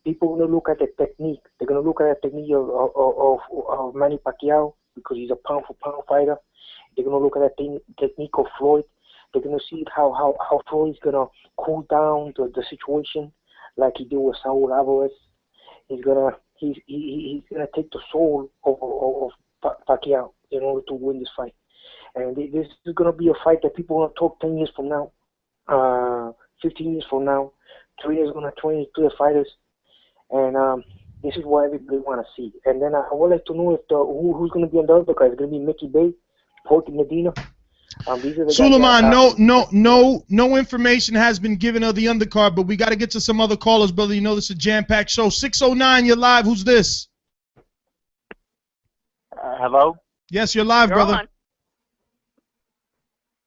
people are going to look at the technique. They're going to look at the technique of Manny Pacquiao, because he's a pound-for-pound fighter. They're going to look at the technique of Floyd. They're going to see how Floyd's going to cool down the situation like he did with Saul Alvarez. He's going to take the soul of Pacquiao in order to win this fight. And this is going to be a fight that people are going to talk 10 years from now, 15 years from now. 3 years going to train to the fighters. And this is what everybody want to see. And then I would like to know if who's going to be on the other card. It's going to be Mickey Bay, Porky Medina. These are the Suleiman, no information has been given of the undercard, but we got to get to some other callers, brother. You know this is a jam-packed show. 609, you're live. Who's this? Hello? Yes, you're live, brother. On.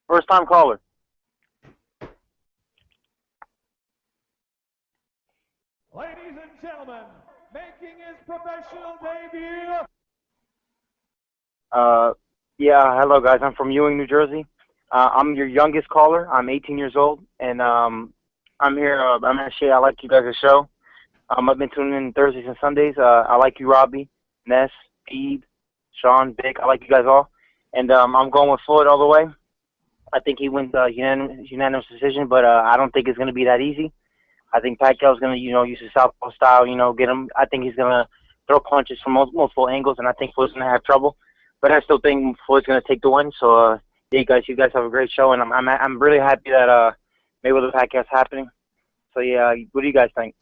First-time caller. Ladies and gentlemen, making his professional debut. Yeah, hello guys. I'm from Ewing, New Jersey. I'm your youngest caller. I'm 18 years old, and I'm here. I like you guys' show. I've been tuning in Thursdays and Sundays. I like you, Robbie, Ness, Eve, Sean, Vic. I like you guys all, and I'm going with Floyd all the way. I think he wins unanimous decision, but I don't think it's going to be that easy. I think Pacquiao's going to, use his southpaw style, get him. I think he's going to throw punches from multiple angles, and I think Floyd's going to have trouble. But I still think Floyd's going to take the win. So, yeah, you guys have a great show, and I'm really happy that Mayweather-Pacquiao is happening. So, yeah, what do you guys think?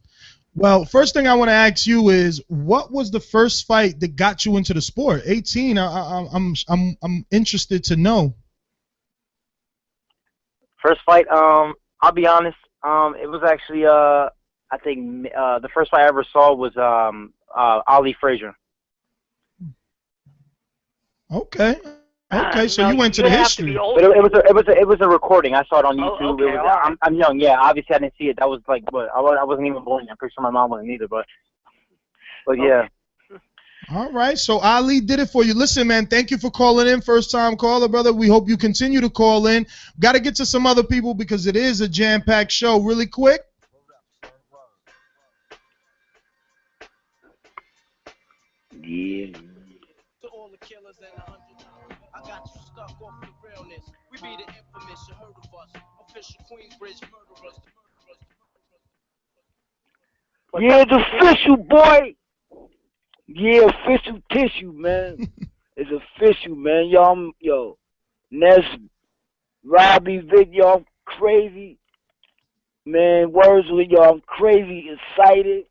Well, first thing I want to ask you is, what was the first fight that got you into the sport? 18. I'm interested to know. First fight, I'll be honest. It was actually, I think the first fight I ever saw was Ali Frazier. Okay. So you went to the history. But it was a recording. I saw it on YouTube. Okay, I'm young. Yeah, obviously I didn't see it. That was like what I wasn't even born yet. I'm pretty sure my mom wasn't either. But yeah. All right, so Ali did it for you. Listen, man, thank you for calling in. First-time caller, brother. We hope you continue to call in. Got to get to some other people because it is a jam-packed show. Really quick. Yeah. To all the killers and the underdog, I got you stuck off the realness. We be the infamous, you heard of us. Official Queensbridge murderers. Yeah, it's official, boy. Yeah, official tissue, man. It's official, man. Yo, Ness, Robbie, Vic, y'all crazy. Man, Worsley, y'all crazy, excited.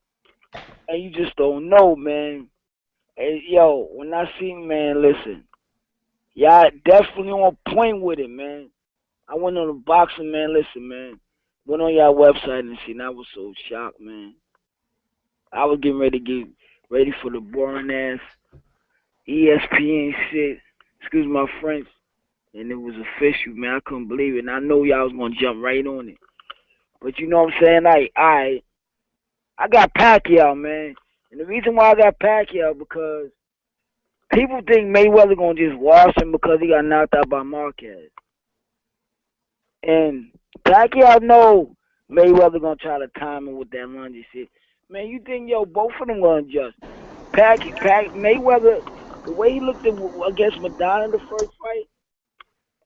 And you just don't know, man. And yo, when I see, man, listen. Y'all definitely on point with it, man. I went on the boxing, man. Listen, man. Went on y'all website and shit, and I was so shocked, man. I was getting ready for the boring ass ESPN shit. Excuse my French. And it was official, man. I couldn't believe it. And I know y'all was gonna jump right on it. But you know what I'm saying? I got Pacquiao, man. And the reason why I got Pacquiao because people think Mayweather gonna just wash him because he got knocked out by Marquez. And Pacquiao know Mayweather gonna try to time him with that lunge and shit. Man, you think both of them gonna adjust? Mayweather, the way he looked against Madonna the first fight,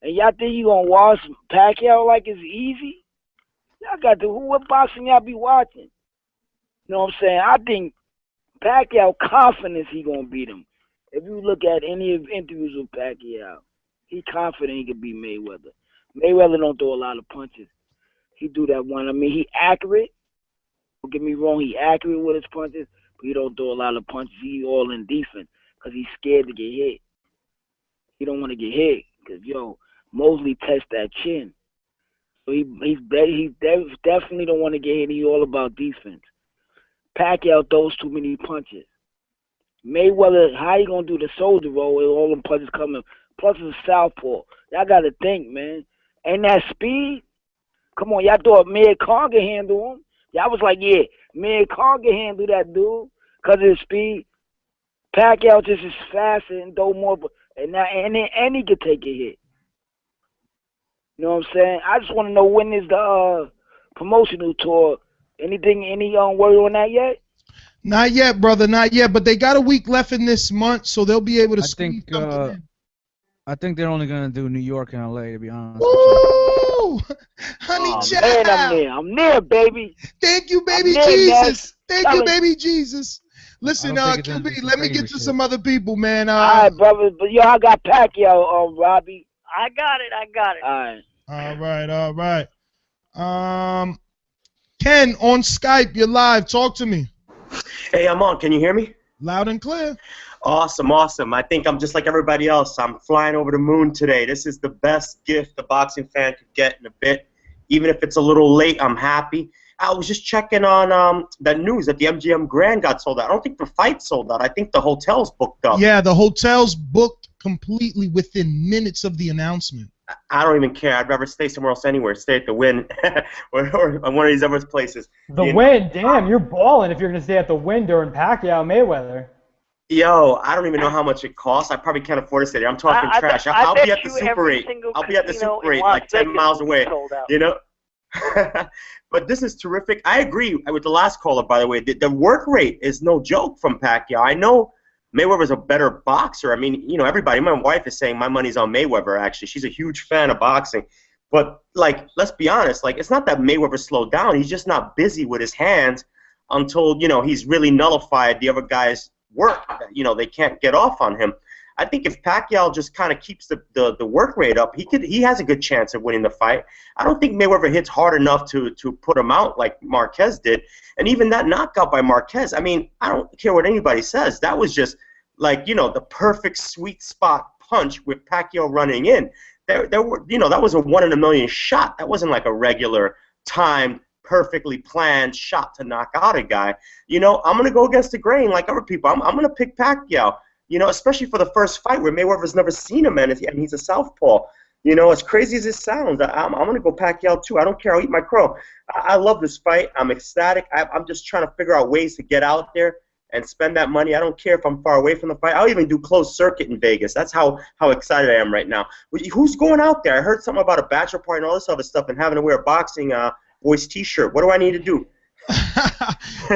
and y'all think you gonna wash Pacquiao like it's easy? Y'all got to what boxing y'all be watching? You know what I'm saying? I think Pacquiao confidence he gonna beat him. If you look at any of interviews with Pacquiao, he confident he can beat Mayweather. Mayweather don't throw a lot of punches. He do that one. I mean, he accurate. Don't get me wrong, he accurate with his punches, but he don't throw a lot of punches. He all in defense because he's scared to get hit. He don't want to get hit because, Mosley tests that chin. So he definitely don't want to get hit. He all about defense. Pacquiao throws too many punches. Mayweather, how you going to do the soldier roll with all them punches coming? Plus it's a southpaw. Y'all got to think, man. Ain't that speed? Come on, y'all thought Mir Khan can handle him. Y'all was like, yeah, Mir Khan can handle that dude because of his speed. Pacquiao just is faster and throw more, and he can take a hit. You know what I'm saying? I just want to know when is the promotional tour. Any word on that yet? Not yet, brother, not yet. But they got a week left in this month, so they'll be able to squeeze something in. I think they're only gonna do New York and LA, to be honest. Woo! Honey child. Man, I'm there, baby. Thank you, baby Jesus. Thank you, baby Jesus. Listen, QB, let me get to some other people, man. All right, brother. But I got Pacquiao, Robbie. I got it. All right. All right. Ken, on Skype, you're live. Talk to me. Hey, I'm on. Can you hear me? Loud and clear. Awesome. I think I'm just like everybody else. I'm flying over the moon today. This is the best gift a boxing fan could get in a bit. Even if it's a little late, I'm happy. I was just checking on that news that the MGM Grand got sold out. I don't think the fight sold out. I think the hotel's booked up. Yeah, the hotel's booked completely within minutes of the announcement. I don't even care. I'd rather stay somewhere else anywhere. Stay at the Wynn or one of these other places. The Wynn? Damn, you're balling if you're going to stay at the Wynn during Pacquiao Mayweather. Yo, I don't even know how much it costs. I probably can't afford to stay there. I'm talking trash. I'll be at the Super 8. I'll be at the Super 8 like 10 miles away. You know? But this is terrific. I agree with the last caller, by the way. The work rate is no joke from Pacquiao. I know Mayweather's a better boxer. I mean, everybody. My wife is saying my money's on Mayweather, actually. She's a huge fan of boxing. But, let's be honest. It's not that Mayweather slowed down. He's just not busy with his hands until, he's really nullified the other guy's work. They can't get off on him. I think if Pacquiao just kind of keeps the work rate up, he has a good chance of winning the fight. I don't think Mayweather hits hard enough to put him out like Marquez did. And even that knockout by Marquez, I mean, I don't care what anybody says. That was just the perfect sweet spot punch with Pacquiao running in. That was a 1 in a million shot. That wasn't like a regular timed, perfectly planned shot to knock out a guy. I'm going to go against the grain like other people. I'm going to pick Pacquiao. Especially for the first fight where Mayweather's never seen him, and he's a southpaw. As crazy as it sounds, I'm going to go Pacquiao too. I don't care. I'll eat my crow. I love this fight. I'm ecstatic. I'm just trying to figure out ways to get out there and spend that money. I don't care if I'm far away from the fight. I'll even do closed circuit in Vegas. That's how excited I am right now. Who's going out there? I heard something about a bachelor party and all this other stuff and having to wear a boxing voice T-shirt. What do I need to do?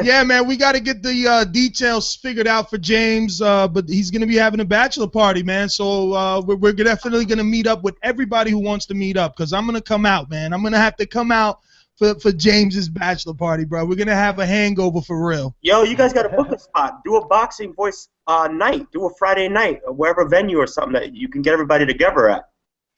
Yeah, man, we got to get the details figured out for James, but he's going to be having a bachelor party, man. So we're definitely going to meet up with everybody who wants to meet up, because I'm going to come out, man. I'm going to have to come out for James's bachelor party, bro. We're going to have a hangover for real. Yo, you guys got to book a spot. Do a boxing voice night. Do a Friday night, wherever venue or something that you can get everybody together at.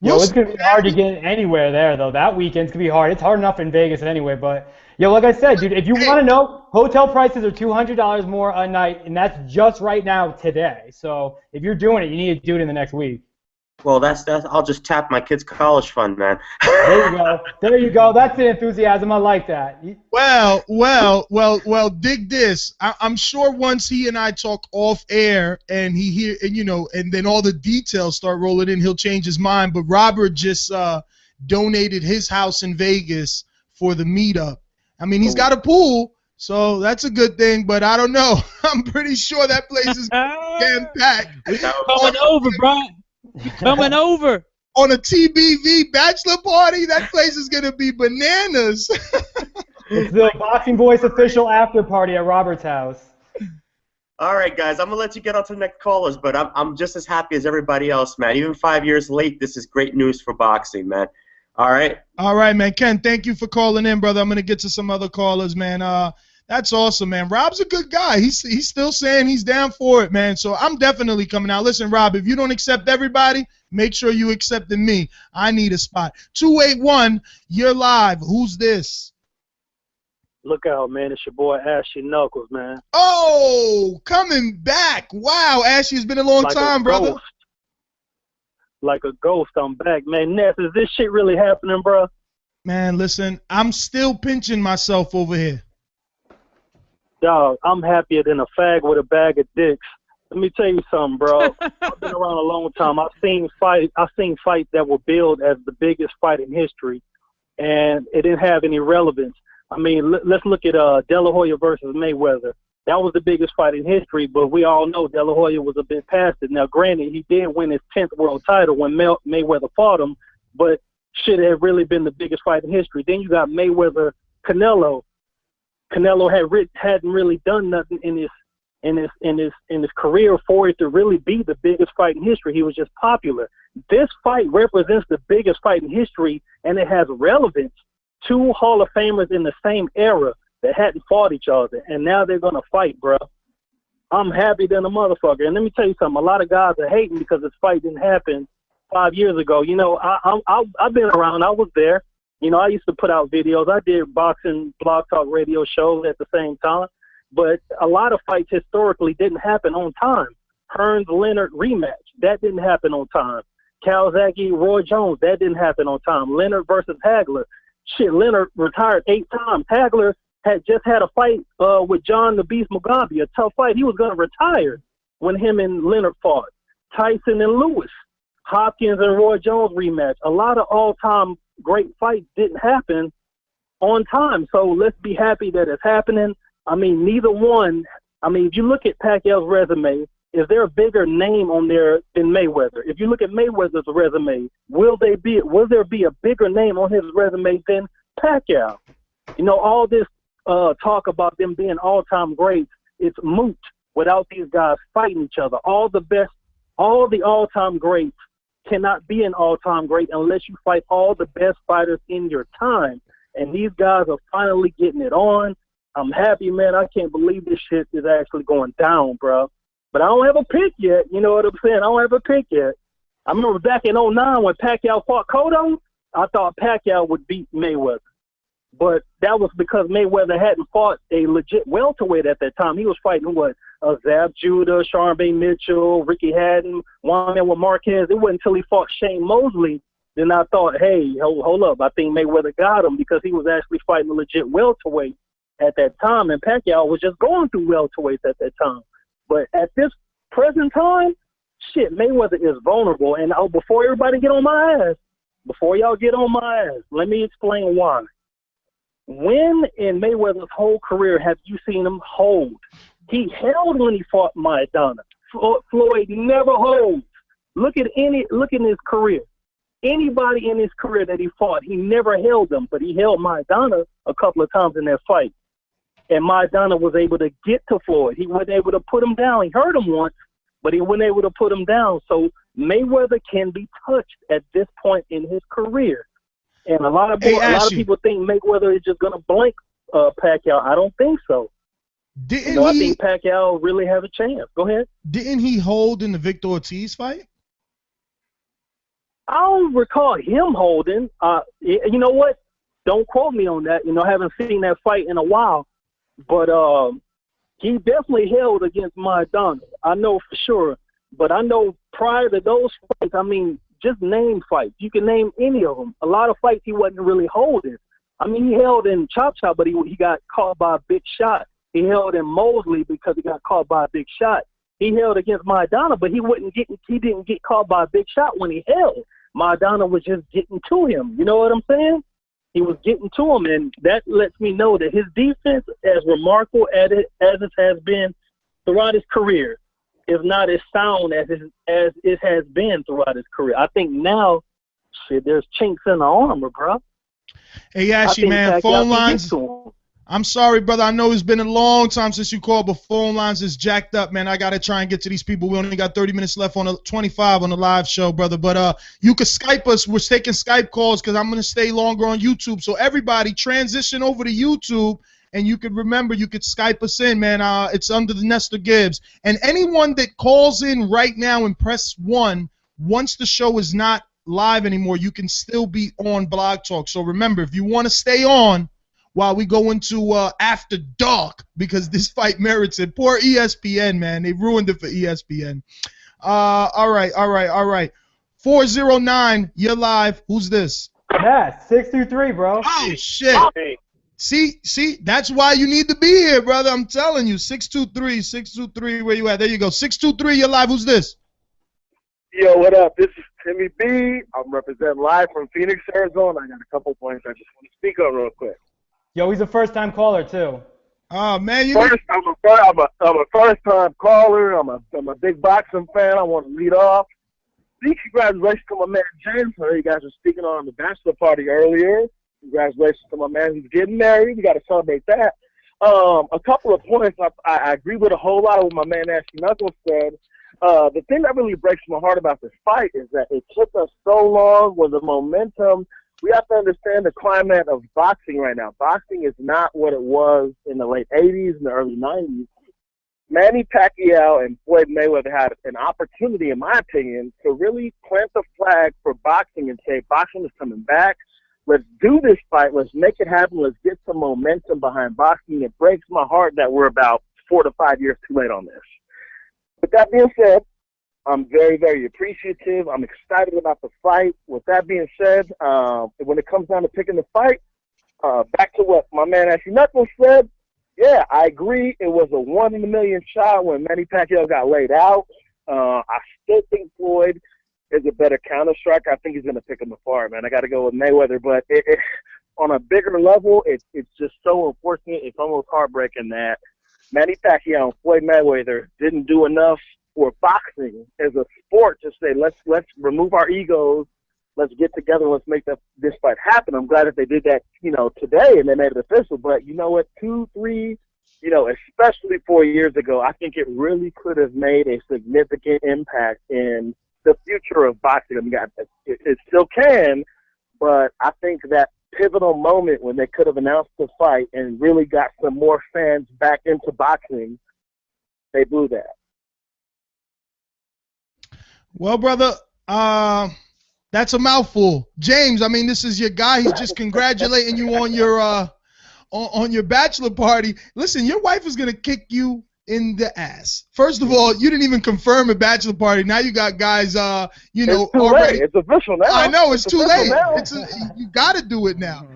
Yo, it's going to be hard to get anywhere there, though. That weekend's going to be hard. It's hard enough in Vegas anyway, but, yo, like I said, dude, if you want to know, hotel prices are $200 more a night, and that's just right now today. So if you're doing it, you need to do it in the next week. Well, that's I'll just tap my kid's college fund, man. There you go. There you go. That's the enthusiasm. I like that. Well, dig this. I'm sure once he and I talk off air and he hear, and and then all the details start rolling in, he'll change his mind. But Robert just donated his house in Vegas for the meetup. I mean, he's got a pool, so that's a good thing. But I don't know. I'm pretty sure that place is damn packed. Coming over, bro. Coming over. On a TBV bachelor party, that place is going to be bananas. It's the Boxing Voice official after party at Robert's house. All right, guys, I'm going to let you get on to the next callers, but I'm just as happy as everybody else, man. Even 5 years late, this is great news for boxing, man. All right? All right, man. Ken, thank you for calling in, brother. I'm going to get to some other callers, man. That's awesome, man. Rob's a good guy. He's still saying he's down for it, man. So I'm definitely coming out. Listen, Rob, if you don't accept everybody, make sure you accepted me. I need a spot. 281, you're live. Who's this? Look out, man. It's your boy Ashy Knuckles, man. Oh, coming back. Wow, Ashy, it's been a long time, brother. Like a ghost, I'm back. Man, Ness, is this shit really happening, bro? Man, listen, I'm still pinching myself over here. Dog, I'm happier than a fag with a bag of dicks. Let me tell you something, bro. I've been around a long time. I've seen fights that were billed as the biggest fight in history, and it didn't have any relevance. I mean, let's look at De La Hoya versus Mayweather. That was the biggest fight in history, but we all know De La Hoya was a bit past it. Now, granted, he did win his 10th world title when Mayweather fought him, but should have really been the biggest fight in history. Then you got Mayweather-Canelo. Canelo hadn't really done nothing in his career for it to really be the biggest fight in history. He was just popular. This fight represents the biggest fight in history, and it has relevance. Two Hall of Famers in the same era that hadn't fought each other, and now they're gonna fight, bro. I'm happy than a motherfucker. And let me tell you something. A lot of guys are hating because this fight didn't happen 5 years ago. You know, I've been around. I was there. You know, I used to put out videos. I did boxing, blog talk radio shows at the same time. But a lot of fights historically didn't happen on time. Hearns-Leonard rematch, that didn't happen on time. Kawasaki-Roy Jones, that didn't happen on time. Leonard versus Hagler. Shit, Leonard retired 8 times. Hagler had just had a fight with John the Beast Mugabe, a tough fight. He was going to retire when him and Leonard fought. Tyson and Lewis. Hopkins and Roy Jones rematch. A lot of all-time great fights didn't happen on time. So let's be happy that it's happening. I mean, neither one. I mean, if you look at Pacquiao's resume, is there a bigger name on there than Mayweather? If you look at Mayweather's resume, will there be a bigger name on his resume than Pacquiao? You know, all this talk about them being all-time greats, it's moot without these guys fighting each other. All the all-time greats cannot be an all-time great unless you fight all the best fighters in your time. And these guys are finally getting it on. I'm happy, man. I can't believe this shit is actually going down, bro. But I don't have a pick yet. You know what I'm saying? I don't have a pick yet. I remember back in 2009 when Pacquiao fought Cotto, I thought Pacquiao would beat Mayweather. But that was because Mayweather hadn't fought a legit welterweight at that time. He was fighting, Zab Judah, Charmaine Mitchell, Ricky Hatton, Juan with Marquez. It wasn't until he fought Shane Mosley, then I thought, hey, hold up. I think Mayweather got him because he was actually fighting a legit welterweight at that time. And Pacquiao was just going through welterweights at that time. But at this present time, shit, Mayweather is vulnerable. And before everybody get on my ass, before y'all get on my ass, let me explain why. When in Mayweather's whole career have you seen him hold? He held when he fought Maidana. Floyd never holds. Look in his career. Anybody in his career that he fought, he never held them, but he held Maidana a couple of times in that fight. And Maidana was able to get to Floyd. He wasn't able to put him down. He hurt him once, but he wasn't able to put him down. So Mayweather can be touched at this point in his career. And a lot of people think Mayweather is just going to blank Pacquiao. I don't think so. I think Pacquiao really has a chance. Go ahead. Didn't he hold in the Victor Ortiz fight? I don't recall him holding. You know what? Don't quote me on that. I haven't seen that fight in a while. But he definitely held against Maidana. I know for sure. But I know prior to those fights, I mean, just name fights. You can name any of them. A lot of fights he wasn't really holding. I mean, he held in Chop Chop, but he got caught by a big shot. He held in Mosley because he got caught by a big shot. He held against Maidana, but he didn't get caught by a big shot when he held. Maidana was just getting to him. You know what I'm saying? He was getting to him, and that lets me know that his defense, as remarkable as it has been throughout his career, is not as sound as it has been throughout his career. I think now, there's chinks in the armor, bro. Hey, Ashley, man, phone lines. I'm sorry, brother. I know it's been a long time since you called, but phone lines is jacked up, man. I got to try and get to these people. We only got 30 minutes left on 25 on the live show, brother. But you could Skype us. We're taking Skype calls because I'm going to stay longer on YouTube. So everybody transition over to YouTube, and you could remember you could Skype us in, man. It's under the Nestor Gibbs. And anyone that calls in right now and press 1, once the show is not live anymore, you can still be on Blog Talk. So remember, if you want to stay on while we go into After Dark, because this fight merits it. Poor ESPN, man. They ruined it for ESPN. All right. 409, you're live. Who's this? Yeah, 623, bro. Oh, shit. See, that's why you need to be here, brother. I'm telling you. 623, where you at? There you go. 623, you're live. Who's this? Yo, what up? This is Timmy B. I'm representing live from Phoenix, Arizona. I got a couple points I just want to speak on real quick. Yo, he's a first-time caller too. Oh man, I'm a first-time caller. I'm a big boxing fan. I want to lead off. Big congratulations to my man James. I heard you guys were speaking on the bachelor party earlier. Congratulations to my man who's getting married. We got to celebrate that. A couple of points. I agree with a whole lot of what my man Ashley Knuckles said. The thing that really breaks my heart about this fight is that it took us so long with the momentum. We have to understand the climate of boxing right now. Boxing is not what it was in the late 80s and the early 90s. Manny Pacquiao and Floyd Mayweather had an opportunity, in my opinion, to really plant the flag for boxing and say, boxing is coming back. Let's do this fight. Let's make it happen. Let's get some momentum behind boxing. It breaks my heart that we're about 4 to 5 years too late on this. With that being said, I'm very, very appreciative. I'm excited about the fight. With that being said, when it comes down to picking the fight, back to what my man Ashley Knuckles said, yeah, I agree. It was a 1 in a million shot when Manny Pacquiao got laid out. I still think Floyd is a better counter striker. I think he's going to pick him apart, man. I got to go with Mayweather. But on a bigger level, it's just so unfortunate. It's almost heartbreaking that Manny Pacquiao and Floyd Mayweather didn't do enough for boxing as a sport to say, let's remove our egos, let's get together, let's make this fight happen. I'm glad that they did that, today, and they made it official. But you know what, 2, 3, especially 4 years ago, I think it really could have made a significant impact in the future of boxing. I mean, it still can, but I think that pivotal moment when they could have announced the fight and really got some more fans back into boxing, they blew that. Well, brother, that's a mouthful. James, I mean, this is your guy. He's just congratulating you on your bachelor party. Listen, your wife is gonna kick you in the ass. First of all, you didn't even confirm a bachelor party. Now you got guys, it's too already. Late. It's official now. I know it's too late. You got to do it now.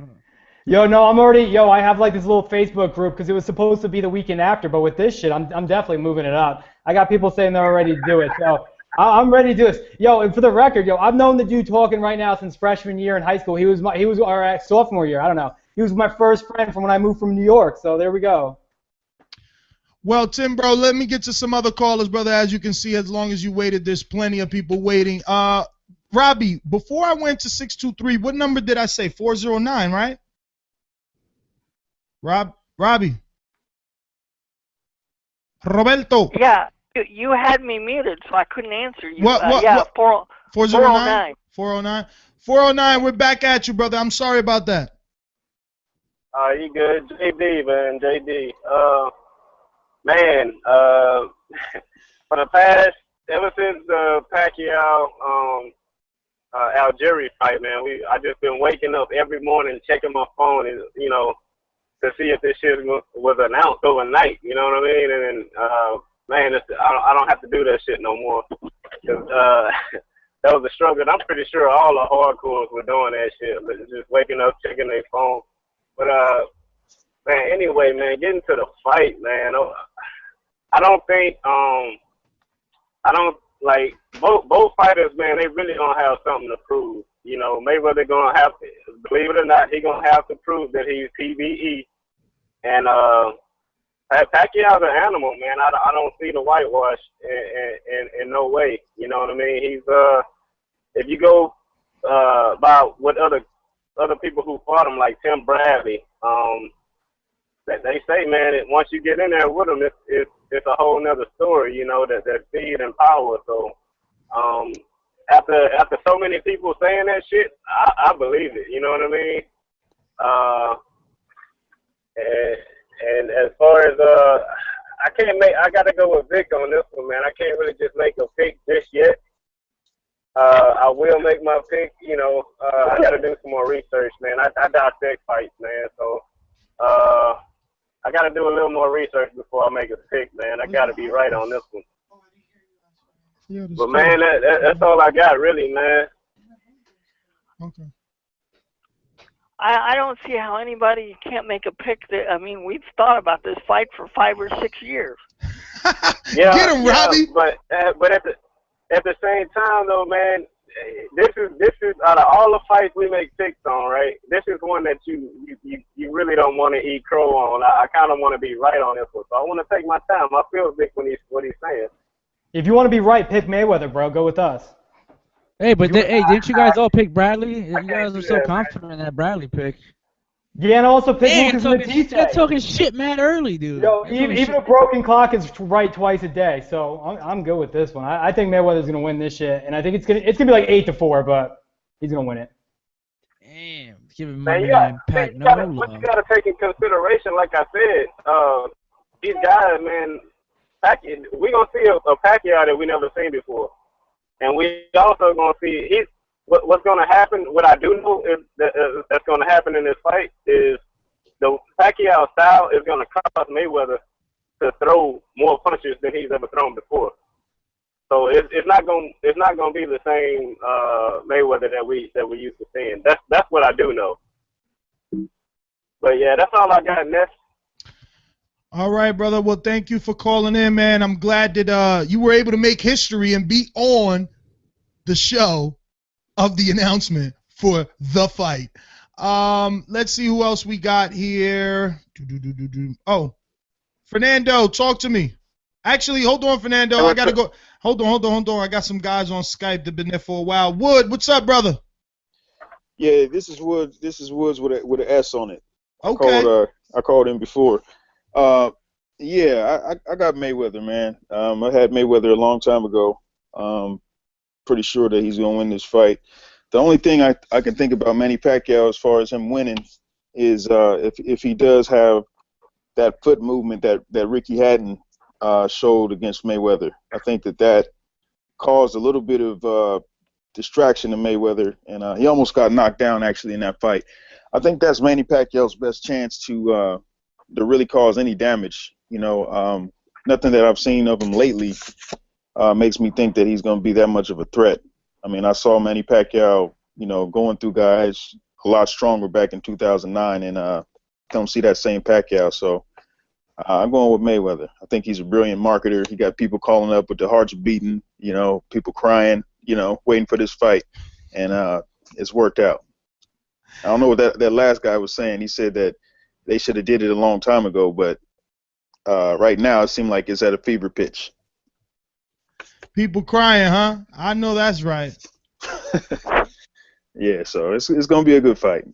I have like this little Facebook group because it was supposed to be the weekend after, but with this shit, I'm definitely moving it up. I got people saying they're ready to do it, so I'm ready to do this. And for the record, I've known the dude talking right now since freshman year in high school. He was our sophomore year. I don't know. He was my first friend from when I moved from New York. So there we go. Well, Tim, bro, let me get to some other callers, brother. As you can see, as long as you waited, there's plenty of people waiting. Robbie, before I went to 623, what number did I say? 409, right? Robbie. Roberto. Yeah, you had me muted, so I couldn't answer you. What? Yeah, 409? 409? 409, we're back at you, brother. I'm sorry about that. You good? JD, man, JD. Man, for the past, ever since the Pacquiao Algeria fight, man, I just been waking up every morning checking my phone and to see if this shit was announced overnight. You know what I mean? And man, I don't have to do that shit no more. 'Cause, that was a struggle. And I'm pretty sure all the hardcores were doing that shit, but just waking up checking their phone. But man, anyway, man, getting to the fight, man. I don't think both fighters, man. They really don't have something to prove. Mayweather gonna have to, believe it or not, he gonna have to prove that he's PBE. And Pacquiao's an animal, man. I don't see the whitewash in no way. You know what I mean? He's if you go by what other people who fought him, like Tim Bradley, they say, man, once you get in there with him, it's a whole nother story. That speed and power. So after so many people saying that shit, I believe it. You know what I mean? And as far as I gotta go with Vic on this one, man. I can't really just make a pick just yet. I will make my pick. I gotta do some more research, man. I dissect fights, man. So I gotta do a little more research before I make a pick, man. I gotta be right on this one. Yeah, but man, that's all I got, really, man. Okay. I don't see how anybody can't make a pick. We've thought about this fight for 5 or 6 years. Yeah, get him, Robbie. But at the same time, though, man, this is out of all the fights we make picks on, right? This is one that you really don't want to eat crow on. I kind of want to be right on this one, so I want to take my time. I feel Vic when what he's saying. If you want to be right, pick Mayweather, bro. Go with us. Hey, but didn't you guys all pick Bradley? You guys are so confident in that Bradley pick. Yeah, and also pick Lucas You're talking shit mad early, dude. Yo, even a broken clock is right twice a day, so I'm good with this one. I think Mayweather's gonna win this shit, and I think it's gonna be like 8-4, but he's gonna win it. Damn, giving my man Pac no love. What you gotta take in consideration, like I said, these guys, man, we gonna see a Pacquiao that we never seen before, and we also gonna see what's going to happen. What I do know is that's going to happen in this fight is the Pacquiao style is going to cause Mayweather to throw more punches than he's ever thrown before. So it's not going to be the same Mayweather that we used to seeing. That's what I do know. But yeah, that's all I got, Ness. All right, brother. Well, thank you for calling in, man. I'm glad that you were able to make history and be on the show of the announcement for the fight. Let's see who else we got here. Oh, Fernando, talk to me. Actually, hold on, Fernando. I gotta go. Hold on. I got some guys on Skype that've been there for a while. Wood, what's up, brother? Yeah, this is Woods. This is Woods with an S on it. Okay. I called him before. Yeah, I got Mayweather, man. I had Mayweather a long time ago. Pretty sure that he's gonna win this fight. The only thing I can think about Manny Pacquiao as far as him winning is if he does have that foot movement that Ricky Hatton showed against Mayweather. I think that caused a little bit of distraction to Mayweather, and he almost got knocked down actually in that fight. I think that's Manny Pacquiao's best chance to really cause any damage. Nothing that I've seen of him lately makes me think that he's going to be that much of a threat. I mean, I saw Manny Pacquiao, going through guys a lot stronger back in 2009, and don't see that same Pacquiao. So I'm going with Mayweather. I think he's a brilliant marketer. He got people calling up with their hearts beating, people crying, waiting for this fight, and it's worked out. I don't know what that last guy was saying. He said that they should have did it a long time ago, but right now it seemed like it's at a fever pitch. People crying, huh? I know that's right. Yeah, so it's gonna be a good fight.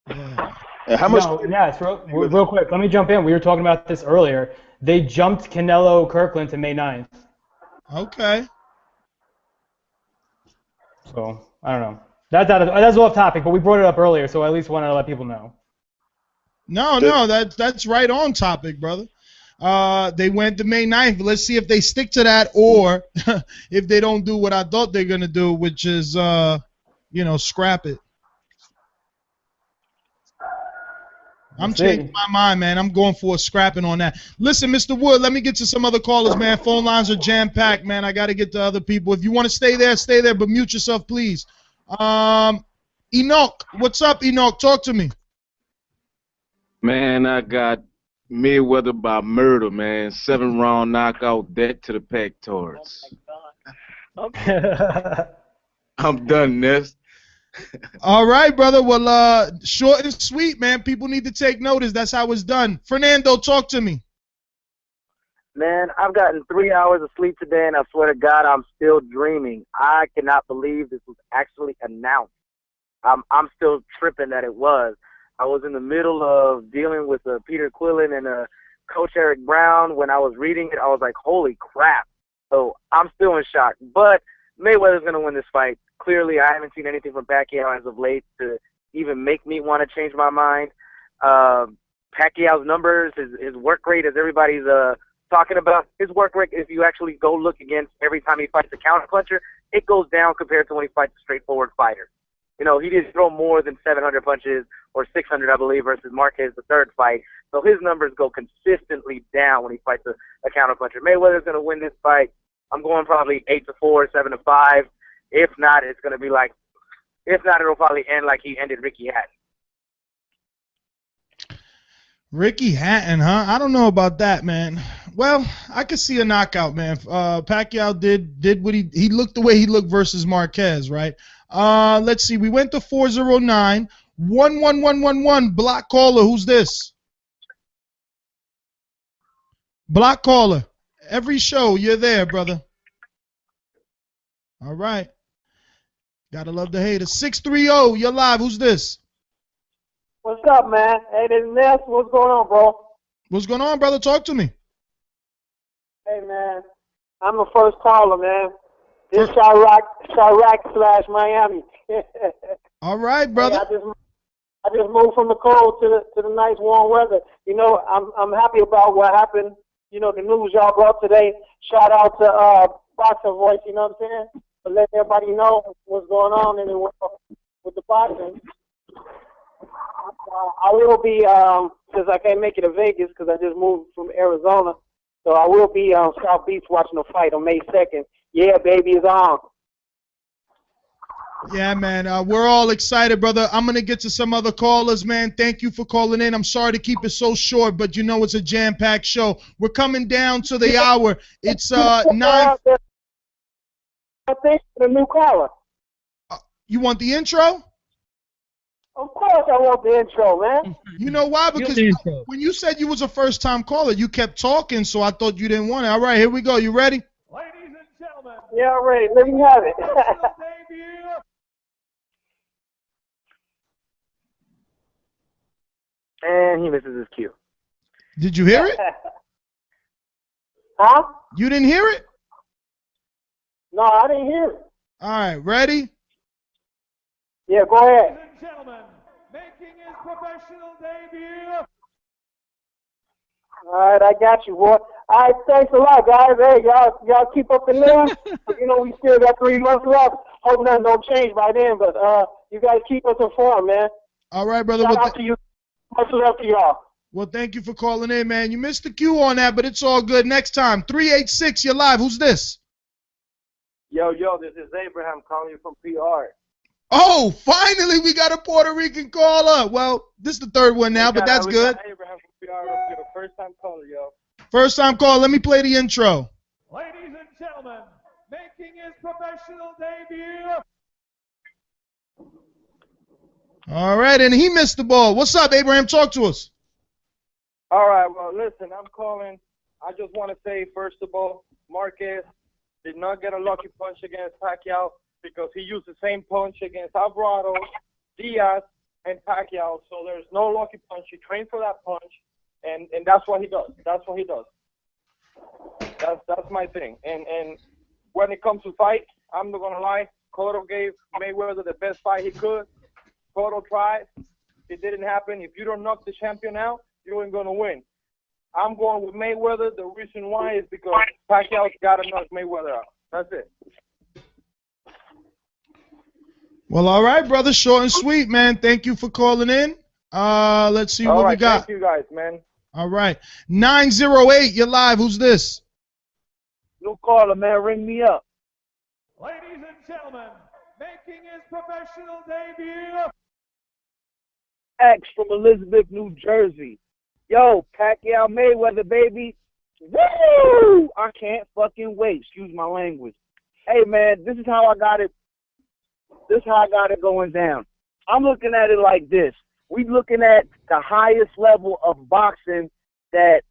Yeah. And how much? No, yes, real quick. Let me jump in. We were talking about this earlier. They jumped Canelo Kirkland to May 9th. Okay. So I don't know. That's off topic, but we brought it up earlier, so I at least wanted to let people know. No, that's right on topic, brother. They went to May 9th. Let's see if they stick to that, or if they don't do what I thought they're gonna do, which is scrap it. I'm changing my mind, man. I'm going for a scrapping on that. Listen, Mr. Wood, let me get to some other callers, man. Phone lines are jam-packed, man. I got to get to other people. If you want to stay there, but mute yourself, please. Enoch, what's up, Enoch? Talk to me. Man, I got Mayweather by murder, man. 7-round knockout, dead to the pectorals. Okay. I'm done, Ness. All right, brother. Well, short and sweet, man. People need to take notice. That's how it's done. Fernando, talk to me. Man, I've gotten 3 hours of sleep today, and I swear to God, I'm still dreaming. I cannot believe this was actually announced. I'm still tripping that it was. I was in the middle of dealing with Peter Quillen and Coach Eric Brown. When I was reading it, I was like, holy crap. So I'm still in shock. But Mayweather's going to win this fight. Clearly, I haven't seen anything from Pacquiao as of late to even make me want to change my mind. Pacquiao's numbers, his work rate, as everybody's talking about, his work rate, if you actually go look against every time he fights a counterpuncher, it goes down compared to when he fights a straightforward fighter. You know, he didn't throw more than 700 punches or 600, I believe, versus Marquez, the third fight. So his numbers go consistently down when he fights a counterpuncher. Mayweather's going to win this fight. I'm going probably 8-4, 7-5. If not, it's going to be like, if not, it'll probably end like he ended Ricky Hatton. Ricky Hatton, huh? I don't know about that, man. Well, I could see a knockout, man. Pacquiao did what he looked the way he looked versus Marquez, right? Let's see. We went to 409. 11111. Block caller. Who's this? Block caller. Every show, you're there, brother. All right. Gotta love the haters. 630. You're live. Who's this? What's up, man? Hey, this is Ness. What's going on, bro? What's going on, brother? Talk to me. Hey, man. I'm the first caller, man. This Chirac / Miami. All right, brother. Hey, I just moved from the cold to the nice warm weather. You know, I'm happy about what happened. You know, the news y'all brought today. Shout out to Boxing Voice. You know what I'm saying? To let everybody know what's going on in the world with the boxing. I will be, since I can't make it to Vegas because I just moved from Arizona, so I will be on South Beach watching the fight on May 2nd. Yeah, baby, it's on. Yeah, man. We're all excited, brother. I'm going to get to some other callers, man. Thank you for calling in. I'm sorry to keep it so short, but you know it's a jam-packed show. We're coming down to the hour. It's 9. Thanks for the new caller. You want the intro? Of course I want the intro, man. You know why? Because when you said you was a first-time caller, you kept talking, so I thought you didn't want it. All right, here we go. You ready? Ladies and gentlemen. Yeah, I'm ready. Let me have it. And he misses his cue. Did you hear it? Huh? You didn't hear it? No, I didn't hear it. All right, ready? Yeah, go ahead. Ladies and gentlemen, making his professional debut. All right, I got you, boy. All right, thanks a lot, guys. Hey, y'all keep up the news. You know, we still got 3 months left. Hope nothing don't change by then, but you guys keep us informed, man. All right, brother. Shout out to you. Much love to y'all. Well, thank you for calling in, man. You missed the cue on that, but it's all good. Next time, 386, you're live. Who's this? Yo, this is Abraham calling you from PR. Oh, finally we got a Puerto Rican caller. Well, this is the third one now, but that's good. Abraham from PR, you're the first time caller, yo. First time call. Let me play the intro. Ladies and gentlemen, making his professional debut. All right, and he missed the ball. What's up, Abraham? Talk to us. All right, well, listen, I'm calling. I just want to say, first of all, Marquez did not get a lucky punch against Pacquiao because he used the same punch against Alvarado, Diaz, and Pacquiao. So there's no lucky punch. He trained for that punch, and that's what he does. That's what he does. That's my thing. And when it comes to fight, I'm not gonna lie. Cotto gave Mayweather the best fight he could. Cotto tried. It didn't happen. If you don't knock the champion out, you ain't gonna win. I'm going with Mayweather. The reason why is because Pacquiao's got to knock Mayweather out. That's it. Well, all right, brother. Short and sweet, man. Thank you for calling in. Let's see what we got. Thank you guys, man. All right. 908, you're live. Who's this? New caller, man. Ring me up. Ladies and gentlemen, making his professional debut. X from Elizabeth, New Jersey. Yo, Pacquiao Mayweather, baby. Woo! I can't fucking wait. Excuse my language. Hey, man, this is how I got it. This is how I got it going down. I'm looking at it like this. We looking at the highest level of boxing that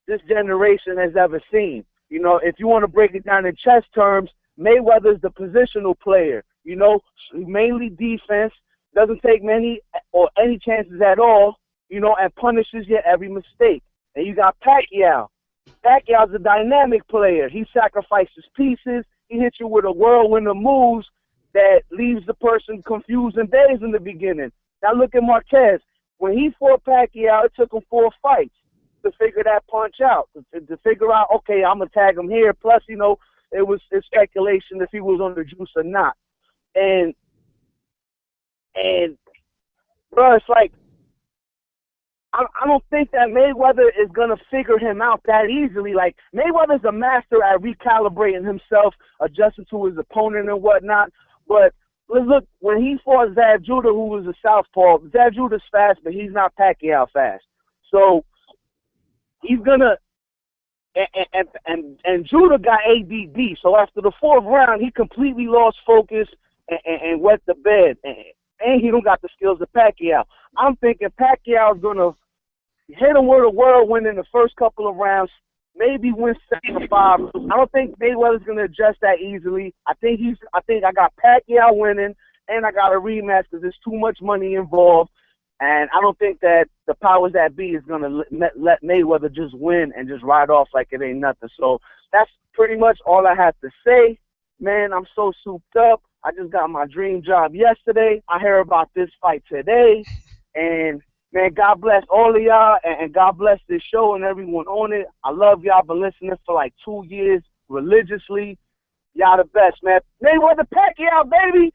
this generation has ever seen. You know, if you want to break it down in chess terms, Mayweather's the positional player. You know, mainly defense, doesn't take many or any chances at all, you know, and punishes your every mistake. And you got Pacquiao. Pacquiao's a dynamic player. He sacrifices pieces. He hits you with a whirlwind of moves that leaves the person confused and dazed in the beginning. Now look at Marquez. When he fought Pacquiao, it took him 4 fights to figure that punch out, to figure out, okay, I'm going to tag him here. Plus, you know, it's speculation if he was on the juice or not. And bro, it's like, I don't think that Mayweather is going to figure him out that easily. Like, Mayweather's a master at recalibrating himself, adjusting to his opponent and whatnot. But look, when he fought Zab Judah, who was a southpaw, Zab Judah's fast, but he's not Pacquiao fast. So he's going to, and Judah got ADD. So after the 4th round, he completely lost focus and wet the bed. And he don't got the skills of Pacquiao. I'm thinking Pacquiao's going to hit him with a whirlwind in the first couple of rounds, maybe win 7-5. I don't think Mayweather's going to adjust that easily. I think I got Pacquiao winning, and I got a rematch because there's too much money involved. And I don't think that the powers that be is going to let Mayweather just win and just ride off like it ain't nothing. So that's pretty much all I have to say. Man, I'm so souped up. I just got my dream job yesterday. I hear about this fight today. And, man, God bless all of y'all, and God bless this show and everyone on it. I love y'all. Been listening for like 2 years religiously. Y'all the best, man. Mayweather-Pacquiao, baby.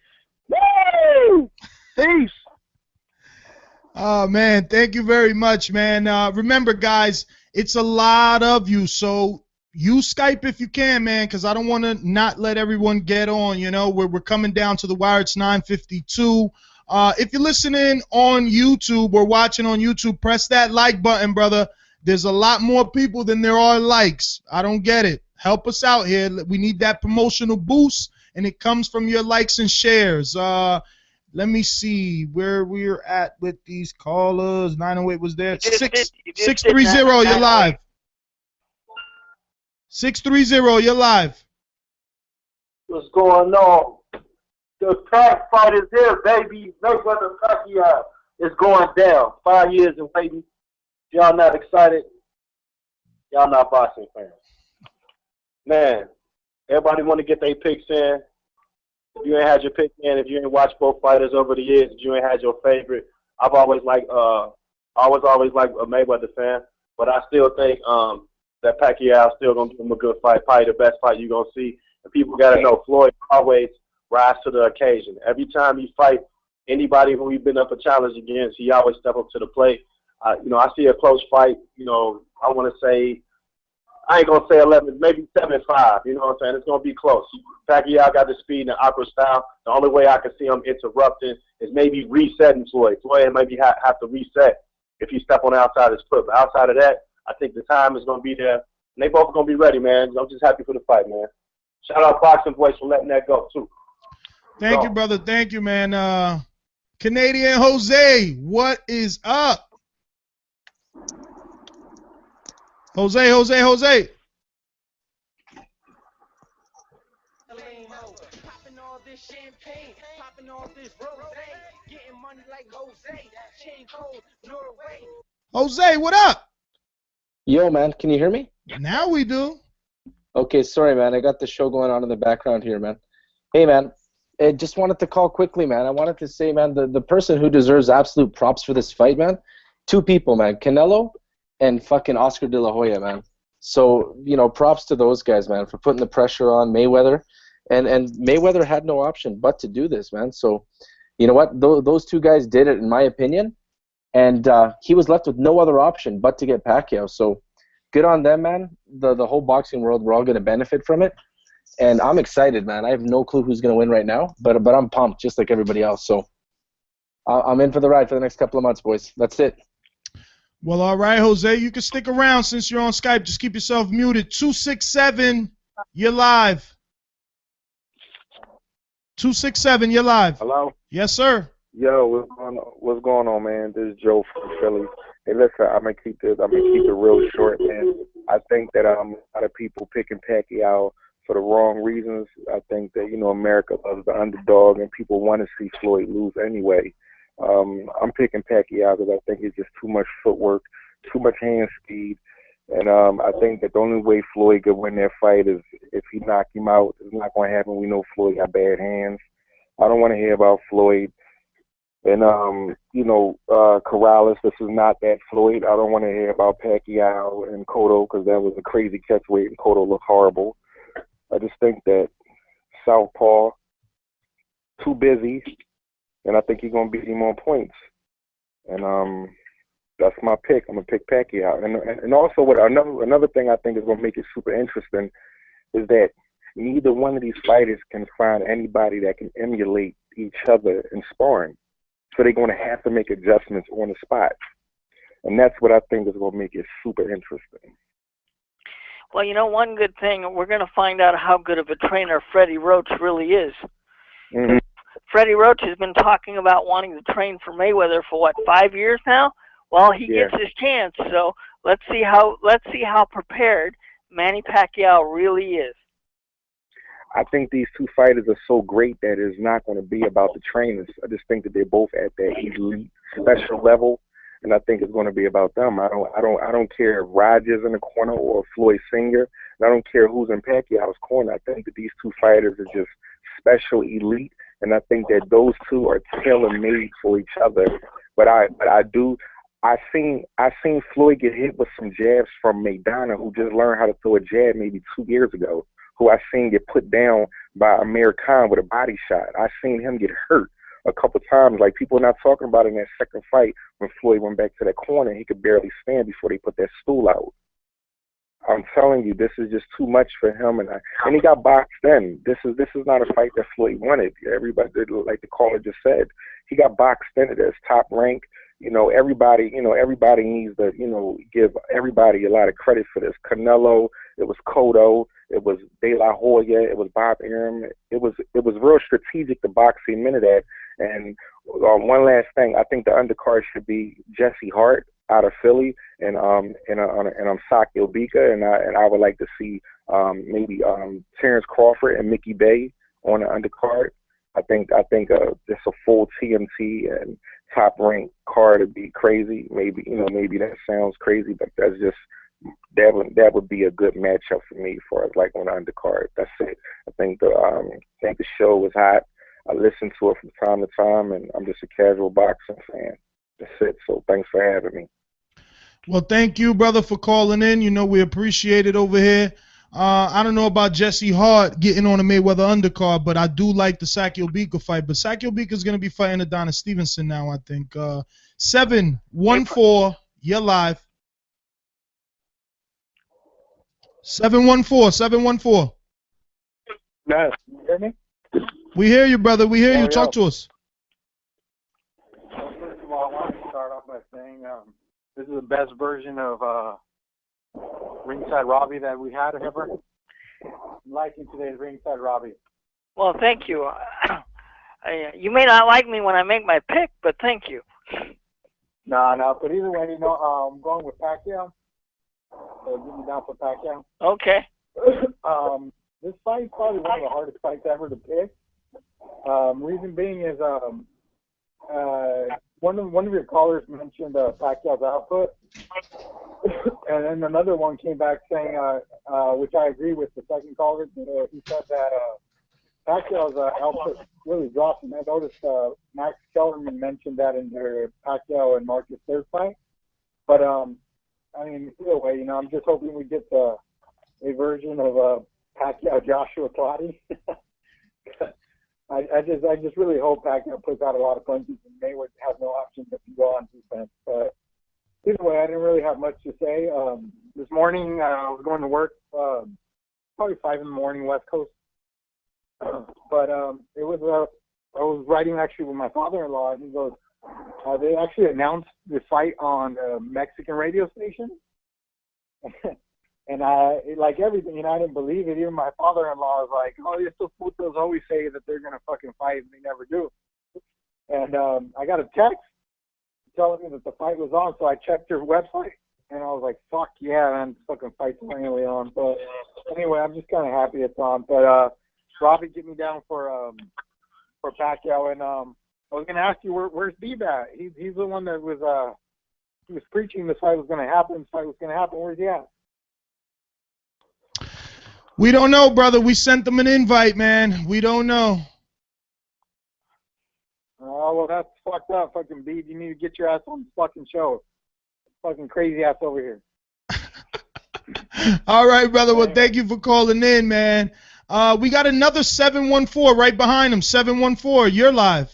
Woo! Peace. Oh, man, thank you very much, man. Remember, guys, it's a lot of you, so use Skype if you can, man, because I don't want to not let everyone get on. You know, we're coming down to the wire. It's 9:52. If you're listening on YouTube or watching on YouTube, press that like button, brother. There's a lot more people than there are likes. I don't get it. Help us out here. We need that promotional boost, and it comes from your likes and shares. Let me see where we're at with these callers. 908 was there. 630, you're live. 630, you're live. What's going on? The track fight is here, baby. Mayweather-Pacquiao is going down. 5 years in waiting. Y'all not excited? Y'all not boxing fans. Man, everybody want to get their picks in. If you ain't had your pick in, if you ain't watched both fighters over the years, if you ain't had your favorite, I've always liked a Mayweather fan, but I still think that Pacquiao still gonna give him a good fight, probably the best fight you're gonna see. And people gotta know Floyd always rise to the occasion. Every time he fight anybody who he's been up a challenge against, he always step up to the plate. You know, I see a close fight. You know, I want to say, I ain't gonna say 11, maybe 7-5. You know what I'm saying? It's gonna be close. Pacquiao got the speed and the awkward style. The only way I can see him interrupting is maybe resetting Floyd. Floyd maybe have to reset if he step on the outside of his foot. But outside of that, I think the time is gonna be there, and they both are gonna be ready, man. I'm just happy for the fight, man. Shout out Boxing Voice for letting that go too. Thank you, brother. Thank you, man. Canadian Jose, what is up? Jose. Jose, what up? Yo, man, can you hear me? Now we do. Okay, sorry, man. I got the show going on in the background here, man. Hey, man, I just wanted to call quickly, man. I wanted to say, man, the person who deserves absolute props for this fight, man, two people, man, Canelo and fucking Oscar De La Hoya, man. So, you know, props to those guys, man, for putting the pressure on Mayweather. And Mayweather had no option but to do this, man. So, you know what? Those two guys did it, in my opinion. And he was left with no other option but to get Pacquiao. So good on them, man. The whole boxing world, we're all going to benefit from it. And I'm excited, man. I have no clue who's going to win right now, but I'm pumped just like everybody else. So I'm in for the ride for the next couple of months, boys. That's it. Well, all right, Jose. You can stick around since you're on Skype. Just keep yourself muted. 267, you're live. 267, you're live. Hello? Yes, sir. Yo, what's going on, man? This is Joe from Philly. Hey, listen, I'm gonna keep it real short, man. I think that a lot of people picking Pacquiao for the wrong reasons. I think that, you know, America loves the underdog and people want to see Floyd lose anyway. I'm picking Pacquiao because I think it's just too much footwork, too much hand speed, and I think that the only way Floyd could win that fight is if he knocked him out. It's not going to happen. We know Floyd got bad hands. I don't want to hear about Floyd. And, you know, Corrales, this is not that Floyd. I don't want to hear about Pacquiao and Cotto because that was a crazy catchweight and Cotto looked horrible. I just think that Southpaw, too busy, and I think he's going to beat him on points. And that's my pick. I'm going to pick Pacquiao. And also what another thing I think is going to make it super interesting is that neither one of these fighters can find anybody that can emulate each other in sparring. So they're going to have to make adjustments on the spot. And that's what I think is going to make it super interesting. Well, you know, one good thing, we're going to find out how good of a trainer Freddie Roach really is. Mm-hmm. Freddie Roach has been talking about wanting to train for Mayweather for, what, 5 years now? Well, he gets his chance. So let's see how prepared Manny Pacquiao really is. I think these two fighters are so great that it's not going to be about the trainers. I just think that they're both at that elite special level, and I think it's going to be about them. I don't care if Rogers in the corner or Floyd Senior, and I don't care who's in Pacquiao's corner. I think that these two fighters are just special elite, and I think that those two are tailor-made for each other. But I seen Floyd get hit with some jabs from Maidana, who just learned how to throw a jab maybe 2 years ago, who I seen get put down by Amir Khan with a body shot. I seen him get hurt a couple times. Like, people are not talking about in that second fight when Floyd went back to that corner. He could barely stand before they put that stool out. I'm telling you, this is just too much for him, and he got boxed in. This is not a fight that Floyd wanted. Everybody, like the caller just said, he got boxed in at his top rank. Everybody needs to, give everybody a lot of credit for this. Canelo, it was Cotto, it was De La Hoya, it was Bob Arum. It was real strategic to box him into that. And one last thing, I think the undercard should be Jesse Hart out of Philly and Sakio Bika, and I would like to see maybe Terrence Crawford and Mickey Bay on the undercard. I think just a full TMT and top ranked card would be crazy. Maybe that sounds crazy, but that would be a good matchup for me for like on the undercard. That's it. I think the show was hot. I listen to it from time to time, and I'm just a casual boxing fan. That's it. So thanks for having me. Well, thank you, brother, for calling in. We appreciate it over here. I don't know about Jesse Hart getting on a Mayweather undercard, but I do like the Sakio Bika fight. But Sakio Bika is going to be fighting Adonis Stevenson now, I think. 714, you're live. 714. Nice. You hear me? We hear you, brother. We hear you. Yo. Talk to us. First of all, I want to start off by saying this is the best version of Ringside Robbie that we had ever. I'm liking today's Ringside Robbie. Well, thank you. You may not like me when I make my pick, but thank you. No, but either way, I'm going with Pacquiao. So get me down for Pacquiao. Okay. This fight's probably one of the hardest fights ever to pick. Reason being is one of your callers mentioned Pacquiao's output, and then another one came back saying, which I agree with the second caller. He said that Pacquiao's output really dropped, and I noticed Max Kellerman mentioned that in their Pacquiao and Marcus third fight. But I mean, either way, I'm just hoping we get a version of Pacquiao Joshua Clottey. I just really hope Pacquiao puts out a lot of punches and Mayweather has no option but to go on defense. But either way, I didn't really have much to say. This morning I was going to work, probably 5 in the morning, West Coast. But it was I was riding actually with my father-in-law, and he goes, they actually announced the fight on a Mexican radio station. And like everything, I didn't believe it. Even my father-in-law was like, "Oh, estos putos always say that they're gonna fucking fight, and they never do." And I got a text telling me that the fight was on, so I checked their website, and I was like, "Fuck yeah, man, this fucking fight's finally on." But anyway, I'm just kind of happy it's on. But Robbie, get me down for Pacquiao, and I was gonna ask you where's Beeb at? He's the one that was he was preaching this fight was gonna happen. This fight was gonna happen. Where's he at? We don't know, brother. We sent them an invite, man. We don't know. Oh, well, that's fucked up, fucking Beeb. You need to get your ass on the fucking show. Fucking crazy ass over here. All right, brother. Well, thank you for calling in, man. We got another 714 right behind him. 714, you're live.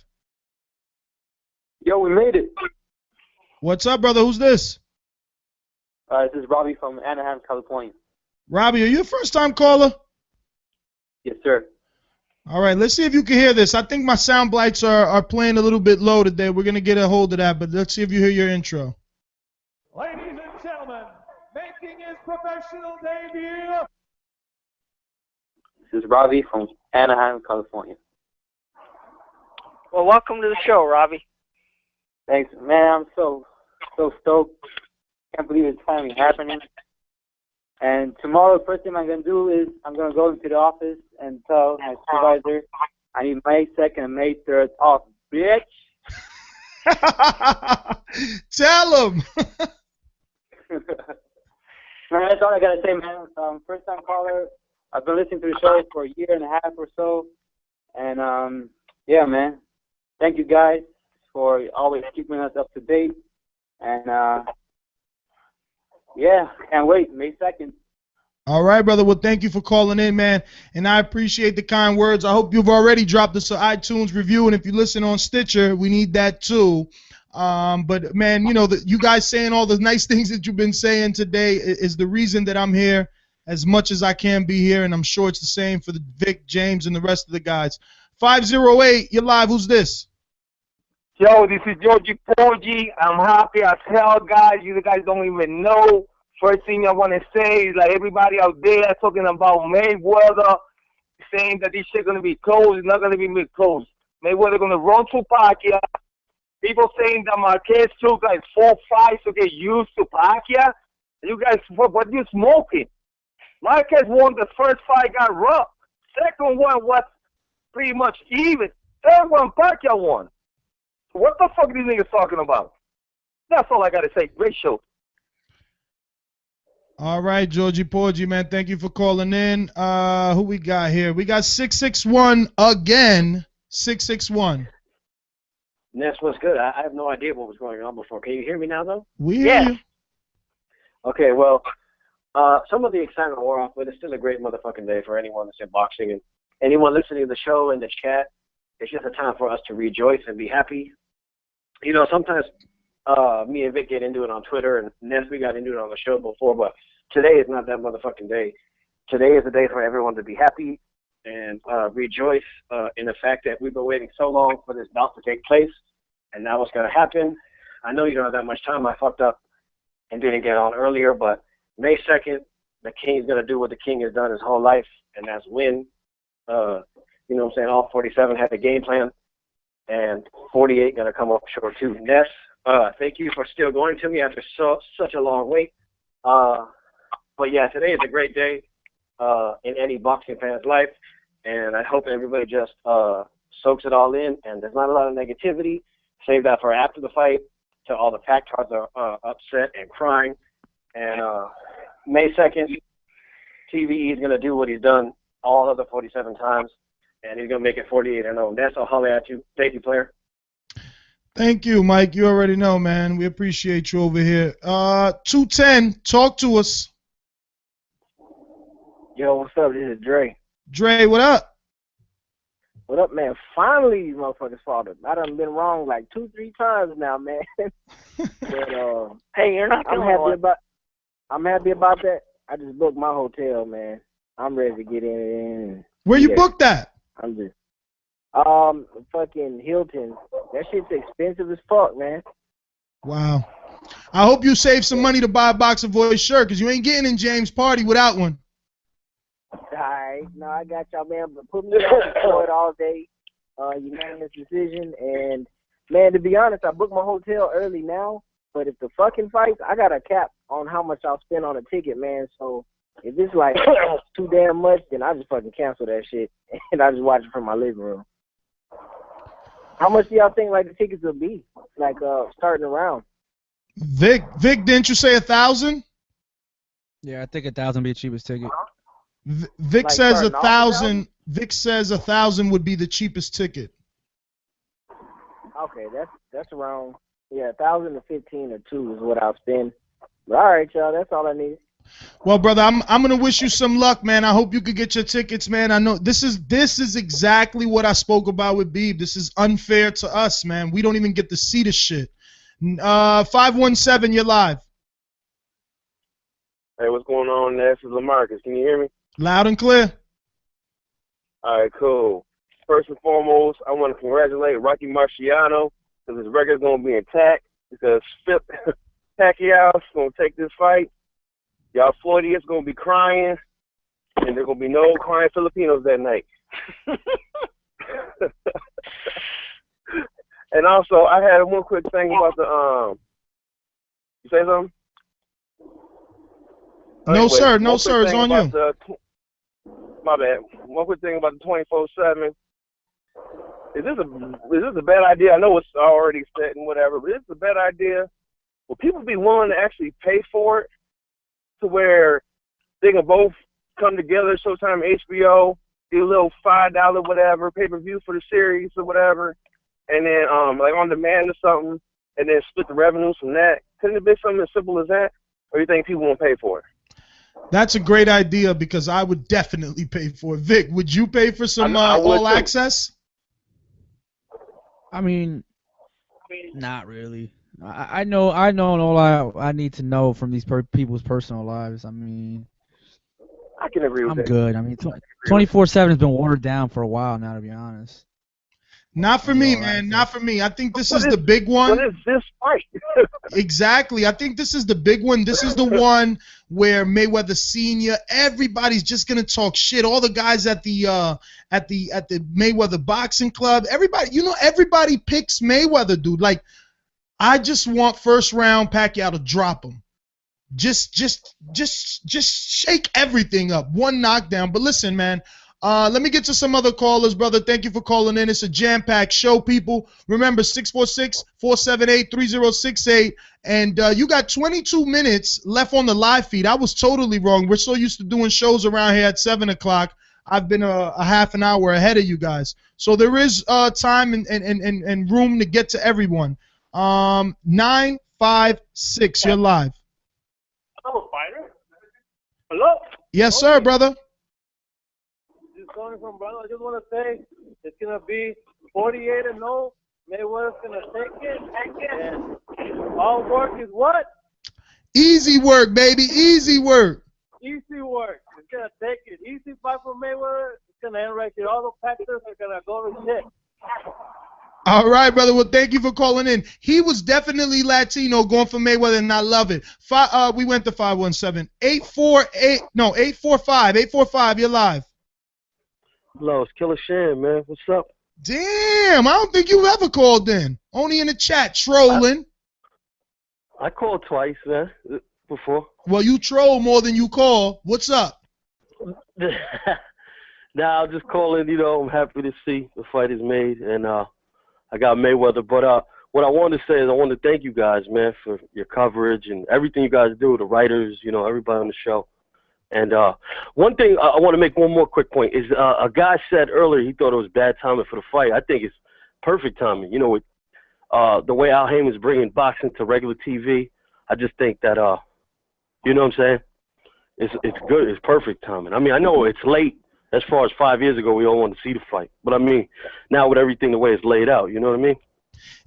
Yo, we made it. What's up, brother? Who's this? This is Robbie from Anaheim, California. Robbie, are you a first-time caller? Yes, sir. All right, let's see if you can hear this. I think my sound bites are playing a little bit low today. We're going to get a hold of that, but let's see if you hear your intro. Ladies and gentlemen, making his professional debut. This is Robbie from Anaheim, California. Well, welcome to the show, Robbie. Thanks, man. I'm so stoked. Can't believe it's finally happening. And tomorrow, the first thing I'm going to do is I'm going to go into the office and tell my supervisor I need May 2nd and May 3rd off, bitch. Tell him. Man, that's all I got to say, man. First time caller. I've been listening to the show for a year and a half or so. And, yeah, man. Thank you guys for always keeping us up to date. And, yeah, can't wait. May 2nd. All right, brother. Well, thank you for calling in, man. And I appreciate the kind words. I hope you've already dropped us an iTunes review. And if you listen on Stitcher, we need that too. But, man, you guys saying all the nice things that you've been saying today is the reason that I'm here as much as I can be here. And I'm sure it's the same for the Vic, James, and the rest of the guys. 508, you're live. Who's this? Yo, this is Georgie Porgy. I'm happy as hell, guys. You guys don't even know. First thing I want to say is, like, everybody out there talking about Mayweather, saying that this shit going to be closed. It's not going to be closed. Mayweather going to run to Pacquiao. People saying that Marquez took, like, 4 fights to get used to Pacquiao. You guys, what are you smoking? Marquez won the first fight, got rough. Second one was pretty much even. Third one, Pacquiao won. What the fuck are these niggas talking about? That's all I got to say. Great show. All right, Georgie Porgy, man. Thank you for calling in. Who we got here? We got 661 again. 661. Ness, what's good? I have no idea what was going on before. Can you hear me now, though? We hear you. Okay, well, some of the excitement wore off, but it's still a great motherfucking day for anyone that's in boxing. And anyone listening to the show and the chat, it's just a time for us to rejoice and be happy. Sometimes me and Vic get into it on Twitter, and Ness, we got into it on the show before, but today is not that motherfucking day. Today is a day for everyone to be happy and rejoice in the fact that we've been waiting so long for this bout to take place, and now it's going to happen. I know you don't have that much time. I fucked up and didn't get on earlier, but May 2nd, the King's going to do what the King has done his whole life, and that's win. You know what I'm saying? All 47 had the game plan. and 48 going to come up short too. Ness, thank you for still going to me after such a long wait. But yeah, today is a great day in any boxing fan's life, and I hope everybody just soaks it all in, and there's not a lot of negativity. Save that for after the fight, till all the Pactards are upset and crying. And May 2nd, TVE is going to do what he's done all other 47 times, and he's going to make it 48-0. That's I'll holler at you. Thank you, player. Thank you, Mike. You already know, man. We appreciate you over here. 210, talk to us. Yo, what's up? This is Dre. Dre, what up? What up, man? Finally, these motherfuckers fought him. I done been wrong like 2-3 times now, man. But, hey, you're not I'm happy about that. I just booked my hotel, man. I'm ready to get in. Where you booked that? I'm just fucking Hilton. That shit's expensive as fuck, man. Wow. I hope you save some money to buy a Boxing Voice shirt, because you ain't getting in James' party without one. Alright, no, I got y'all, man. But put me on for it all day. Unanimous decision. And, man, to be honest, I booked my hotel early now. But if the fucking fights, I got a cap on how much I'll spend on a ticket, man. So if it's like too damn much, then I just fucking cancel that shit. And I just watch it from my living room. How much do y'all think like the tickets will be? Like starting around. Vic, didn't you say 1,000? Yeah, I think 1,000 would be the cheapest ticket. Vic Like says starting off 1,000. Vic says 1,000 would be the cheapest ticket. Okay, that's around 1,000 to 15 or 2 is what I'll spend. But all right, y'all, that's all I need. Well, brother, I'm gonna wish you some luck, man. I hope you could get your tickets, man. I know this is exactly what I spoke about with Beeb. This is unfair to us, man. We don't even get to see the shit. 517, you're live. Hey, what's going on? This is Lamarcus. Can you hear me? Loud and clear. All right, cool. First and foremost, I want to congratulate Rocky Marciano because his record's going to be intact because Pacquiao's going to take this fight. Y'all Floydians going to be crying, and there going to be no crying Filipinos that night. And also, I had one quick thing about the you say something? No, sir. No, sir. It's on you. My bad. One quick thing about the 24/7. Is this a bad idea? I know it's already set and whatever, but is this a bad idea? Will people be willing to actually pay for it to where they can both come together, Showtime, HBO, do a little $5 whatever pay-per-view for the series or whatever, and then like on demand or something, and then split the revenues from that? Couldn't it be something as simple as that? Or you think people won't pay for it? That's a great idea because I would definitely pay for it. Vic, would you pay for some all access? I mean, not really. I know all I need to know from these people's personal lives. I mean, I can agree with that. I'm good. I mean, 24/7 has been watered down for a while now, to be honest. Not for me, man. Not for me. I think this is the big one. What is this fight? Exactly. I think this is the big one. This is the one where Mayweather Senior, everybody's just gonna talk shit. All the guys at the Mayweather Boxing Club, everybody picks Mayweather, dude. Like, I just want first round Pacquiao to drop him. Just shake everything up. One knockdown. But listen, man. Let me get to some other callers, brother. Thank you for calling in. It's a jam-packed show, people. Remember, 646-478-3068. And you got 22 minutes left on the live feed. I was totally wrong. We're so used to doing shows around here at 7 o'clock. I've been a half an hour ahead of you guys. So there is time and room to get to everyone. 956, you're live. I'm a fighter. Hello? Yes, sir, brother. Calling from brother, I just want to say it's gonna be 48-0. Mayweather's gonna take it, and all work is what? Easy work, baby. Easy work. Easy work. It's gonna take it. Easy fight for Mayweather. It's gonna end right here. All the Packers are gonna go to shit. All right, brother. Well, thank you for calling in. He was definitely Latino going for Mayweather, and I love it. We went to 517. 845. You're live. Hello, it's Killer Shan, man. What's up? Damn, I don't think you ever called in. Only in the chat trolling. I called twice, man, before. Well, you troll more than you call. What's up? Now I'm just calling. You know, I'm happy to see the fight is made, and I got Mayweather. But what I want to say is I want to thank you guys, man, for your coverage and everything you guys do. The writers, you know, everybody on the show. And one thing I want to make one more quick point is a guy said earlier he thought it was bad timing for the fight. I think it's perfect timing. You know, with the way Al Heyman's bringing boxing to regular TV, I just think that you know what I'm saying? It's good. It's perfect timing. I mean, I know it's late as far as 5 years ago we all wanted to see the fight, but I mean now with everything the way it's laid out, you know what I mean?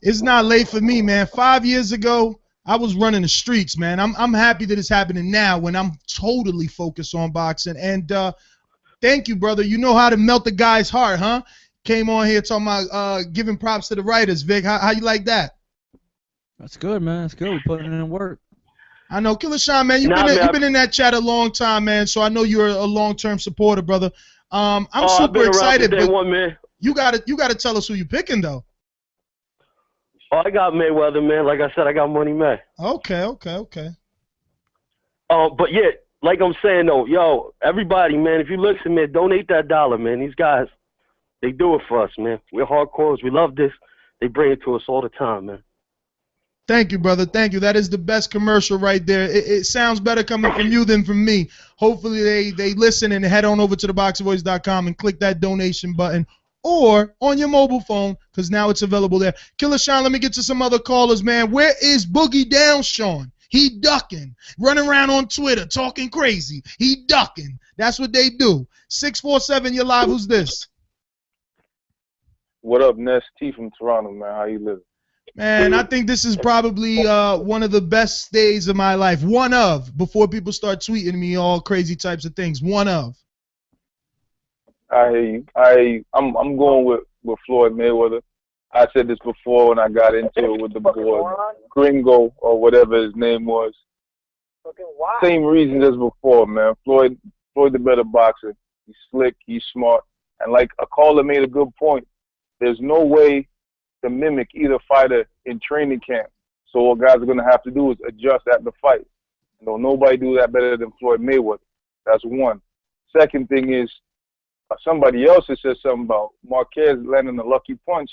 It's not late for me, man. 5 years ago, I was running the streets, man. I'm happy that it's happening now when I'm totally focused on boxing. And thank you, brother. You know how to melt the guy's heart, huh? Came on here talking about giving props to the writers, Vic. How you like that? That's good, man. That's good. We're putting in work. I know, Killer Sean, man. You've been in that chat a long time, man. So I know you're a long-term supporter, brother. I'm super excited, but you gotta tell us who you're picking, though. Oh, I got Mayweather, man. Like I said, I got Money May. Okay. But yeah, like I'm saying though, yo, everybody, man, if you listen, man, donate that dollar, man. These guys, they do it for us, man. We're hardcores. We love this. They bring it to us all the time, man. Thank you, brother. Thank you. That is the best commercial right there. It sounds better coming from you than from me. Hopefully they listen and head on over to ThaBoxingVoice.com and click that donation button, or on your mobile phone, because now it's available there. Killer Sean, let me get to some other callers, man. Where is Boogie Down Sean? He ducking, running around on Twitter, talking crazy. He ducking. That's what they do. 647, you're live. Who's this? What up, Ness T from Toronto, man? How you living? Man, I think this is probably one of the best days of my life. One of, before people start tweeting me all crazy types of things. One of. I hear you. I'm going with Floyd Mayweather. I said this before when I got into it with the boy Gringo or whatever his name was. Same reasons as before, man. Floyd the better boxer. He's slick. He's smart. And like a caller made a good point, there's no way to mimic either fighter in training camp. So what guys are going to have to do is adjust at the fight. Nobody do that better than Floyd Mayweather. That's one. Second thing is, somebody else has said something about Marquez landing a lucky punch.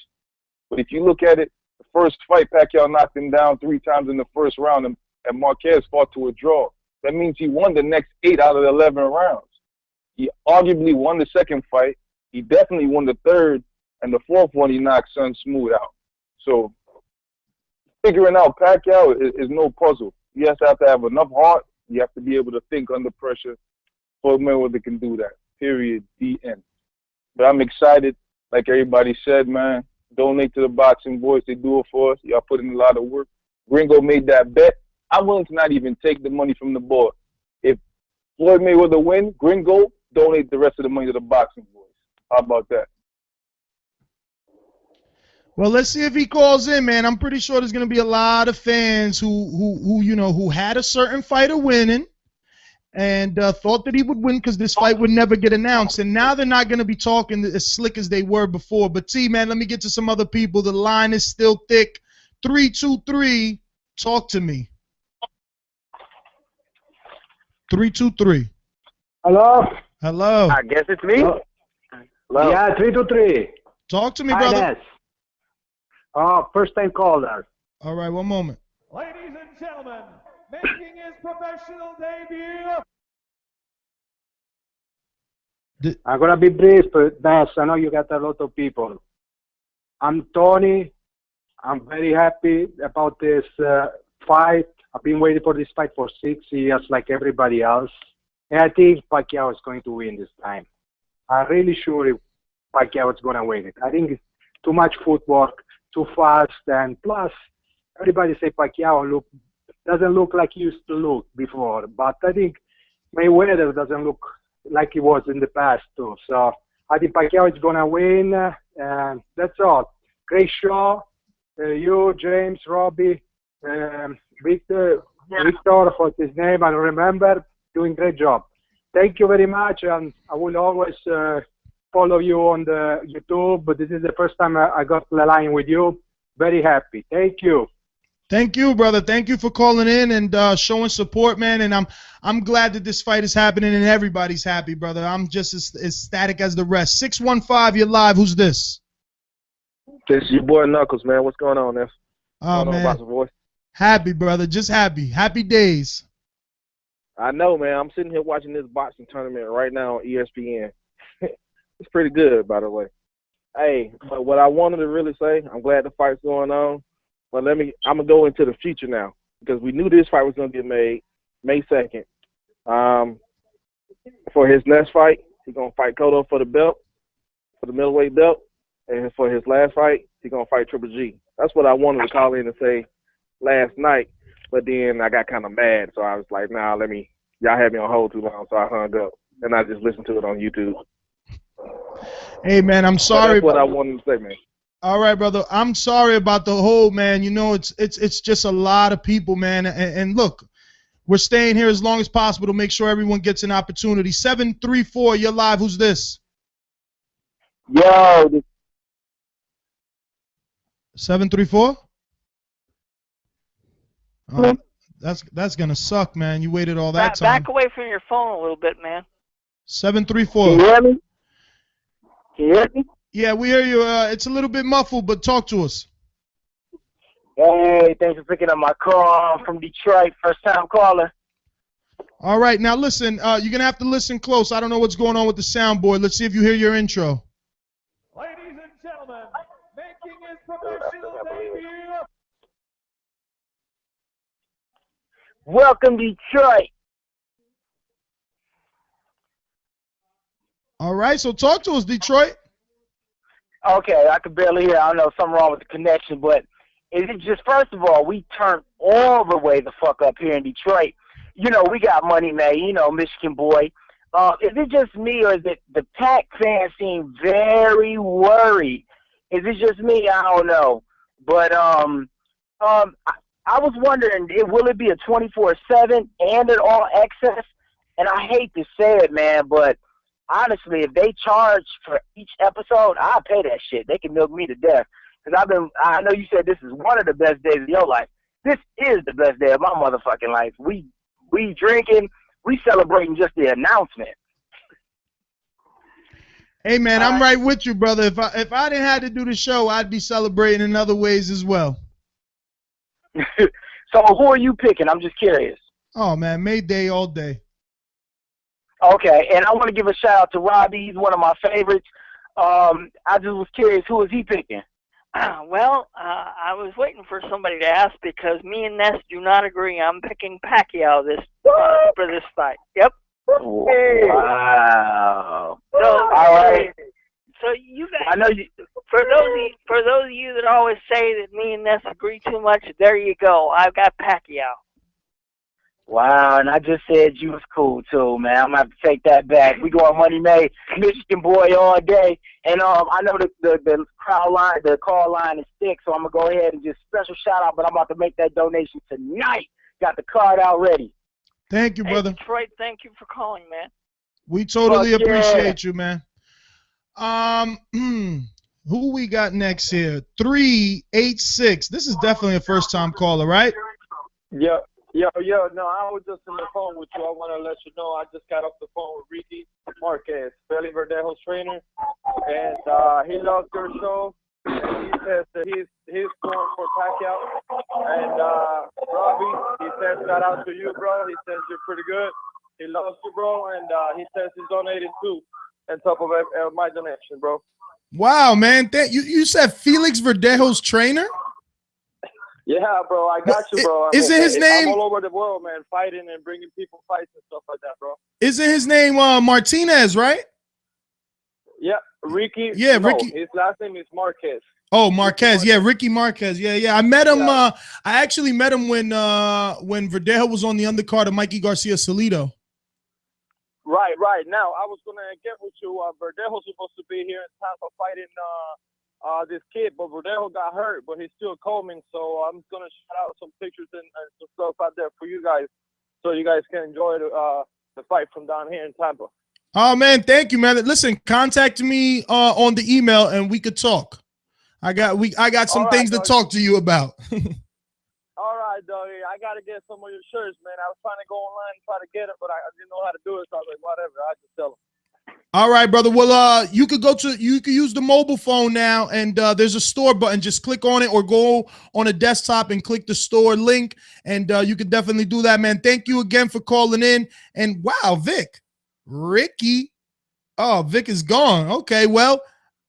But if you look at it, the first fight, Pacquiao knocked him down 3 times in the first round, and Marquez fought to a draw. That means he won the next 8 out of the 11 rounds. He arguably won the second fight. He definitely won the third, and the fourth one he knocked Son Smooth out. So figuring out Pacquiao is no puzzle. You have to have enough heart. You have to be able to think under pressure. Floyd Mayweather can do that. Period. The end. But I'm excited. Like everybody said, man, donate to the Boxing Voice. They do it for us. Y'all put in a lot of work. Gringo made that bet. I'm willing to not even take the money from the board. If Floyd Mayweather win, Gringo, donate the rest of the money to the Boxing Voice. How about that? Well, let's see if he calls in, man. I'm pretty sure there's going to be a lot of fans who had a certain fighter winning and thought that he would win because this fight would never get announced. And now they're not going to be talking as slick as they were before. But, T, man, let me get to some other people. The line is still thick. 323, talk to me. 323. Hello? Hello. I guess it's me. Hello. Yeah, 323. Talk to me, brother. First time caller. All right, one moment. Ladies and gentlemen, making his professional debut. I'm going to be brief, Bass. I know you got a lot of people. I'm Tony. I'm very happy about this fight. I've been waiting for this fight for 6 years like everybody else. And I think Pacquiao is going to win this time. I'm really sure Pacquiao is going to win it. I think it's too much footwork, too fast, and plus, everybody say Pacquiao doesn't look like he used to look before. But I think Mayweather doesn't look like he was in the past too. So I think Pacquiao is going to win, and that's all. Great show. You, James, Robbie, Victor, what's his name? I don't remember. Doing great job. Thank you very much, and I will always follow you on the YouTube, but this is the first time I got the line with you. Very happy. Thank you. Thank you, brother. Thank you for calling in and showing support, man. And I'm glad that this fight is happening and everybody's happy, brother. I'm just as ecstatic as the rest. 615, you're live. Who's this? This is your boy Knuckles, man. What's going on, man? Oh, man. Boxing Voice? Happy, brother. Just happy. Happy days. I know, man. I'm sitting here watching this boxing tournament right now on ESPN. It's pretty good, by the way. Hey, but what I wanted to really say, I'm glad the fight's going on. But I'm going to go into the future now because we knew this fight was going to get made May 2nd. For his next fight, he's going to fight Cotto for the belt, for the middleweight belt. And for his last fight, he's going to fight Triple G. That's what I wanted to call in and say last night. But then I got kind of mad. So I was like, nah, y'all had me on hold too long. So I hung up. And I just listened to it on YouTube. Hey, man, I'm sorry. That's what I wanted to say, man. All right, brother. I'm sorry about the hold, man. You know, it's just a lot of people, man. And look, we're staying here as long as possible to make sure everyone gets an opportunity. 734, you're live. Who's this? Yo. 734? That's gonna suck, man. You waited all that time. Back away from your phone a little bit, man. 734. Can you hear me? Can you hear me? Yeah, we hear you. It's a little bit muffled, but talk to us. Hey, thanks for picking up my call. I'm from Detroit, first-time caller. All right, now listen. You're gonna have to listen close. I don't know what's going on with the soundboard. Let's see if you hear your intro. Ladies and gentlemen, making his professional debut. Welcome, Detroit. All right, so talk to us, Detroit. Okay, I could barely hear. I don't know, something wrong with the connection, but is it just, first of all, we turned all the way the fuck up here in Detroit. You know, we got money made, you know, Michigan boy. Is it just me, or is it the Pac fans seem very worried? Is it just me? I don't know. But I was wondering, will it be a 24/7 and an all access? And I hate to say it, man, but honestly, if they charge for each episode, I'll pay that shit. They can milk me to death. Because I know you said this is one of the best days of your life. This is the best day of my motherfucking life. We drinking, we celebrating just the announcement. Hey, man, I'm right with you, brother. If I didn't have to do the show, I'd be celebrating in other ways as well. So who are you picking? I'm just curious. Oh, man, Mayday all day. Okay, and I want to give a shout out to Robbie. He's one of my favorites. I just was curious, who is he picking? Well, I was waiting for somebody to ask because me and Ness do not agree. I'm picking Pacquiao for this fight. Yep. Wow. So, all right. So you guys, I know you. For those of you that always say that me and Ness agree too much, there you go. I've got Pacquiao. Wow, and I just said you was cool too, man. I'm gonna have to take that back. We going money made, Michigan boy all day. And I know the crowd line, the call line is thick, so I'm gonna go ahead and just special shout out. But I'm about to make that donation tonight. Got the card out ready. Thank you, brother. Detroit, thank you for calling, man. We totally appreciate you, man. Who we got next here? 386. This is definitely a first time caller, right? Yeah. No, I was just on the phone with you. I want to let you know I just got off the phone with Ricky Marquez, Feli Verdejo's trainer, and he loves your show. And he says that he's going for Pacquiao. And Robbie, he says shout out to you, bro. He says you're pretty good. He loves you, bro, and he says he's donating too, on top of my donation, bro. Wow, man! You said Felix Verdejo's trainer? Yeah, bro, I got you, bro. Isn't his name? I'm all over the world, man, fighting and bringing people fights and stuff like that, bro. Isn't his name Martinez, right? Yeah, Ricky. Yeah, no, Ricky. His last name is Marquez. Oh, Marquez. Yeah, Ricky Marquez. Yeah. I met him. I actually met him when Verdejo was on the undercard of Mikey Garcia Salido. Right. Now, I was gonna get with you. Verdejo's supposed to be here in Tampa fighting this kid, but Verdejo got hurt, but he's still coming. So I'm gonna shout out some pictures and some stuff out there for you guys, so you guys can enjoy the fight from down here in Tampa. Oh man, thank you, man. Listen, contact me on the email and we could talk. I got some things to talk to you about. All right, doggy. I gotta get some of your shirts, man. I was trying to go online and try to get them, but I didn't know how to do it, so I was like, whatever. I just tell them. All right, brother. Well, you could use the mobile phone now, and there's a store button. Just click on it, or go on a desktop and click the store link, and you could definitely do that, man. Thank you again for calling in. And wow, Ricky. Oh, Vic is gone. Okay, well,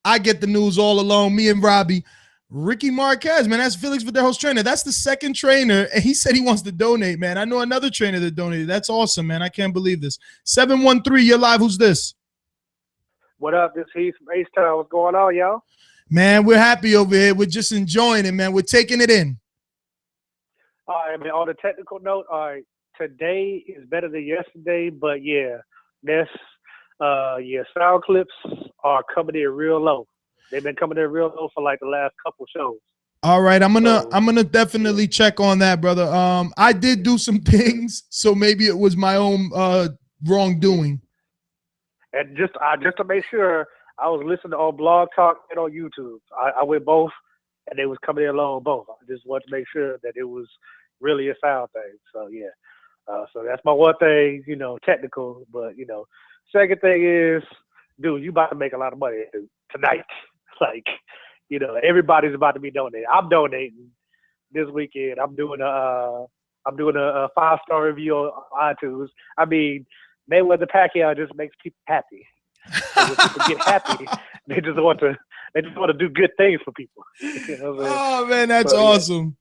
I get the news all alone. Me and Robbie. Ricky Marquez, man, that's Felix Verdejo's trainer. That's the second trainer, and he said he wants to donate, man. I know another trainer that donated. That's awesome, man. I can't believe this. 713, you're live. Who's this? What up? This Heath from H-Town. What's going on, y'all? Man, we're happy over here. We're just enjoying it, man. We're taking it in. All right, man. On a technical note, all right, today is better than yesterday, but yeah, sound clips are coming in real low. They've been coming in real low for like the last couple shows. All right, I'm gonna definitely check on that, brother. I did do some things, so maybe it was my own wrongdoing. And just to make sure, I was listening on Blog Talk and on YouTube. I went both, and they was coming in low on both. I just wanted to make sure that it was really a sound thing. So yeah, so that's my one thing, technical. But second thing is, dude, you about to make a lot of money tonight. Like, everybody's about to be donating. I'm donating this weekend. I'm doing a 5-star review on iTunes. I mean, Mayweather-Pacquiao just makes people happy. And when people get happy, they just want to do good things for people. Oh man, that's awesome.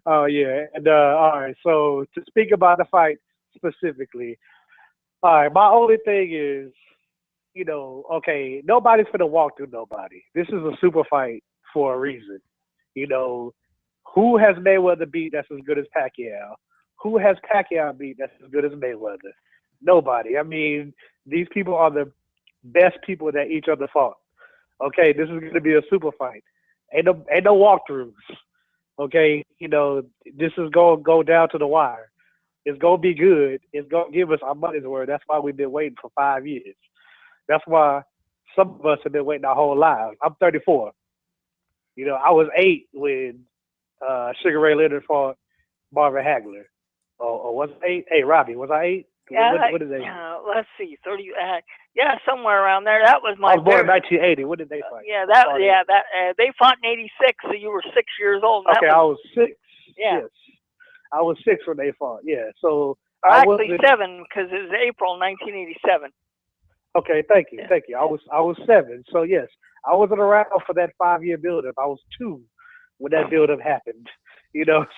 Oh yeah, and all right. So to speak about the fight specifically, all right. My only thing is, okay, nobody's gonna walk through nobody. This is a super fight for a reason. Who has Mayweather beat that's as good as Pacquiao? Who has Pacquiao beat that's as good as Mayweather? Nobody. I mean, these people are the best people that each other fought. Okay, this is gonna be a super fight. Ain't no walkthroughs. Okay, this is gonna go down to the wire. It's gonna be good. It's gonna give us our money's worth. That's why we've been waiting for 5 years. That's why some of us have been waiting our whole lives. I'm 34. I was 8 when Sugar Ray Leonard fought Marvin Hagler. Or was I 8? Hey, Robbie, was I 8? Yeah, what did they? Let's see, 30. Yeah, somewhere around there. That was my. I was born in 1980. What did they fight? They fought in '86. So you were 6 years old. Okay, I was 6. Yeah. Yes, I was 6 when they fought. Yeah, so actually 7 because it was April 1987. Okay, thank you. I was 7. So yes, I wasn't around for that 5-year build-up. I was 2 when that build-up happened.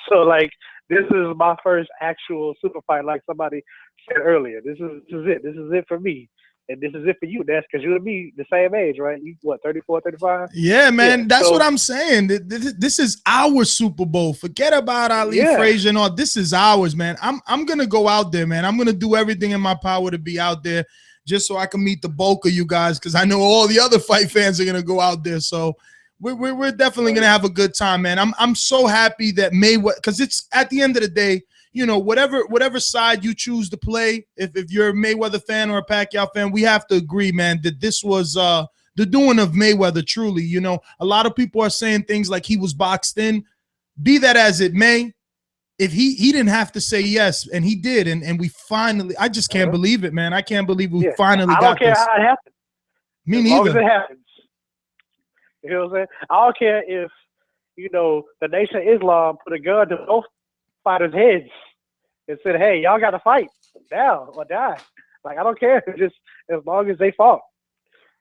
So like this is my first actual super fight, like somebody said earlier. This is it. This is it for me. And this is it for you, Ness, because you and me the same age, right? You, 34, 35? Yeah, man. That's what I'm saying. This is our Super Bowl. Forget about Ali Frazier and all. This is ours, man. I'm going to go out there, man. I'm going to do everything in my power to be out there just so I can meet the bulk of you guys, because I know all the other fight fans are going to go out there. So we're definitely going to have a good time, man. I'm so happy that Mayweather, because it's at the end of the day, whatever side you choose to play, if you're a Mayweather fan or a Pacquiao fan, we have to agree, man, that this was the doing of Mayweather, truly. A lot of people are saying things like he was boxed in. Be that as it may, if he didn't have to say yes, and he did, and we finally, I just can't believe it, man. I can't believe we finally got this. I don't care how it happens. Me neither. As long as neither. it happens. You know what I'm saying? I don't care if, the Nation of Islam put a gun to both fighters' heads and said, hey, y'all got to fight now or die. Like, I don't care. Just as long as they fought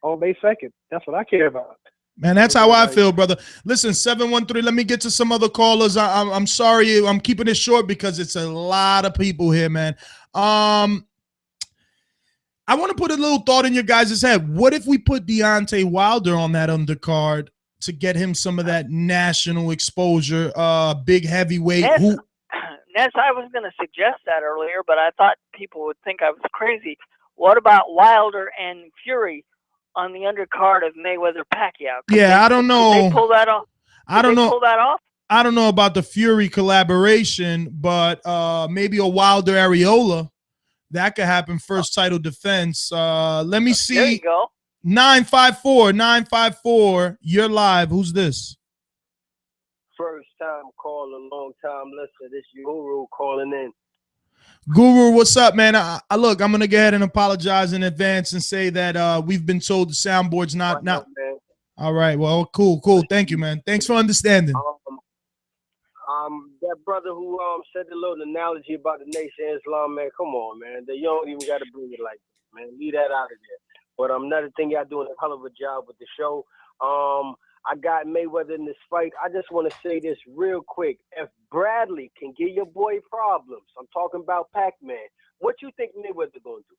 on May 2nd. That's what I care about. Man, that's how I feel, brother. Listen, 713, let me get to some other callers. I'm sorry. I'm keeping it short because it's a lot of people here, man. I want to put a little thought in your guys' head. What if we put Deontay Wilder on that undercard to get him some of that national exposure, big heavyweight? Ness, I was going to suggest that earlier, but I thought people would think I was crazy. What about Wilder and Fury on the undercard of Mayweather-Pacquiao? I don't know. Did they pull that off? I don't know. Pull that off? I don't know about the Fury collaboration, but maybe a Wilder Areola That could happen. First title defense. Let me see. There you go. 954. You're live. Who's this? First time caller, long time listener. This Guru calling in. Guru, what's up, man? I look, I'm gonna go ahead and apologize in advance and say that we've been told the soundboard's not. Man. All right. Well, cool. Thank you, man. Thanks for understanding. That brother who said the little analogy about the Nation of Islam, man. Come on, man. You don't even got to bring it like this, man. Leave that out of there. But another thing, y'all doing a hell of a job with the show. I got Mayweather in this fight. I just want to say this real quick. If Bradley can give your boy problems, I'm talking about Pac-Man, what you think Mayweather going to do?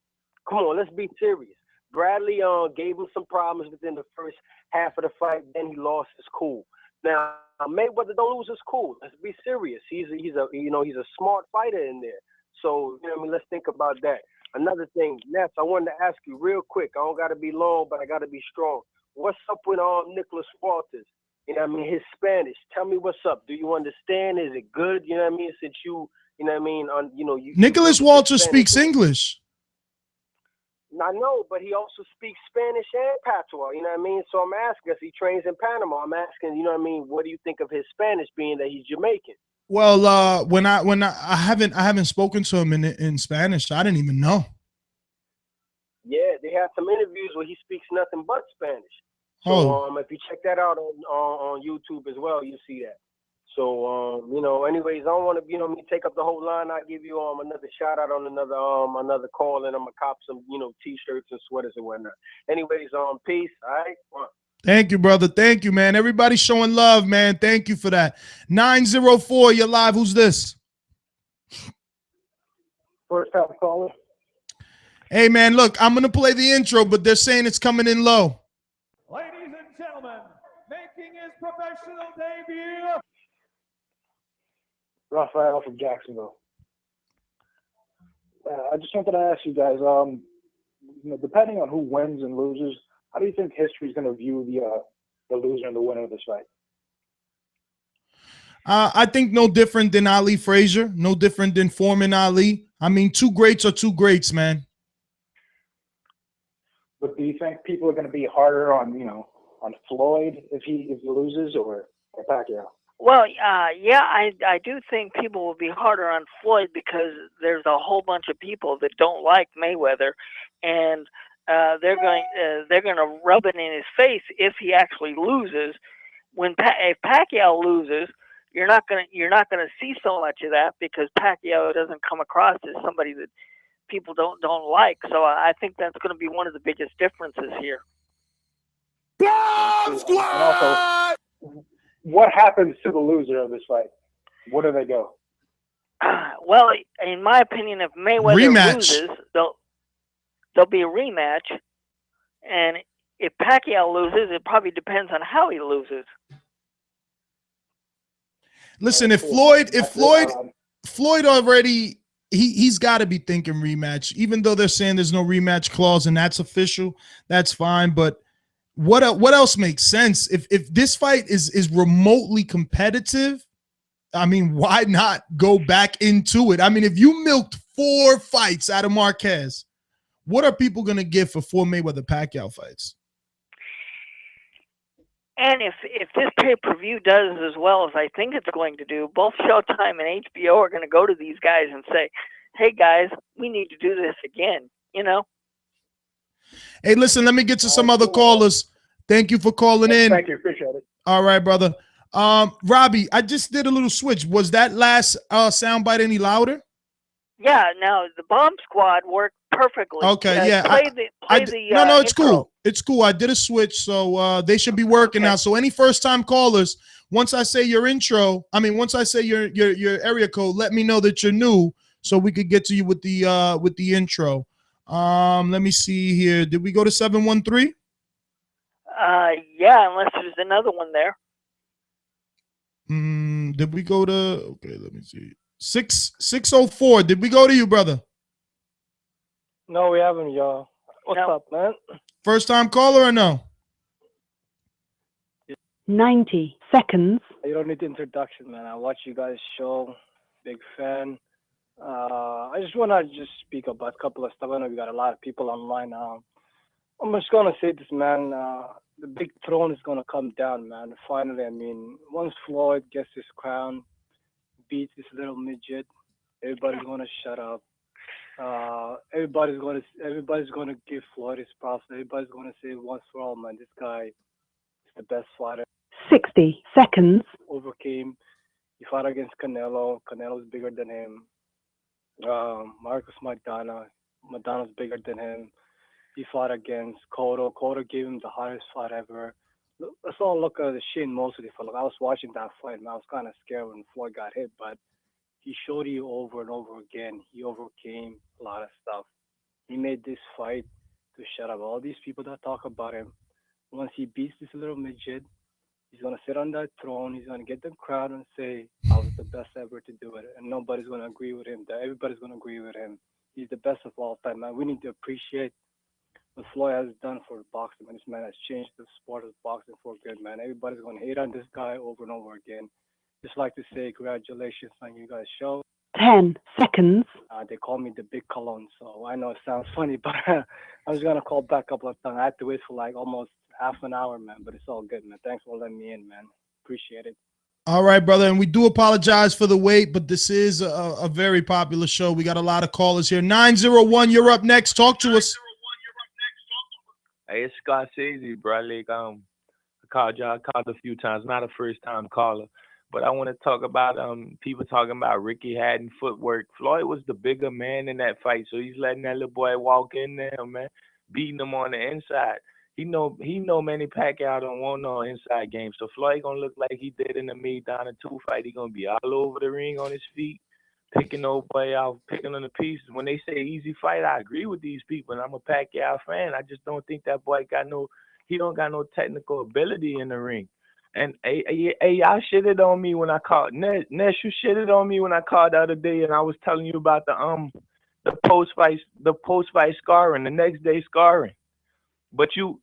Come on, let's be serious. Bradley gave him some problems within the first half of the fight. Then he lost his cool. Now Mayweather don't lose his cool. Let's be serious. He's a smart fighter in there. So you know what I mean. Let's think about that. Another thing, Ness, I wanted to ask you real quick. I don't got to be long, but I got to be strong. What's up with Nicholas Walters? You know what I mean? His Spanish. Tell me what's up. Do you understand? Is it good? You know what I mean? Since you know what I mean? Nicholas Walters speaks English. I know, but he also speaks Spanish and Patois, you know what I mean? So I'm asking, he trains in Panama. I'm asking, you know what I mean, what do you think of his Spanish being that he's Jamaican? Well, when I haven't spoken to him in Spanish, I didn't even know. Yeah, they have some interviews where he speaks nothing but Spanish. So if you check that out on YouTube as well, you see that. So anyways, I don't want to me take up the whole line. I'll give you another shout out on another call, and I'm gonna cop some t-shirts and sweaters and whatnot. Anyways, peace. All right. Thank you, brother. Thank you, man. Everybody showing love, man. Thank you for that. 904, you're live. Who's this? First time caller. Hey, man, look, I'm going to play the intro, but they're saying it's coming in low. Ladies and gentlemen, making his professional debut. Raphael from Jacksonville. I just wanted to ask you guys, depending on who wins and loses, how do you think history is going to view the loser and the winner of this fight? I think no different than Ali Frazier, no different than Foreman Ali. I mean, two greats are two greats, man. But do you think people are going to be harder on Floyd if he loses or Pacquiao? Well, yeah, I do think people will be harder on Floyd because there's a whole bunch of people that don't like Mayweather, and they're going to rub it in his face if he actually loses. If Pacquiao loses, you're not gonna see so much of that because Pacquiao doesn't come across as somebody that people don't like. So I think that's going to be one of the biggest differences here. And also, what happens to the loser of this fight? Where do they go? Well, in my opinion, if Mayweather loses, there'll be a rematch, and if Pacquiao loses, it probably depends on how he loses. Listen, if Floyd already he's got to be thinking rematch, even though they're saying there's no rematch clause and that's official, that's fine. But what else makes sense? If this fight is remotely competitive, I mean, why not go back into it? I mean, if you milked 4 fights out of Marquez, what are people going to give for 4 Mayweather-Pacquiao fights? And if this pay-per-view does as well as I think it's going to do, both Showtime and HBO are going to go to these guys and say, hey, guys, we need to do this again, Hey, listen, let me get to some other callers. Thank you for calling in. Thank you. Appreciate it. All right, brother. Robbie, I just did a little switch. Was that last soundbite any louder? Yeah, now the Bomb Squad worked perfectly. Okay, yeah. No, it's intro. cool. It's cool. I did a switch, so they should be working now. So any first-time callers, once I say your intro, once I say your area code, let me know that you're new, so we could get to you with the intro. Let me see here. Did we go to 713? Yeah, unless there's another one there. Did we go to? Okay, let me see. 604. Did we go to you, brother? No, we haven't, y'all. What's up, man? First time caller or no? 90 seconds. You don't need the introduction, man. I watch you guys show. Big fan. I just wanna speak about a couple of stuff. I know we got a lot of people online now. I'm just gonna say this, man. The big throne is gonna come down, man. Finally, I mean, once Floyd gets his crown, beats this little midget, everybody's gonna shut up. Everybody's gonna give Floyd his props. Everybody's gonna say once for all, man, this guy is the best fighter. 60 seconds. Overcame. He fought against Canelo. Canelo's bigger than him. Marcus Madonna's bigger than him. He fought against Cotto. Cotto gave him the hardest fight ever. Let's all look at the Shane Mosley fight. Like, I was watching that fight, and I was kind of scared when Floyd got hit, but he showed you over and over again. He overcame a lot of stuff. He made this fight to shut up all these people that talk about him. Once he beats this little midget, he's gonna sit on that throne. He's gonna get the crowd and say, "I was the best ever to do it," and nobody's gonna agree with him. That everybody's gonna agree with him. He's the best of all time, man. We need to appreciate what Floyd has done for boxing. Man, this man has changed the sport of boxing for good, man. Everybody's gonna hate on this guy over and over again. Just like to say congratulations on you guys' show. 10 seconds. They call me the Big Cologne, so I know it sounds funny, but I was gonna call back a couple of times. I had to wait for like almost half an hour, man. But it's all good, man. Thanks for letting me in, man. Appreciate it. All right, brother, and we do apologize for the wait, but this is a very popular show. We got a lot of callers here. 901, you're up next. Talk to us. Hey, it's Scorsese, bro. Like, I called a few times, not a first time caller. But I want to talk about people talking about Ricky Hatton footwork. Floyd was the bigger man in that fight, so he's letting that little boy walk in there, man, beating him on the inside. He know Manny Pacquiao don't want no inside game, so Floyd gonna look like he did in the Mayweather 2 fight. He gonna be all over the ring on his feet, picking old boy out, picking on the pieces. When they say easy fight, I agree with these people, and I'm a Pacquiao fan. I just don't think that boy he don't got no technical ability in the ring. And hey, y'all shitted on me when I called. Ness, you shitted on me when I called the other day, and I was telling you about the post fight scarring, the next day scarring. But you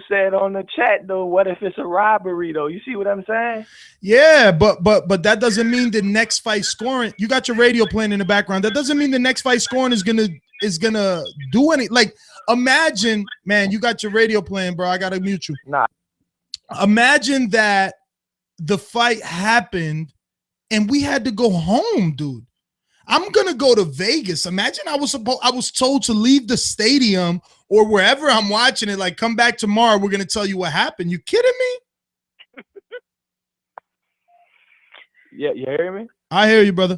said on the chat though, what if it's a robbery though? You see what I'm saying? Yeah, but that doesn't mean the next fight scoring. You got your radio playing in the background. That doesn't mean the next fight scoring is gonna do any. Like, imagine, man, you got your radio playing, bro. I gotta mute you. Nah. Imagine that the fight happened and we had to go home, dude. I'm gonna go to Vegas. Imagine I was told to leave the stadium or wherever I'm watching it, like, come back tomorrow. We're gonna tell you what happened. You kidding me? Yeah, you hear me? I hear you, brother.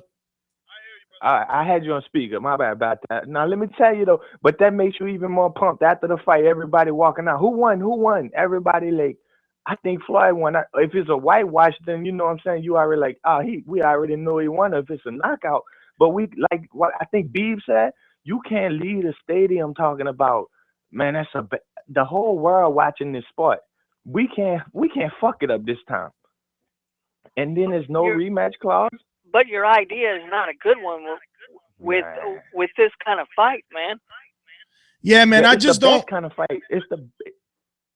I had you on speaker. My bad about that. Now let me tell you though, but that makes you even more pumped after the fight. Everybody walking out. Who won? Everybody like, I think Floyd won. If it's a whitewash, then you know what I'm saying. You already like, we already know he won. If it's a knockout, but we like what I think Beeb said. You can't leave the stadium talking about, man. The whole world watching this sport. We can't fuck it up this time. And then there's no rematch clause. But your idea is not a good one with this kind of fight, man. Yeah, man. I just don't kind of fight.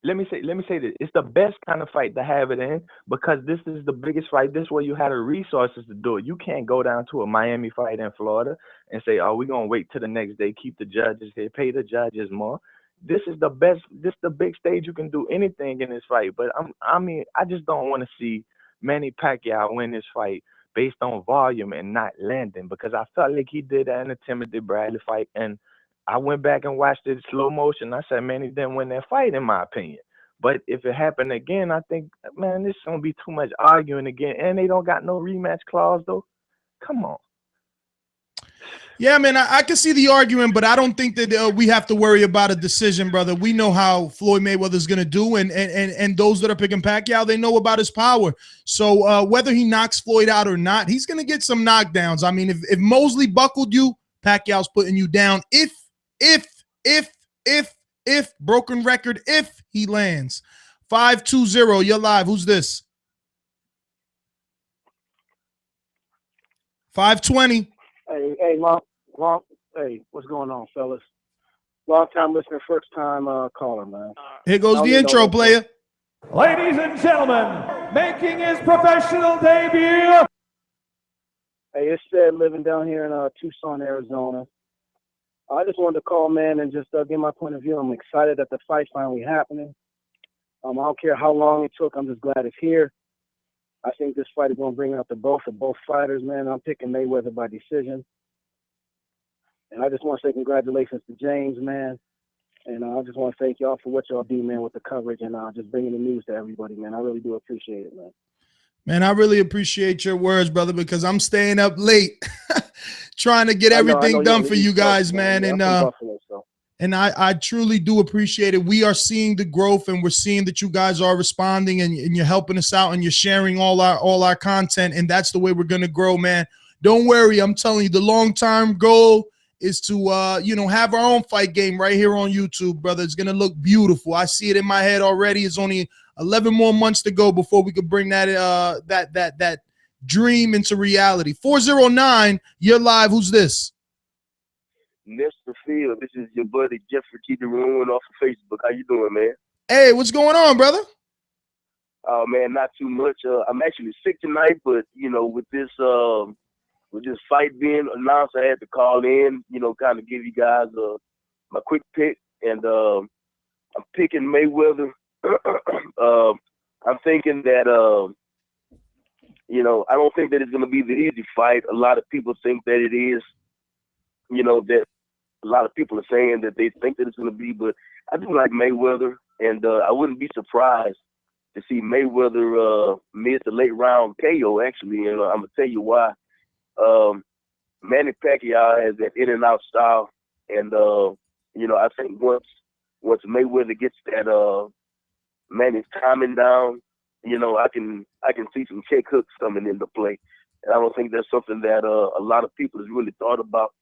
Let me say this. It's the best kind of fight to have it in because this is the biggest fight. This is where you have the resources to do it. You can't go down to a Miami fight in Florida and say, we're going to wait till the next day, keep the judges here, pay the judges more. This is the best. This is the big stage you can do anything in this fight. But I just don't want to see Manny Pacquiao win this fight based on volume and not landing because I felt like he did that in the Timothy Bradley fight. And I went back and watched it in slow motion. I said, man, he didn't win that fight, in my opinion. But if it happened again, I think, man, this is going to be too much arguing again. And they don't got no rematch clause, though. Come on. Yeah, man, I can see the argument, but I don't think that we have to worry about a decision, brother. We know how Floyd Mayweather is going to do, and those that are picking Pacquiao, they know about his power. So whether he knocks Floyd out or not, he's going to get some knockdowns. I mean, if Mosley buckled you, Pacquiao's putting you down. If broken record, if he lands. 520, you're live. Who's this? 520. Hey, hey, what's going on, fellas? Long time listener, first time caller, man. Here goes the intro, player. Ladies and gentlemen, making his professional debut Hey, it's Sid living down here in Tucson, Arizona. I just wanted to call, man, and just give my point of view. I'm excited that the fight's finally happening. I don't care how long it took. I'm just glad it's here. I think this fight is going to bring out the both of both fighters, man. I'm picking Mayweather by decision. And I just want to say congratulations to James, man. And I just want to thank y'all for what y'all do, man, with the coverage and just bringing the news to everybody, man. I really do appreciate it, man. Man, I really appreciate your words, brother, because I'm staying up late trying to get everything done for you guys, man. Yeah, And I'm from Buffalo, so. And I truly do appreciate it. We are seeing the growth, and we're seeing that you guys are responding, and you're helping us out, and you're sharing all our content, and that's the way we're gonna grow, man. Don't worry, I'm telling you, the long-term goal is to have our own fight game right here on YouTube, brother. It's gonna look beautiful. I see it in my head already. It's only 11 more months to go before we could bring that that dream into reality. 409, you're live. Who's this? Mr. Field, this is your buddy Jeffrey T. DeRuin off of Facebook. How you doing, man? Hey, what's going on, brother? Oh man, not too much. I'm actually sick tonight, but with this fight being announced, I had to call in, kind of give you guys my quick pick, and I'm picking Mayweather. I'm thinking that I don't think that it's gonna be the easy fight. A lot of people think that it is. That a lot of people are saying that they think that it's going to be, but I do like Mayweather, and I wouldn't be surprised to see Mayweather mid to late round KO, actually, and I'm going to tell you why. Manny Pacquiao has that in and out style, and, I think once Mayweather gets that Manny's timing down, I can see some kick hooks coming into play, and I don't think that's something that a lot of people has really thought about.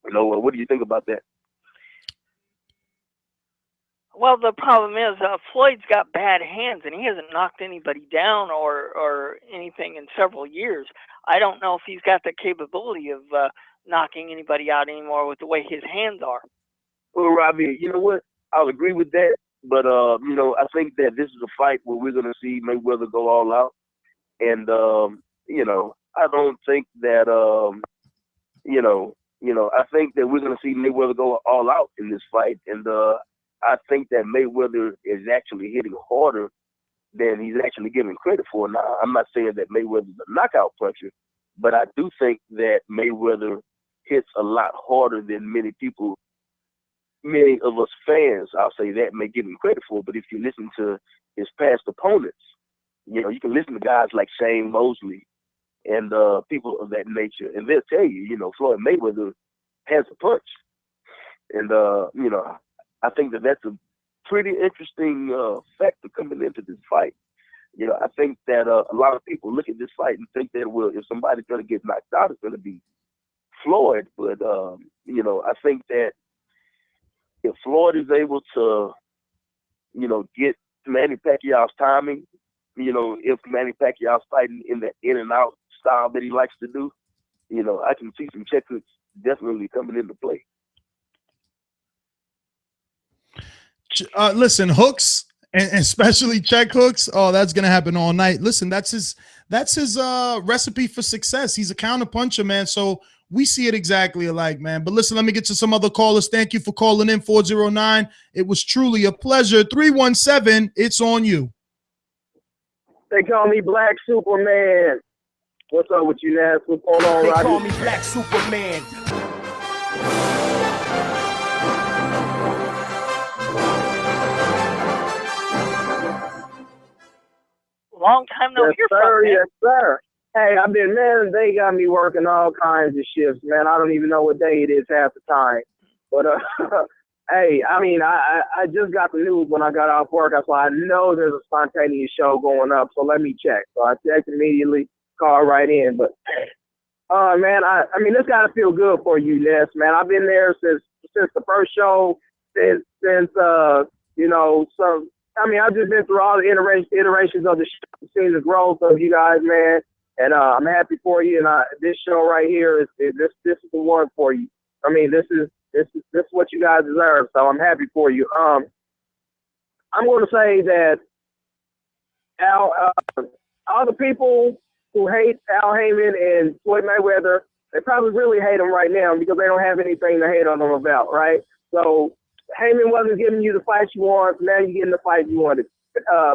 What do you think about that? Well, the problem is Floyd's got bad hands, and he hasn't knocked anybody down or anything in several years. I don't know if he's got the capability of knocking anybody out anymore with the way his hands are. Well, Robbie, you know what? I'll agree with that. But, I think that this is a fight where we're going to see Mayweather go all out. And, I don't think that, I think that we're going to see Mayweather go all out in this fight. And I think that Mayweather is actually hitting harder than he's actually giving credit for. Now, I'm not saying that Mayweather's a knockout puncher, but I do think that Mayweather hits a lot harder than many of us fans, I'll say that, may give him credit for. But if you listen to his past opponents, you can listen to guys like Shane Mosley and people of that nature, and they'll tell you, Floyd Mayweather has a punch. And, I think that that's a pretty interesting factor coming into this fight. I think that a lot of people look at this fight and think that, well, if somebody's going to get knocked out, it's going to be Floyd. But, I think that if Floyd is able to, get Manny Pacquiao's timing, if Manny Pacquiao's fighting in that in and out style that he likes to do, I can see some check hooks definitely coming into play. Listen, hooks and especially check hooks. Oh, that's gonna happen all night. Listen, that's his recipe for success. He's a counter puncher, man. So we see it exactly alike, man. But listen, let me get to some other callers. Thank you for calling in, 409. It was truly a pleasure. 317, it's on you. They call me Black Superman. What's up with you, Nas? What's going on, Roger? They call me Black Superman. Long time no hear from, man. Yes, sir. Hey, they got me working all kinds of shifts, man. I don't even know what day it is half the time. But, hey, I just got the news when I got off work. So I know there's a spontaneous show going up, so let me check. So I checked immediately, called right in. But, man, this got to feel good for you, Ness, man. I've been there since the first show, since I've just been through all the iterations of the show, seeing the growth of you guys, man. And I'm happy for you. And this show right here is this is the one for you. This is what you guys deserve. So I'm happy for you. I'm going to say that all the people who hate Al Heyman and Floyd Mayweather, they probably really hate him right now because they don't have anything to hate on him about, right? So Heyman wasn't giving you the fight you want, now you're getting the fight you wanted.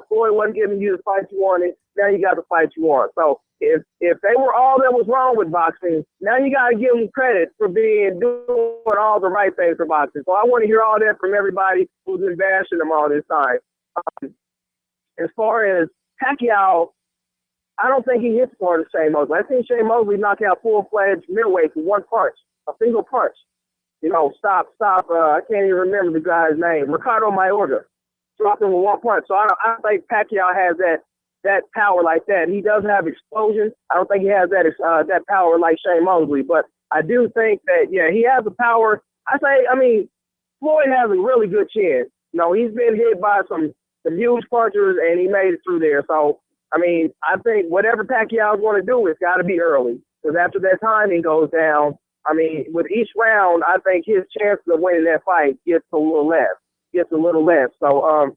Floyd wasn't giving you the fight you wanted, now you got the fight you want. So if they were all that was wrong with boxing, now you got to give them credit for doing all the right things for boxing. So I want to hear all that from everybody who's been bashing them all this time. As far as Pacquiao, I don't think he hits hard as Shane Mosley. I've seen Shane Mosley knock out full-fledged middleweight with one punch, a single punch. You know, stop. I can't even remember the guy's name. Ricardo Mayorga dropped him with one punch. So I don't think Pacquiao has that power like that. He does have explosion. I don't think he has that power like Shane Mosley. But I do think that, yeah, he has the power. Floyd has a really good chin. You know, he's been hit by some huge punchers, and he made it through there. So, I think whatever Pacquiao's going to do, it's got to be early. Because after that timing goes down, with each round, I think his chances of winning that fight gets a little less. So,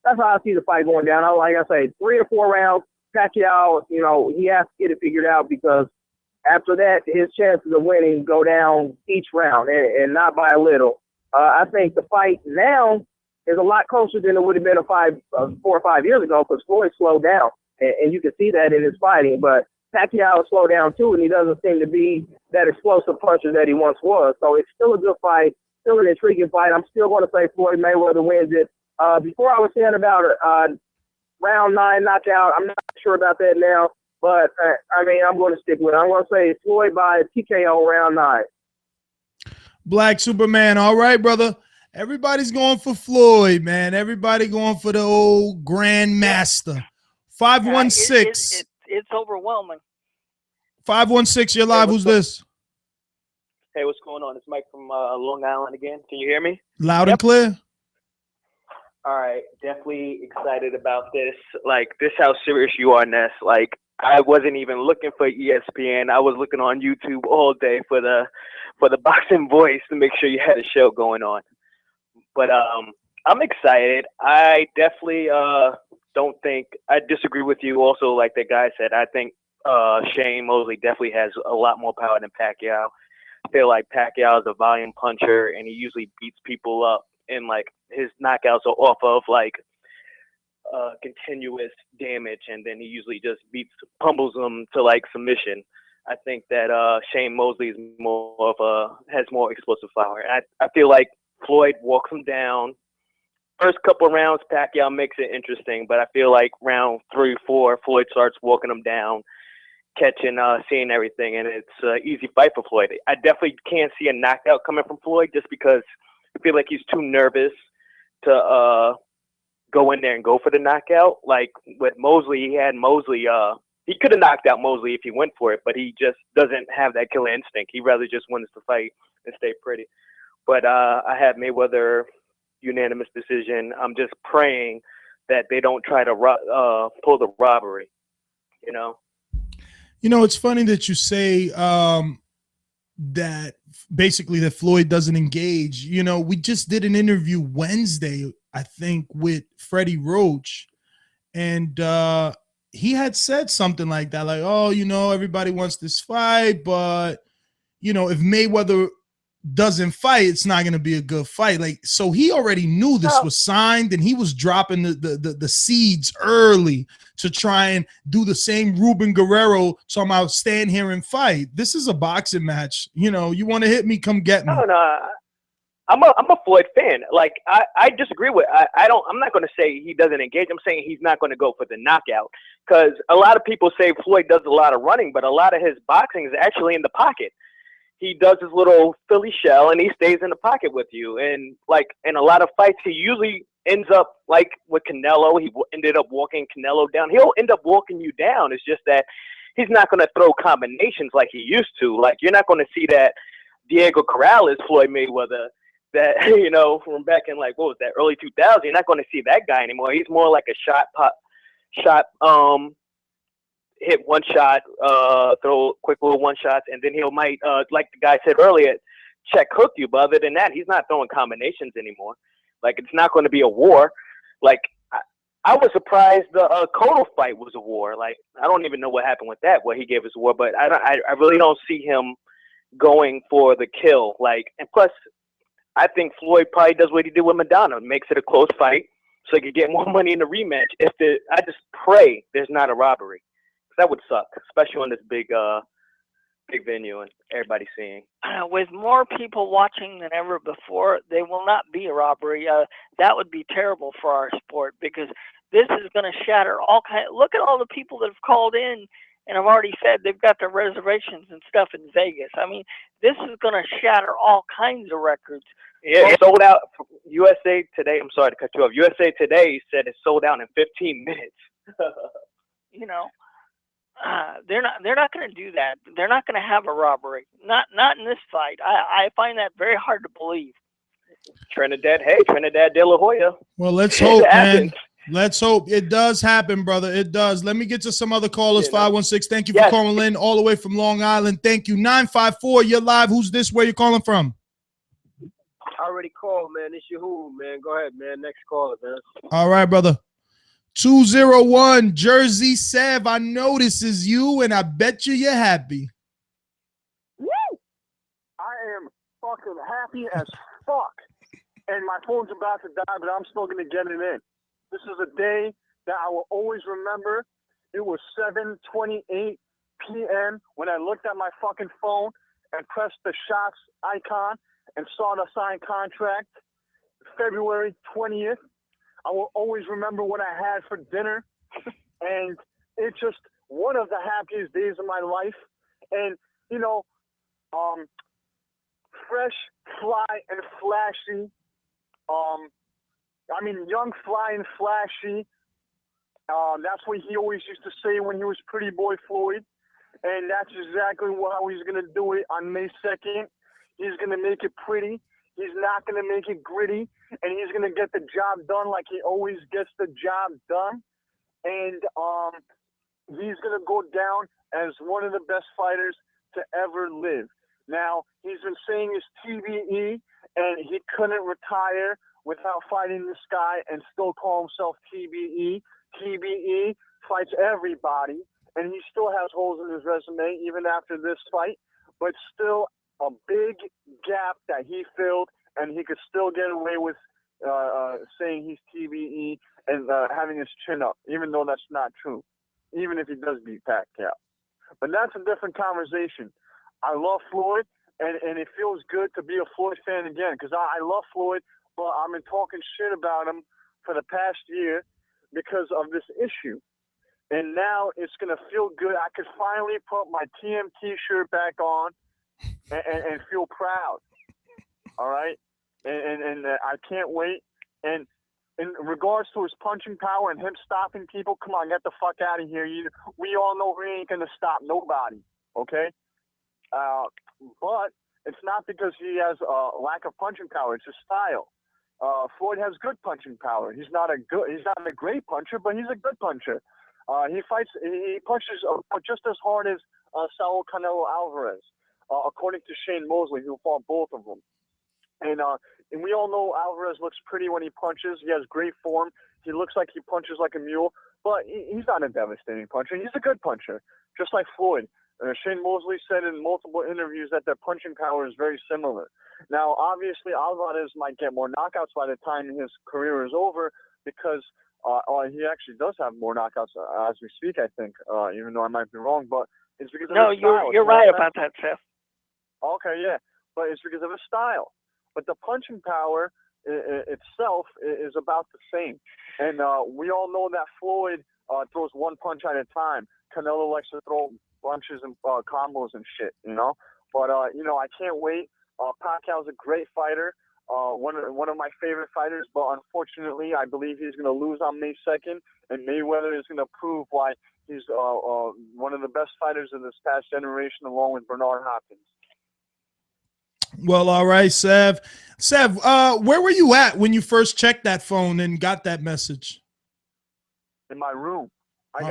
that's how I see the fight going down. Like I say, 3 or 4 rounds, Pacquiao, you know, he has to get it figured out because after that, his chances of winning go down each round and not by a little. I think the fight now is a lot closer than it would have been 4 or 5 years ago because Floyd slowed down, and you can see that in his fighting. But Pacquiao slowed down too, and he doesn't seem to be that explosive puncher that he once was. So it's still a good fight, still an intriguing fight. I'm still going to say Floyd Mayweather wins it. Before I was saying about round 9 knockout, I'm not sure about that now, but I'm going to stick with it. I'm going to say Floyd by TKO round 9. Black Superman. All right, brother. Everybody's going for Floyd, man. Everybody going for the old Grandmaster. 516. It's overwhelming. 516, you're live. Who's this? Hey, what's going on? It's Mike from Long Island again. Can you hear me? Loud and clear. All right. Definitely excited about this. Like, this how serious you are, Ness. Like, I wasn't even looking for ESPN. I was looking on YouTube all day for the Boxing Voice to make sure you had a show going on. But I'm excited. I definitely don't think – I disagree with you also, like the guy said. I think Shane Mosley definitely has a lot more power than Pacquiao. I feel like Pacquiao is a volume puncher, and he usually beats people up. And, like, his knockouts are off of, like, continuous damage, and then he usually just humbles them to, like, submission. I think that Shane Mosley is has more explosive power. I feel like Floyd walks him down. First couple of rounds, Pacquiao makes it interesting, but I feel like round 3, 4, Floyd starts walking him down, catching, seeing everything, and it's an easy fight for Floyd. I definitely can't see a knockout coming from Floyd just because I feel like he's too nervous to go in there and go for the knockout. Like with Mosley, he could have knocked out Mosley if he went for it, but he just doesn't have that killer instinct. He rather just wants to fight and stay pretty. But I had Mayweather unanimous decision. I'm just praying that they don't try to pull the robbery, you know? You know, it's funny that you say that basically that Floyd doesn't engage. You know, we just did an interview Wednesday, I think, with Freddie Roach, and he had said something like that, like, oh, you know, everybody wants this fight, but, you know, if Mayweather doesn't fight, it's not going to be a good fight. Like, so he already knew this was signed, and he was dropping the seeds early to try and do the same Ruben Guerrero talking about stand here and fight. This is a boxing match. You know, you want to hit me, come get me. No. I'm a Floyd fan. Like, I disagree with I'm not going to say he doesn't engage. I'm saying he's not going to go for the knockout, because a lot of people say Floyd does a lot of running, but a lot of his boxing is actually in the pocket. He does his little Philly shell, and he stays in the pocket with you. And, like, in a lot of fights, he usually ends up, like with Canelo, he ended up walking Canelo down. He'll end up walking you down. It's just that he's not going to throw combinations like he used to. Like, you're not going to see that Diego Corrales, Floyd Mayweather, that, you know, from back in, like, what was that, early 2000s. You're not going to see that guy anymore. He's more like a hit one shot, throw quick little one shots, and then might, like the guy said earlier, check hook you. But other than that, he's not throwing combinations anymore. Like, it's not going to be a war. Like, I was surprised the Cotto fight was a war. Like, I don't even know what happened with that, what he gave us a war, but I really don't see him going for the kill. Like, and plus, I think Floyd probably does what he did with Madonna, makes it a close fight so he could get more money in the rematch. I just pray there's not a robbery. That would suck, especially on this big venue and everybody seeing. With more people watching than ever before, there will not be a robbery. That would be terrible for our sport because this is going to shatter all kinds. Look at all the people that have called in and have already said they've got their reservations and stuff in Vegas. I mean, this is going to shatter all kinds of records. Yeah, it sold out. USA Today, I'm sorry to cut you off. USA Today said it sold out in 15 minutes. You know, they're not going to do that. They're not going to have a robbery. Not in this fight. I find that very hard to believe. Trinidad De La Hoya. Well, let's hope, man. Let's hope it does happen, brother. It does. Let me get to some other callers. 516. Thank you for calling in all the way from Long Island. Thank you. 954. You're live. Who's this? Where you calling from? I already called, man. It's your who, man. Go ahead, man. Next caller, man. All right, brother. 201 Jersey Sev. I know this is you, and I bet you're happy. Woo! I am fucking happy as fuck. And my phone's about to die, but I'm still going to get it in. This is a day that I will always remember. It was 7:28 p.m. when I looked at my fucking phone and pressed the shots icon and saw the signed contract. February 20th. I will always remember what I had for dinner. And it's just one of the happiest days of my life. And, you know, fresh, fly, and flashy. Young, fly, and flashy. That's what he always used to say when he was Pretty Boy Floyd. And that's exactly how he's going to do it on May 2nd. He's going to make it pretty. He's not going to make it gritty. And he's going to get the job done like he always gets the job done. And he's going to go down as one of the best fighters to ever live. Now, he's been saying his TBE, and he couldn't retire without fighting this guy and still call himself TBE. TBE fights everybody, and he still has holes in his resume even after this fight, but still a big gap that he filled, and he could still get away with saying he's TBE and having his chin up, even though that's not true, even if he does beat Pacquiao. But that's a different conversation. I love Floyd, and it feels good to be a Floyd fan again, because I love Floyd, but I've been talking shit about him for the past year because of this issue. And now it's going to feel good. I could finally put my TMT shirt back on and feel proud. All right? And I can't wait. And in regards to his punching power and him stopping people, come on, get the fuck out of here. We all know he ain't going to stop nobody. Okay? But it's not because he has a lack of punching power. It's his style. Floyd has good punching power. He's not a great puncher, but he's a good puncher. He punches just as hard as Saul Canelo Alvarez, according to Shane Mosley, who fought both of them. And we all know Alvarez looks pretty when he punches. He has great form. He looks like he punches like a mule, but he's not a devastating puncher. He's a good puncher, just like Floyd. Shane Mosley said in multiple interviews that their punching power is very similar. Now, obviously, Alvarez might get more knockouts by the time his career is over because he actually does have more knockouts as we speak, I think, even though I might be wrong. But it's because of his style. You're right about that, Seth. Okay, yeah. But it's because of his style. But the punching power itself is about the same. And we all know that Floyd throws one punch at a time. Canelo likes to throw bunches and combos and shit, you know. But I can't wait. Pacquiao's a great fighter, one of my favorite fighters. But unfortunately, I believe he's going to lose on May 2nd, and Mayweather is going to prove why he's one of the best fighters of this past generation, along with Bernard Hopkins. Well, all right, Sev. Sev, where were you at when you first checked that phone and got that message? In my room. I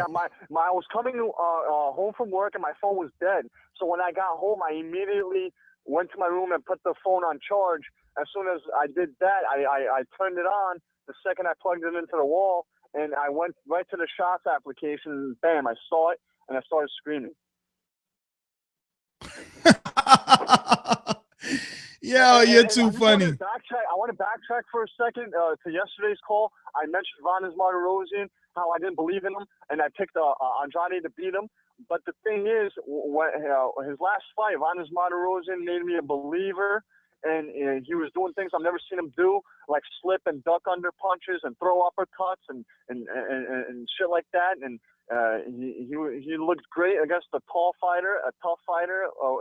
was coming home from work and my phone was dead. So when I got home, I immediately went to my room and put the phone on charge. As soon as I did that, I turned it on the second I plugged it into the wall, and I went right to the shots application, and bam, I saw it, and I started screaming. Yo, you're too funny. I want to backtrack for a second to yesterday's call. I mentioned Vanes Martirosyan, how I didn't believe in him, and I picked Andrade to beat him. But the thing is, when, his last fight, Vanes Martirosyan made me a believer, and he was doing things I've never seen him do, like slip and duck under punches and throw uppercuts and shit like that. And he looked great against a tough fighter,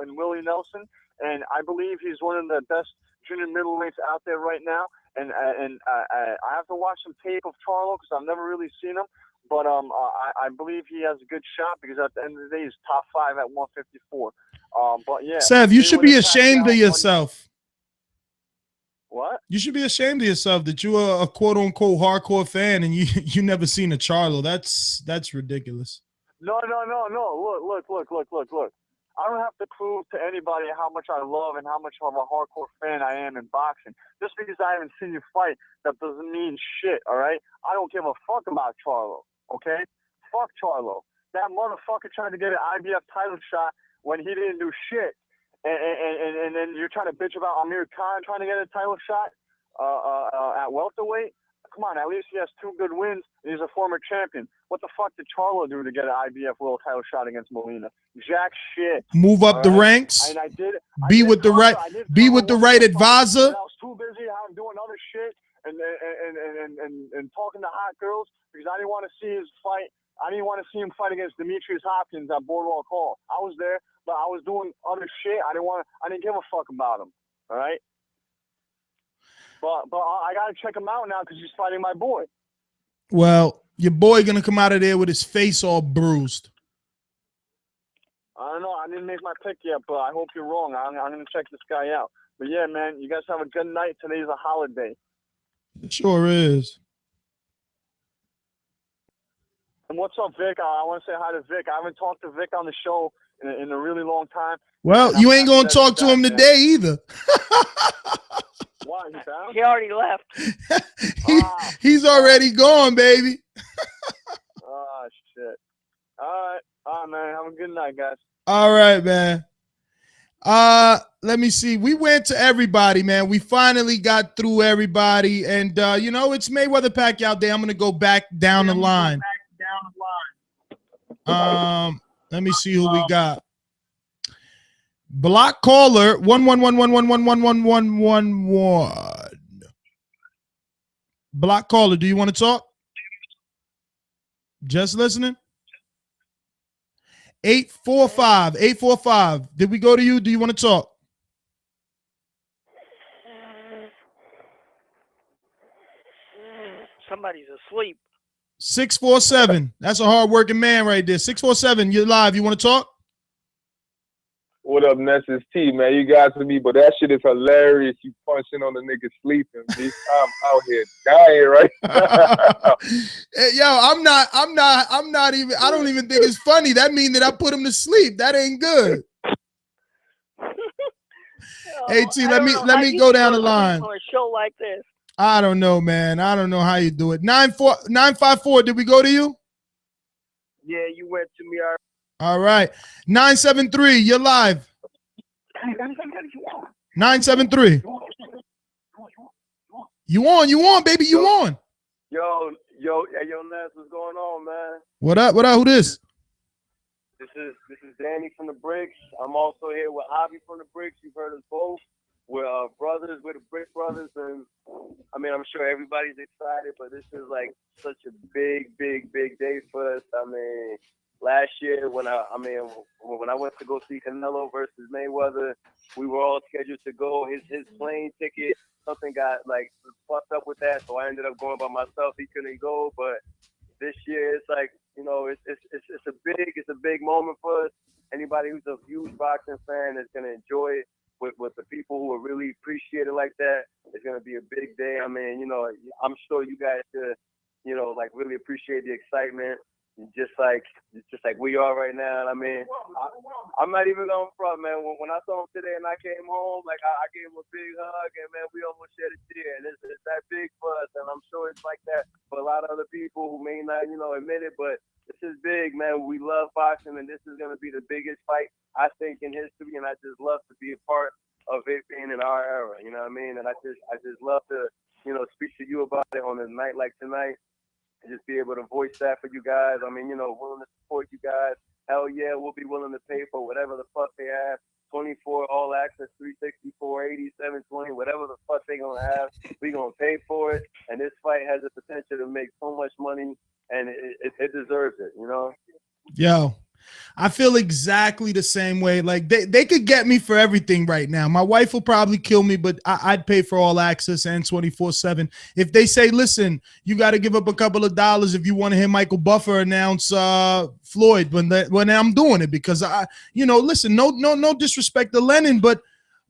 in Willie Nelson. And I believe he's one of the best junior middleweights out there right now. And I have to watch some tape of Charlo because I've never really seen him. But I believe he has a good shot because at the end of the day, he's top 5 at 154. But yeah, Sev, you should be ashamed of yourself. What? You should be ashamed of yourself that you are a quote unquote hardcore fan and you never seen a Charlo. That's ridiculous. No. Look. I don't have to prove to anybody how much I love and how much of a hardcore fan I am in boxing. Just because I haven't seen you fight, that doesn't mean shit, all right? I don't give a fuck about Charlo, okay? Fuck Charlo. That motherfucker tried to get an IBF title shot when he didn't do shit. And then you're trying to bitch about Amir Khan trying to get a title shot at welterweight? Come on, at least he has 2 good wins, and he's a former champion. What the fuck did Charlo do to get an IBF world title shot against Molina? Jack shit. Move up the ranks. And I did. Be with the right advisor. I was too busy doing other shit and talking to hot girls because I didn't want to see his fight. I didn't want to see him fight against Demetrius Hopkins at Boardwalk Hall. I was there, but I was doing other shit. I didn't give a fuck about him. All right. But I gotta check him out now because he's fighting my boy. Well, your boy gonna come out of there with his face all bruised. I don't know. I didn't make my pick yet, but I hope you're wrong. I'm gonna check this guy out. But yeah, man, you guys have a good night. Today's a holiday. It sure is. And what's up, Vic? I want to say hi to Vic. I haven't talked to Vic on the show in a really long time. Well, you ain't gonna talk to him today either. Why? He already left. He's already gone, baby. Oh, shit. All right, man. Have a good night, guys. All right, man. Let me see. We went to everybody, man. We finally got through everybody. And, it's Mayweather-Pacquiao Day. I'm going to go back down the line. Let me see who we got. Block caller 111111111. Block caller, do you want to talk? Just listening. 845. Did we go to you? Do you want to talk? Somebody's asleep. 647. That's a hard-working man right there. 647, you're live. You want to talk? What up, Nessus T, man? You guys with me, but that shit is hilarious. You punching on the nigga sleeping, B. I'm out here dying right now. Hey, yo, I'm not even, I don't even think it's funny. That means that I put him to sleep. That ain't good. Hey, T, let me go down the line. On a show like this. I don't know, man. I don't know how you do it. 954, did we go to you? Yeah, you went to me. All right. 973, you're live. 973. You on, baby. You on. Yo, Ness, what's going on, man? What up? Who this? This is Danny from the Bricks. I'm also here with Javi from the Bricks. You've heard us both. We're brothers. We're the Brick Brothers, and I mean, I'm sure everybody's excited, but this is like such a big day for us. I mean, last year when I went to go see Canelo versus Mayweather, we were all scheduled to go. His plane ticket, something got like fucked up with that, so I ended up going by myself. He couldn't go, but this year it's like, you know, it's a big moment for us. Anybody who's a huge boxing fan is gonna enjoy it. With the people who will really appreciate it like that, it's gonna be a big day. I mean, you know, I'm sure you guys could, you know, like really appreciate the excitement. just like we are right now. And I mean, I'm not even gonna front, man. When I saw him today and I came home, like I gave him a big hug, and man, we almost shed a tear. And it's that big for us, and I'm sure it's like that for a lot of other people who may not, admit it, but this is big, man. We love boxing, and this is gonna be the biggest fight I think in history, and I just love to be a part of it being in our era. You know what I mean? And I just love to, speak to you about it on a night like tonight. And just be able to voice that for you guys. I mean, willing to support you guys. Hell yeah, we'll be willing to pay for whatever the fuck they have. 24 all access, 360, 480, 720, whatever the fuck they gonna have, we gonna pay for it. And this fight has the potential to make so much money, and it deserves it. Yo, I feel exactly the same way. Like they could get me for everything right now. My wife will probably kill me, but I'd pay for all access and 24/7. If they say, listen, you got to give up a couple of dollars if you want to hear Michael Buffer announce Floyd, when I'm doing it, because listen, no disrespect to Lennon, but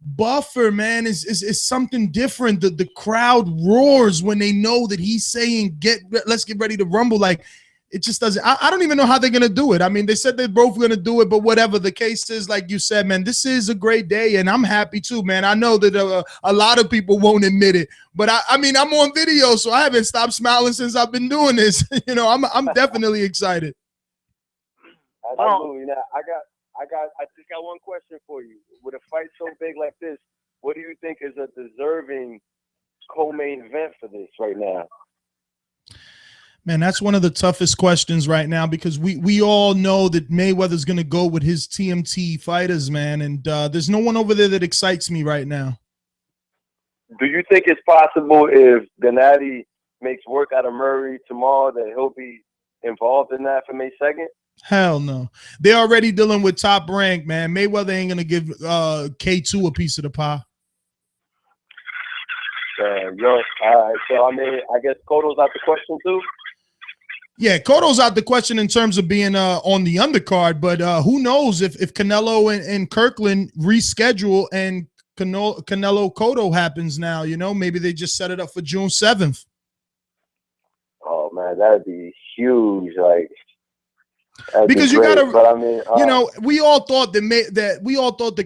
Buffer, man, is something different. The crowd roars when they know that he's saying, let's get ready to rumble. Like, it just doesn't. I don't even know how they're going to do it. I mean, they said they're both going to do it, but whatever the case is, like you said, man, this is a great day, and I'm happy too, man. I know that a lot of people won't admit it, but I mean, I'm on video, so I haven't stopped smiling since I've been doing this. I'm definitely excited. Absolutely. Now, I just got one question for you. With a fight so big like this, what do you think is a deserving co-main event for this right now? Man, that's one of the toughest questions right now, because we all know that Mayweather's going to go with his TMT fighters, man, and there's no one over there that excites me right now. Do you think it's possible if Gennady makes work out of Murray tomorrow that he'll be involved in that for May 2nd? Hell no. They're already dealing with Top Rank, man. Mayweather ain't going to give K2 a piece of the pie. All right. So, I mean, I guess Cotto's out the question too? Yeah, Cotto's out the question in terms of being on the undercard, but who knows if Canelo and Kirkland reschedule and Canelo Cotto happens now, maybe they just set it up for June 7th. Oh man, that'd be huge. Like, because you gotta, but I mean, we all thought that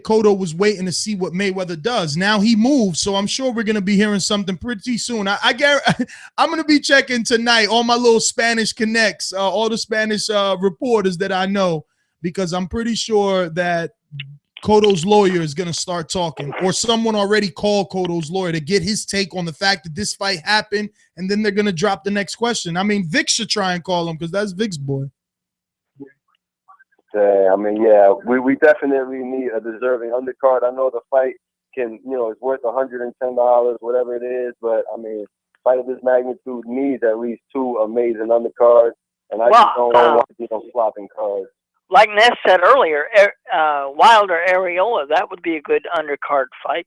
Cotto was waiting to see what Mayweather does. Now he moves, so I'm sure we're gonna be hearing something pretty soon. I guarantee, I'm gonna be checking tonight all my little Spanish connects, all the Spanish reporters that I know, because I'm pretty sure that Cotto's lawyer is gonna start talking, or someone already called Cotto's lawyer to get his take on the fact that this fight happened, and then they're gonna drop the next question. I mean, Vic should try and call him because that's Vic's boy. I mean, yeah, we definitely need a deserving undercard. I know the fight is worth $110, whatever it is, but I mean, fight of this magnitude needs at least two amazing undercards, and I just don't want to be no flopping cards. Like Ness said earlier, Wilder Areola, that would be a good undercard fight.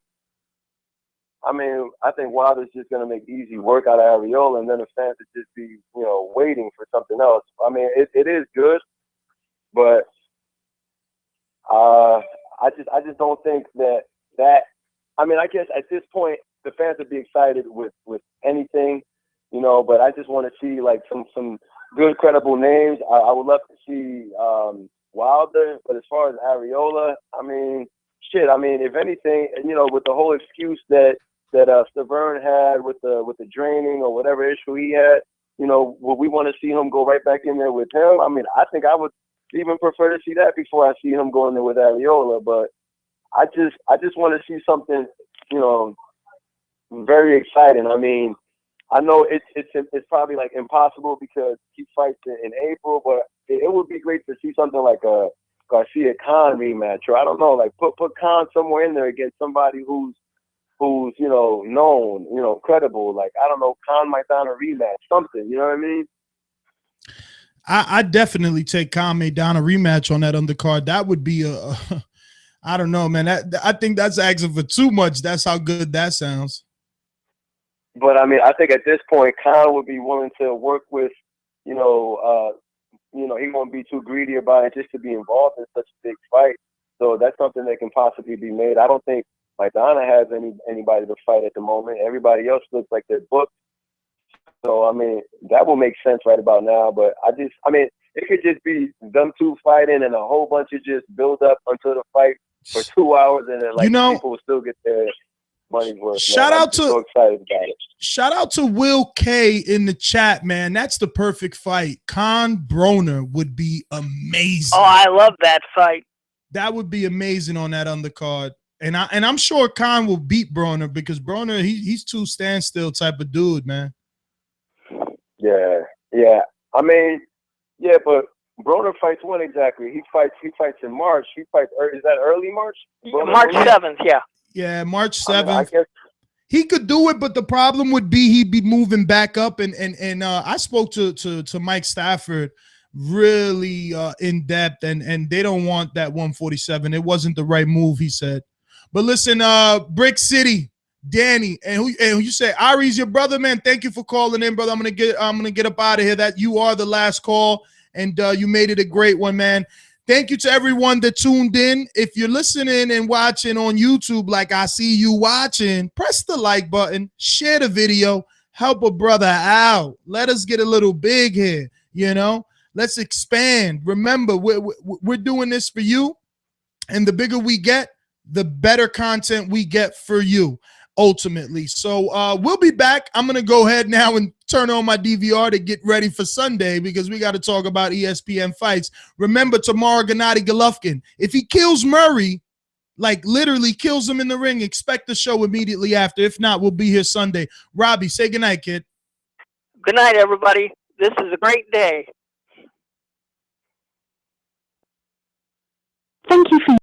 I mean, I think Wilder's just going to make easy work out of Areola, and then the fans would just be, waiting for something else. I mean, it is good, but I just don't think that. I mean, I guess at this point the fans would be excited with anything, But I just want to see like some good credible names. I would love to see Wilder, but as far as Areola, I mean, shit. I mean, if anything, with the whole excuse that Stavern had with the draining or whatever issue he had, would we want to see him go right back in there with him? I mean, I think I would even prefer to see that before I see him going there with Areola. But I just want to see something, very exciting. I mean, I know it's probably like impossible because he fights in April, but it would be great to see something like a Garcia Khan rematch, or I don't know, like put Khan somewhere in there against somebody who's known, credible. Like, I don't know, Khan Maidana rematch, something. You know what I mean? I definitely take Khan Maidana rematch on that undercard. That would be I don't know, man. I think that's asking for too much. That's how good that sounds. But I mean, I think at this point, Khan would be willing to work with, he won't be too greedy about it just to be involved in such a big fight. So that's something that can possibly be made. I don't think Maidana has anybody to fight at the moment. Everybody else looks like they're booked. So, I mean, that will make sense right about now. But if it could just be them two fighting and a whole bunch of just build up until the fight for 2 hours, and then like people will still get their money's worth. Shout man. out I'm just to so excited about it. Shout out to Will K in the chat, man. That's the perfect fight. Khan Broner would be amazing. Oh, I love that fight. That would be amazing on that undercard. And I'm sure Khan will beat Broner because Broner, he's too standstill type of dude, man. Yeah. I mean, yeah, but Broner fights when exactly? He fights in March. Is that early March? March 7th, yeah. Yeah, March 7th. I guess he could do it, but the problem would be he'd be moving back up. And I spoke to Mike Stafford really in depth, and they don't want that 147. It wasn't the right move, he said. But listen, Brick City, Danny, and who you say Ari's your brother, man. Thank you for calling in, brother. I'm gonna get up out of here. That you are the last call, and you made it a great one, man. Thank you to everyone that tuned in. If you're listening and watching on YouTube, like I see you watching, press the like button, share the video, help a brother out. Let us get a little big here, you know. Let's expand. Remember, we're doing this for you, and the bigger we get, the better content we get for you, ultimately. So we'll be back. I'm going to go ahead now and turn on my DVR to get ready for Sunday because we got to talk about ESPN fights. Remember, tomorrow, Gennady Golovkin. If he kills Murray, like literally kills him in the ring, expect the show immediately after. If not, we'll be here Sunday. Robbie, say goodnight, kid. Good night, everybody. This is a great day. Thank you for